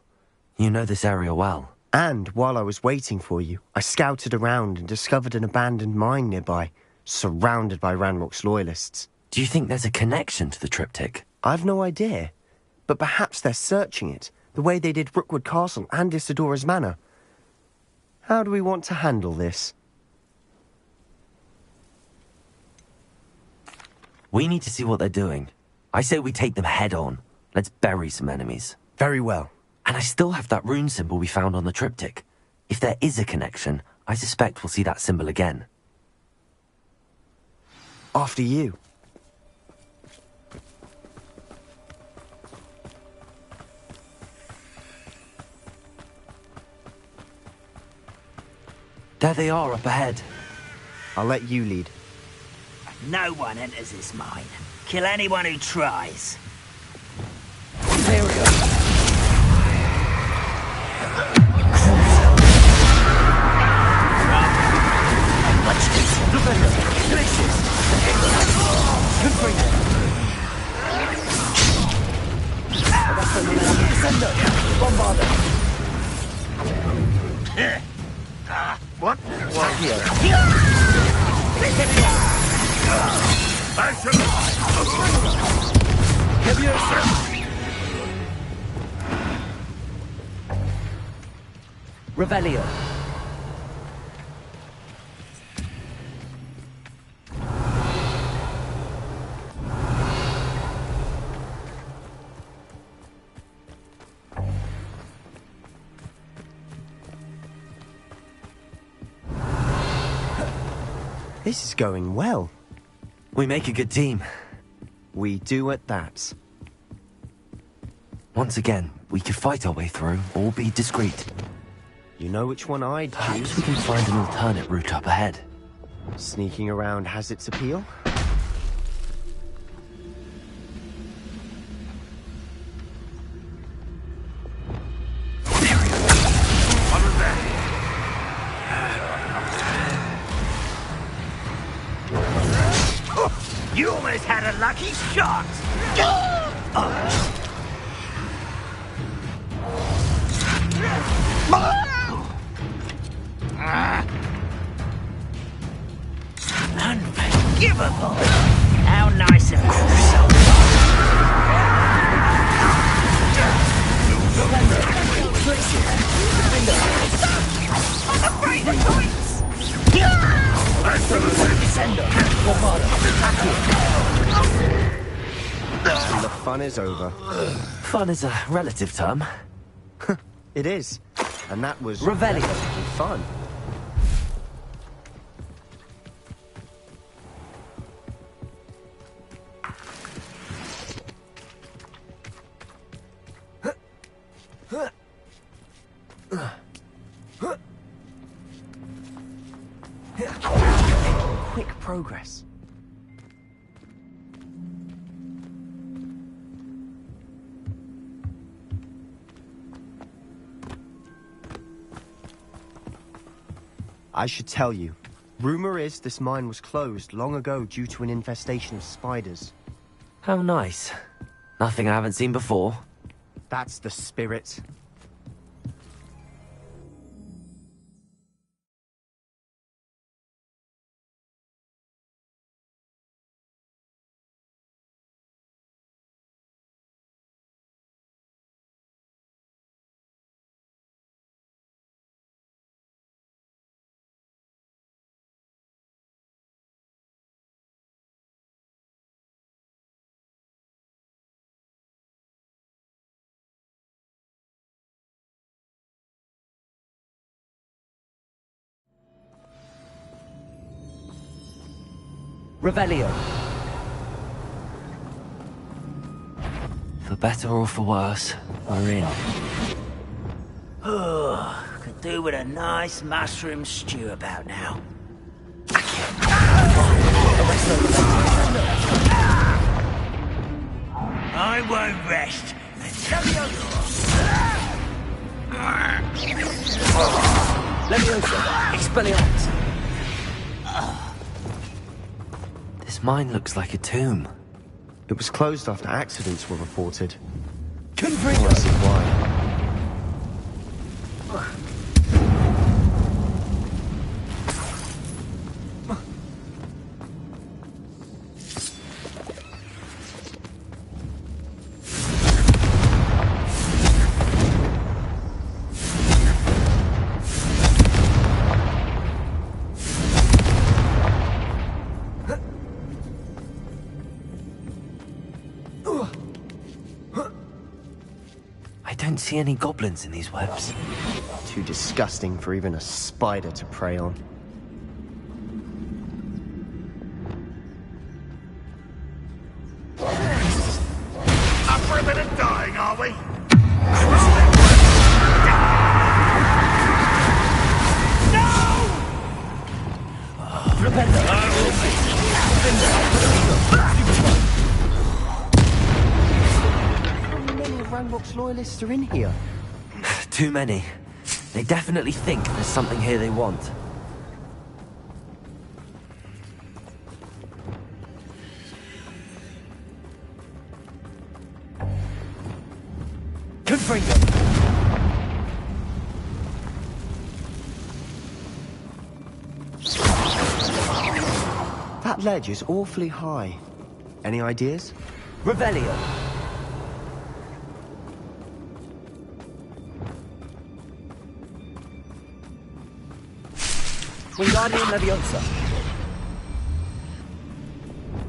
You know this area well. And while I was waiting for you, I scouted around and discovered an abandoned mine nearby, surrounded by Ranrock's loyalists. Do you think there's a connection to the triptych? I've no idea, but perhaps they're searching it, the way they did Rookwood Castle and Isidora's Manor. How do we want to handle this? We need to see what they're doing. I say we take them head on. Let's bury some enemies. Very well. And I still have that rune symbol we found on the triptych. If there is a connection, I suspect we'll see that symbol again. After you. There they are up ahead. I'll let you lead. No one enters this mine. Kill anyone who tries. There we go. Watch this. Glaciers. Confringo. Descendo. Bombardo. What? Here. Revelio. This is going well. We make a good team. We do at that. Once again, we could fight our way through, or be discreet. You know which one I'd choose? Perhaps we can find an alternate route up ahead. Sneaking around has its appeal. There we go. lucky shot! Unforgivable! How nice of I'm afraid of heights! And the fun is over. Fun is a relative term. It is. And that was Revelio. relatively fun. Quick progress. I should tell you. Rumor is this mine was closed long ago due to an infestation of spiders. How nice. Nothing I haven't seen before. That's the spirit. Revelio. For better or for worse, we're in. Could do with a nice mushroom stew about now. I won't rest until you're Leviosa! Expelliarmus! This mine looks like a tomb. It was closed after accidents were reported. Confringo! I see why. I don't see any goblins in these webs. Too disgusting for even a spider to prey on. Up for a bit of dying, are we? How many of Ranrock's loyalists are in here? Too many. They definitely think there's something here they want. Confringo! That ledge is awfully high. Any ideas? Revelio! Wingardium Leviosa!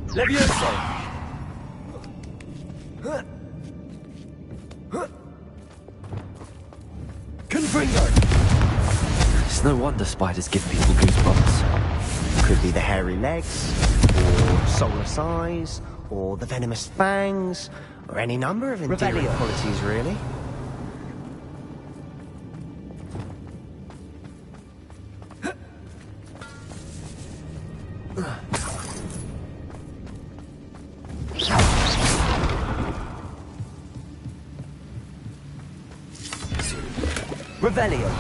Leviosa! Confringo! It's no wonder spiders give people goosebumps. Could be the hairy legs, or soulless eyes, or the venomous fangs, or any number of endearing Revelio. qualities, really. Revelio!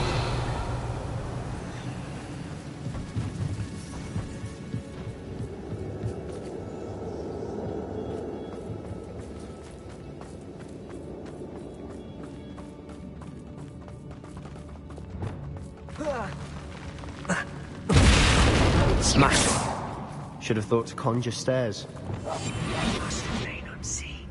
Smash it. Should have thought to conjure stairs. Must remain unseen.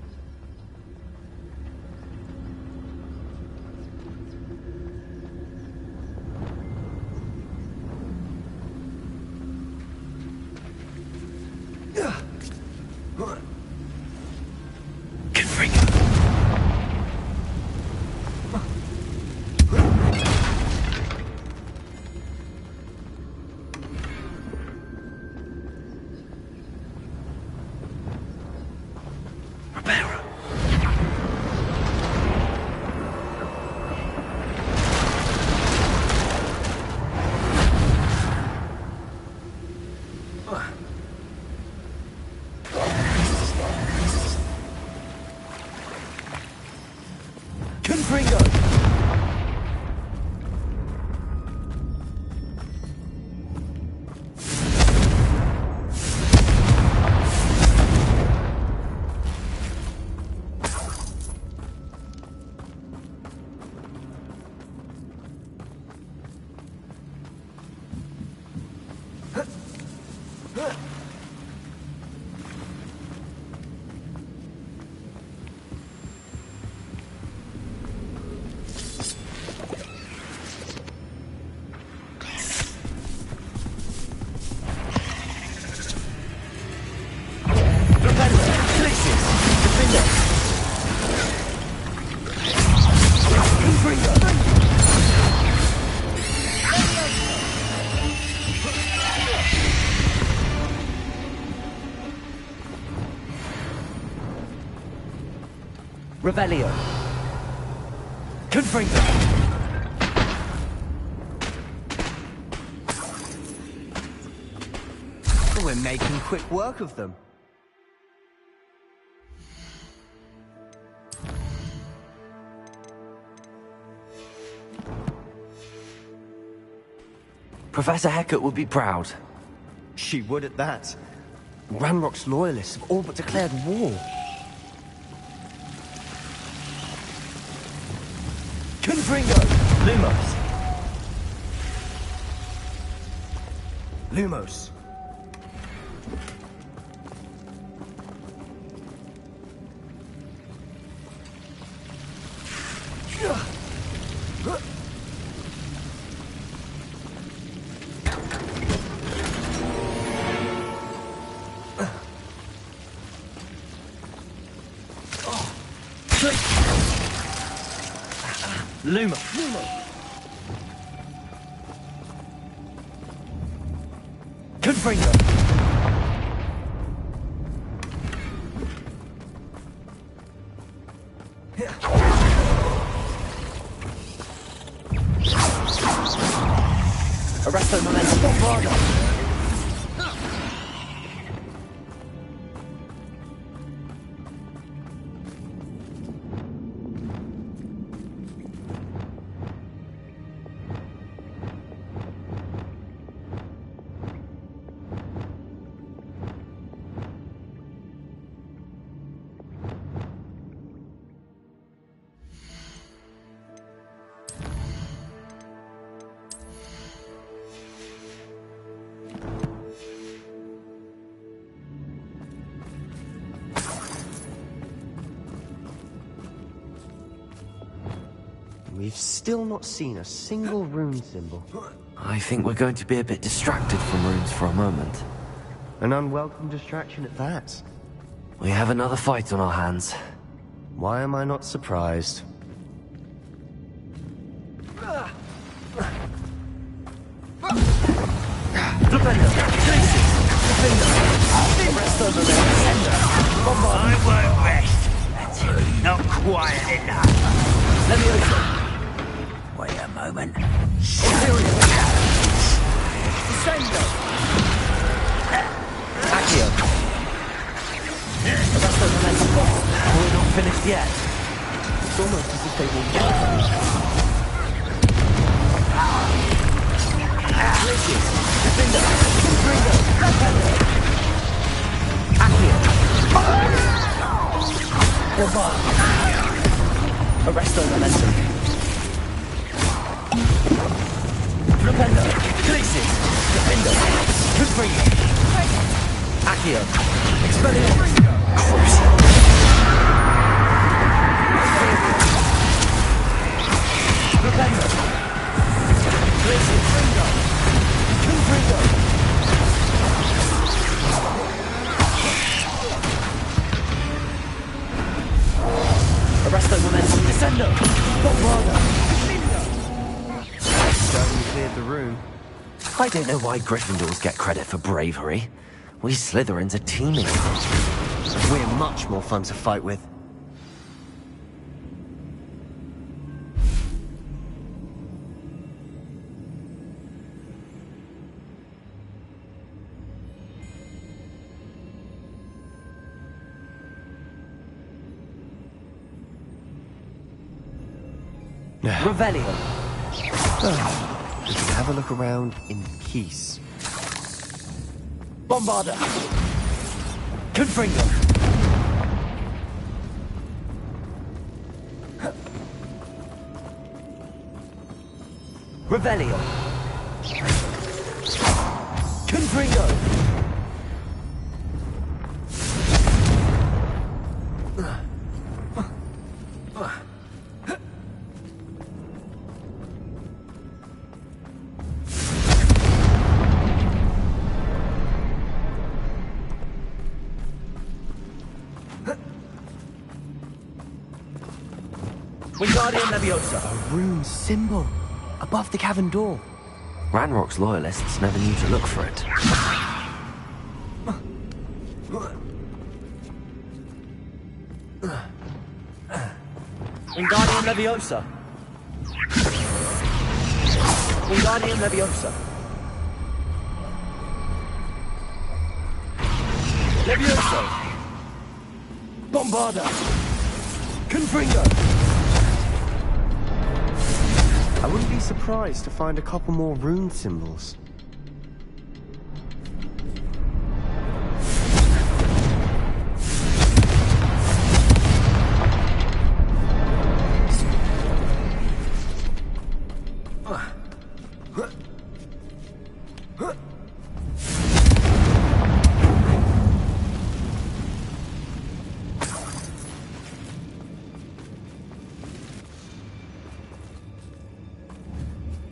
Revelio. Confringo. We're making quick work of them. Professor Hecat would be proud. She would at that. Ranrock's loyalists have all but declared war. Confringo. Lumos. Lumos. Luma. Confringo. Arresto momentum bombardment. We've still not seen a single rune symbol. I think we're going to be a bit distracted from runes for a moment. An unwelcome distraction at that. We have another fight on our hands. Why am I not surprised? I won't rest until not quiet enough. Let me open. Wait a moment. Descendo. Accio. Arresto momentum. We're not finished yet. It's almost as if they will Glitches. Defender. Confringo. Accio. Arresto momentum. Propendo. Crisis. Defender. Confringo. Accio. Expelliarmus. Crucio. Rependo. Glacier. Fringo. Confringo. Arresto momentum. Descendo. Bombarda. Certainly cleared the room. I don't know why Gryffindors get credit for bravery. We Slytherins are teaming. We're much more fun to fight with. Revelio. We can have a look around in peace. Bombarda. Confringo. Revelio. Confringo. Wingardium Leviosa. A rune symbol above the cavern door. Ranrock's loyalists never knew to look for it. Wingardium Leviosa. Wingardium Leviosa. Leviosa. Bombarda. Confringo. I wouldn't be surprised to find a couple more rune symbols.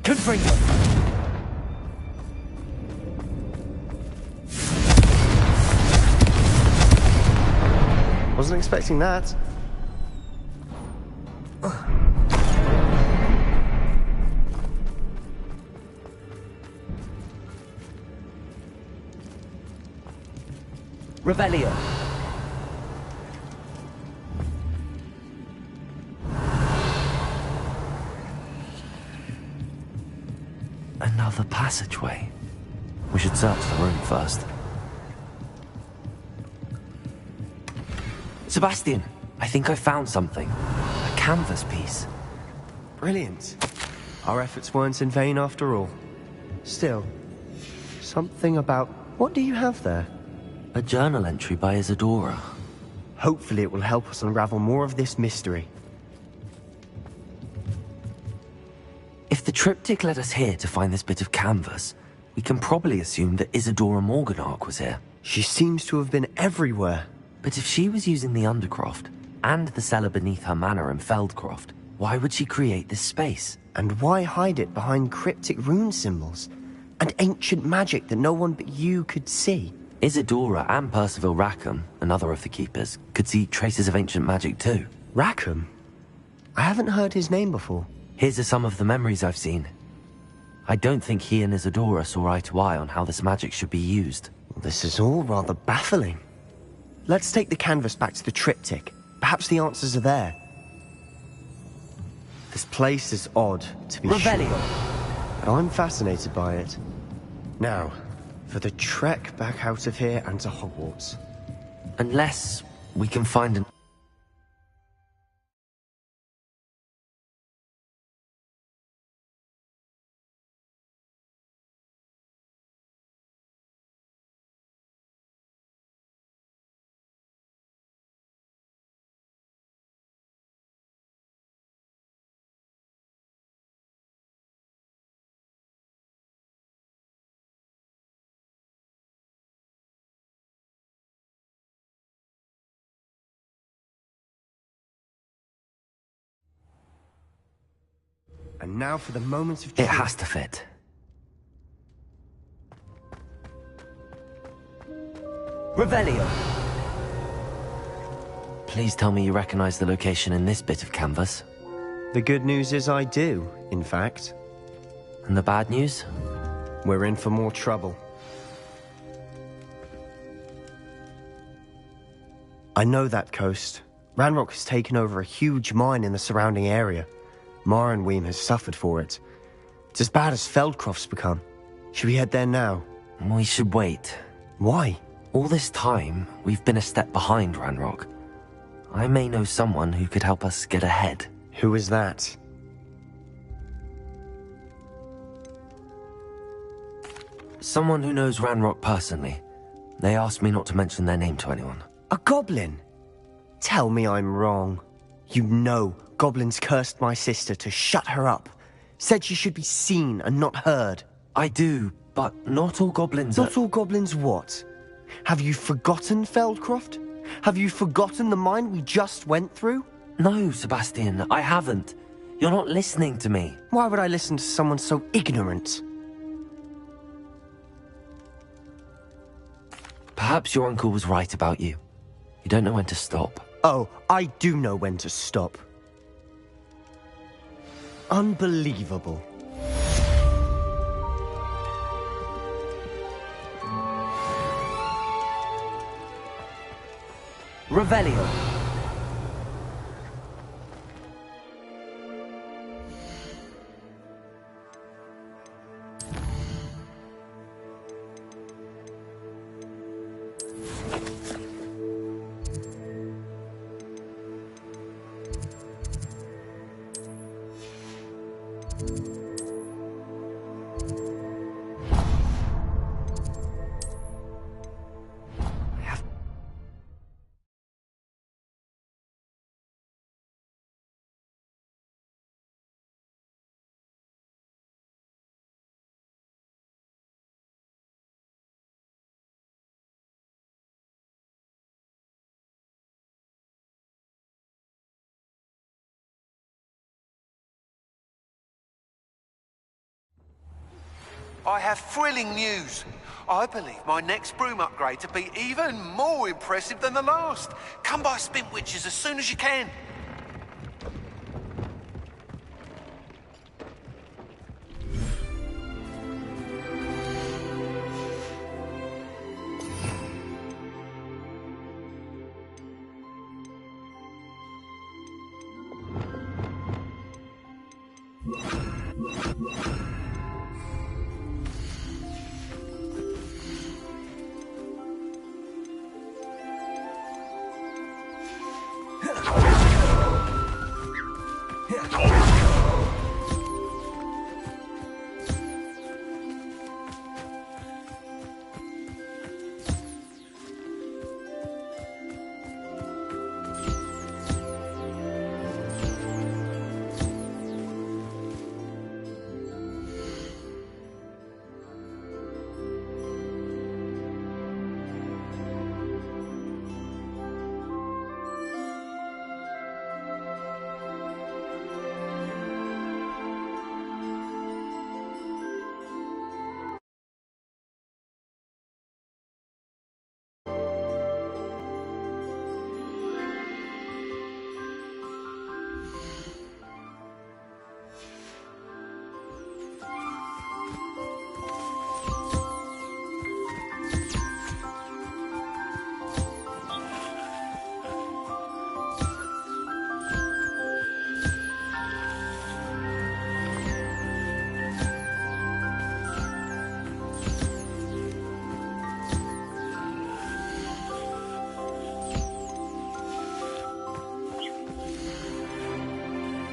Confringo. Wasn't expecting that. Revelio. Another passageway. We should search the room first. Sebastian, I think I found something. A canvas piece. Brilliant. Our efforts weren't in vain after all. Still, something about... What do you have there? A journal entry by Isadora. Hopefully it will help us unravel more of this mystery. If the triptych led us here to find this bit of canvas, we can probably assume that Isadora Morganach was here. She seems to have been everywhere. But if she was using the Undercroft, and the cellar beneath her manor in Feldcroft, why would she create this space? And why hide it behind cryptic rune symbols? And ancient magic that no one but you could see? Isadora and Percival Rackham, another of the Keepers, could see traces of ancient magic too. Rackham? I haven't heard his name before. Here's are some of the memories I've seen. I don't think he and Isadora saw eye to eye on how this magic should be used. This is all rather baffling. Let's take the canvas back to the triptych. Perhaps the answers are there. This place is odd, to be Revelio. sure. But I'm fascinated by it. Now, for the trek back out of here and to Hogwarts. Unless we can find an... And now for the moment of It truth. has to fit. Revelio. Please tell me you recognize the location in this bit of canvas. The good news is I do, in fact. And the bad news? We're in for more trouble. I know that coast. Ranrock has taken over a huge mine in the surrounding area. Marenweem has suffered for it. It's as bad as Feldcroft's become. Should we head there now? We should wait. Why? All this time, we've been a step behind Ranrock. I may know someone who could help us get ahead. Who is that? Someone who knows Ranrock personally. They asked me not to mention their name to anyone. A goblin? Tell me I'm wrong. You know goblins cursed my sister to shut her up. Said she should be seen and not heard. I do, but not all goblins Not all goblins what? Have you forgotten Feldcroft? Have you forgotten the mine we just went through? No, Sebastian, I haven't. You're not listening to me. Why would I listen to someone so ignorant? Perhaps your uncle was right about you. You don't know when to stop. Oh, I do know when to stop. Unbelievable. Revelio. I have thrilling news. I believe my next broom upgrade to be even more impressive than the last. Come by Spintwitches as soon as you can.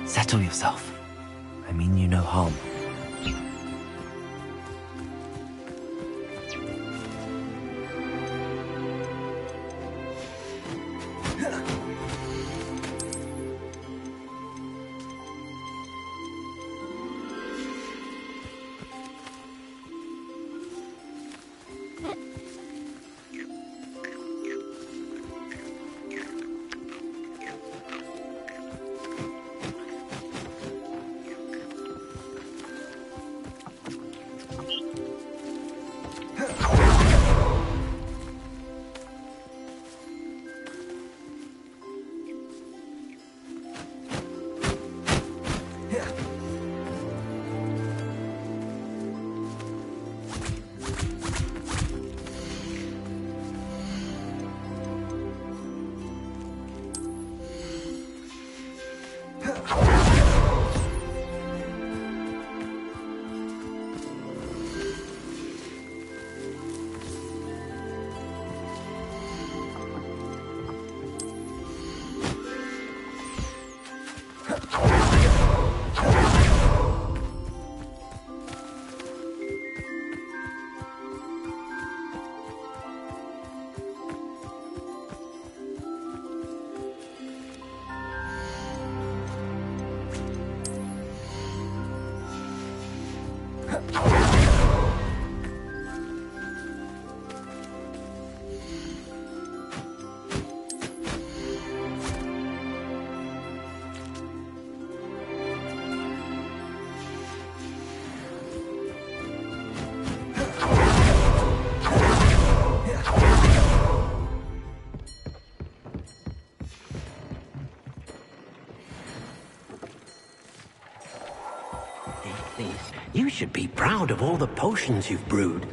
Settle yourself. I mean you no harm. this. You should be proud of all the potions you've brewed.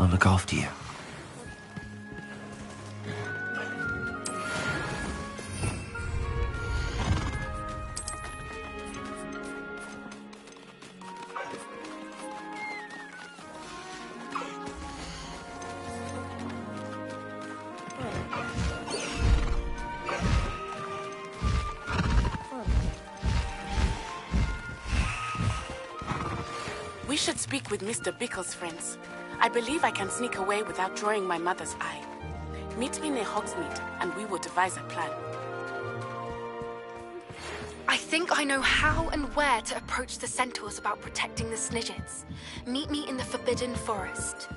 I'll look after you. We should speak with Mr. Bickle's friends. I believe I can sneak away without drawing my mother's eye. Meet me near Hogsmeade, and we will devise a plan. I think I know how and where to approach the centaurs about protecting the Snidgets. Meet me in the Forbidden Forest.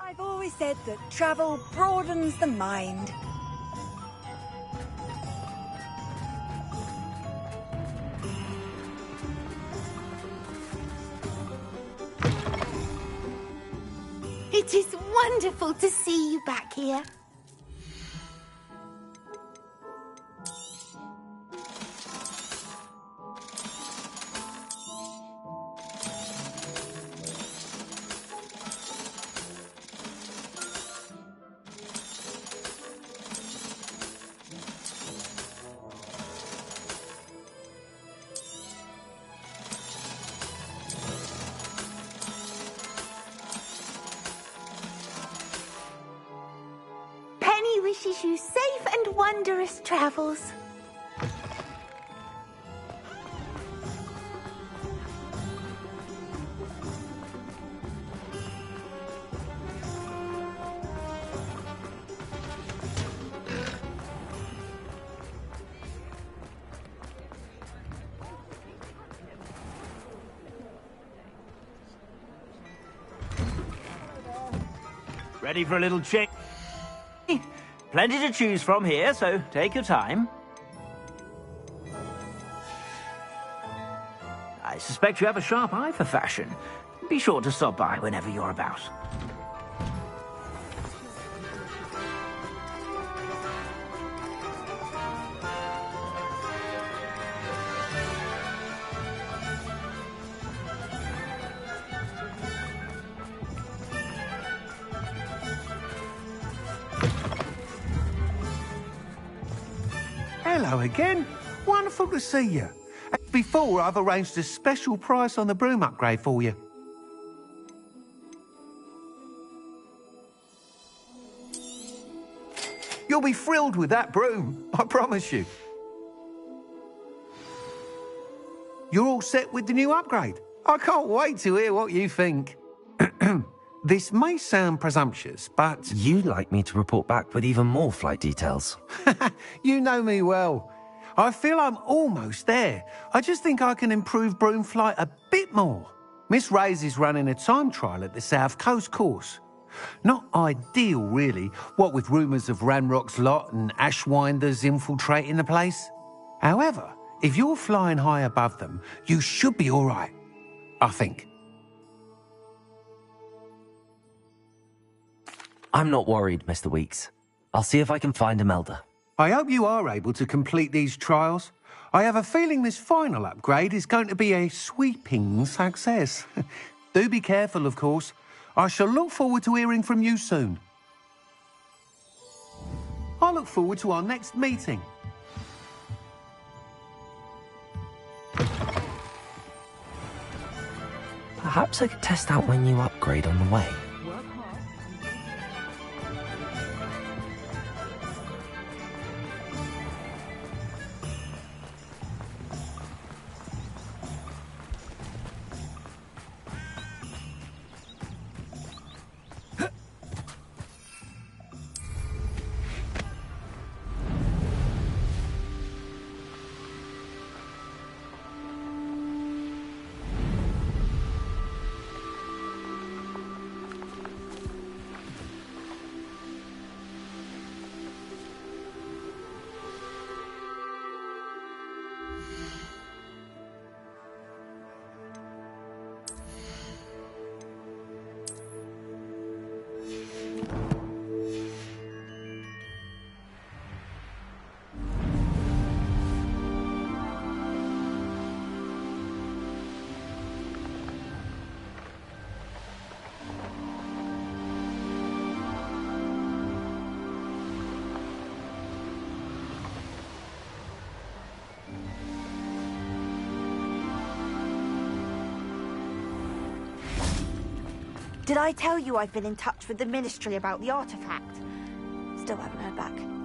I've always said that travel broadens the mind. It is wonderful to see you back here. Penny wishes you safe and wondrous travels. Ready for a little check? Plenty to choose from here, so take your time. I suspect you have a sharp eye for fashion. Be sure to stop by whenever you're about. Hello again. Wonderful to see you. Before, I've arranged a special price on the broom upgrade for you. You'll be thrilled with that broom, I promise you. You're all set with the new upgrade. I can't wait to hear what you think. This may sound presumptuous, but... You'd like me to report back with even more flight details. You know me well. I feel I'm almost there. I just think I can improve broom flight a bit more. Miss Ray's is running a time trial at the South Coast course. Not ideal, really, what with rumours of Ranrock's lot and Ashwinders infiltrating the place. However, if you're flying high above them, you should be all right, I think. I'm not worried, Mr. Weeks. I'll see if I can find Imelda. I hope you are able to complete these trials. I have a feeling this final upgrade is going to be a sweeping success. Do be careful, of course. I shall look forward to hearing from you soon. I look forward to our next meeting. Perhaps I could test out my new upgrade on the way. Did I tell you I've been in touch with the Ministry about the artifact? Still haven't heard back.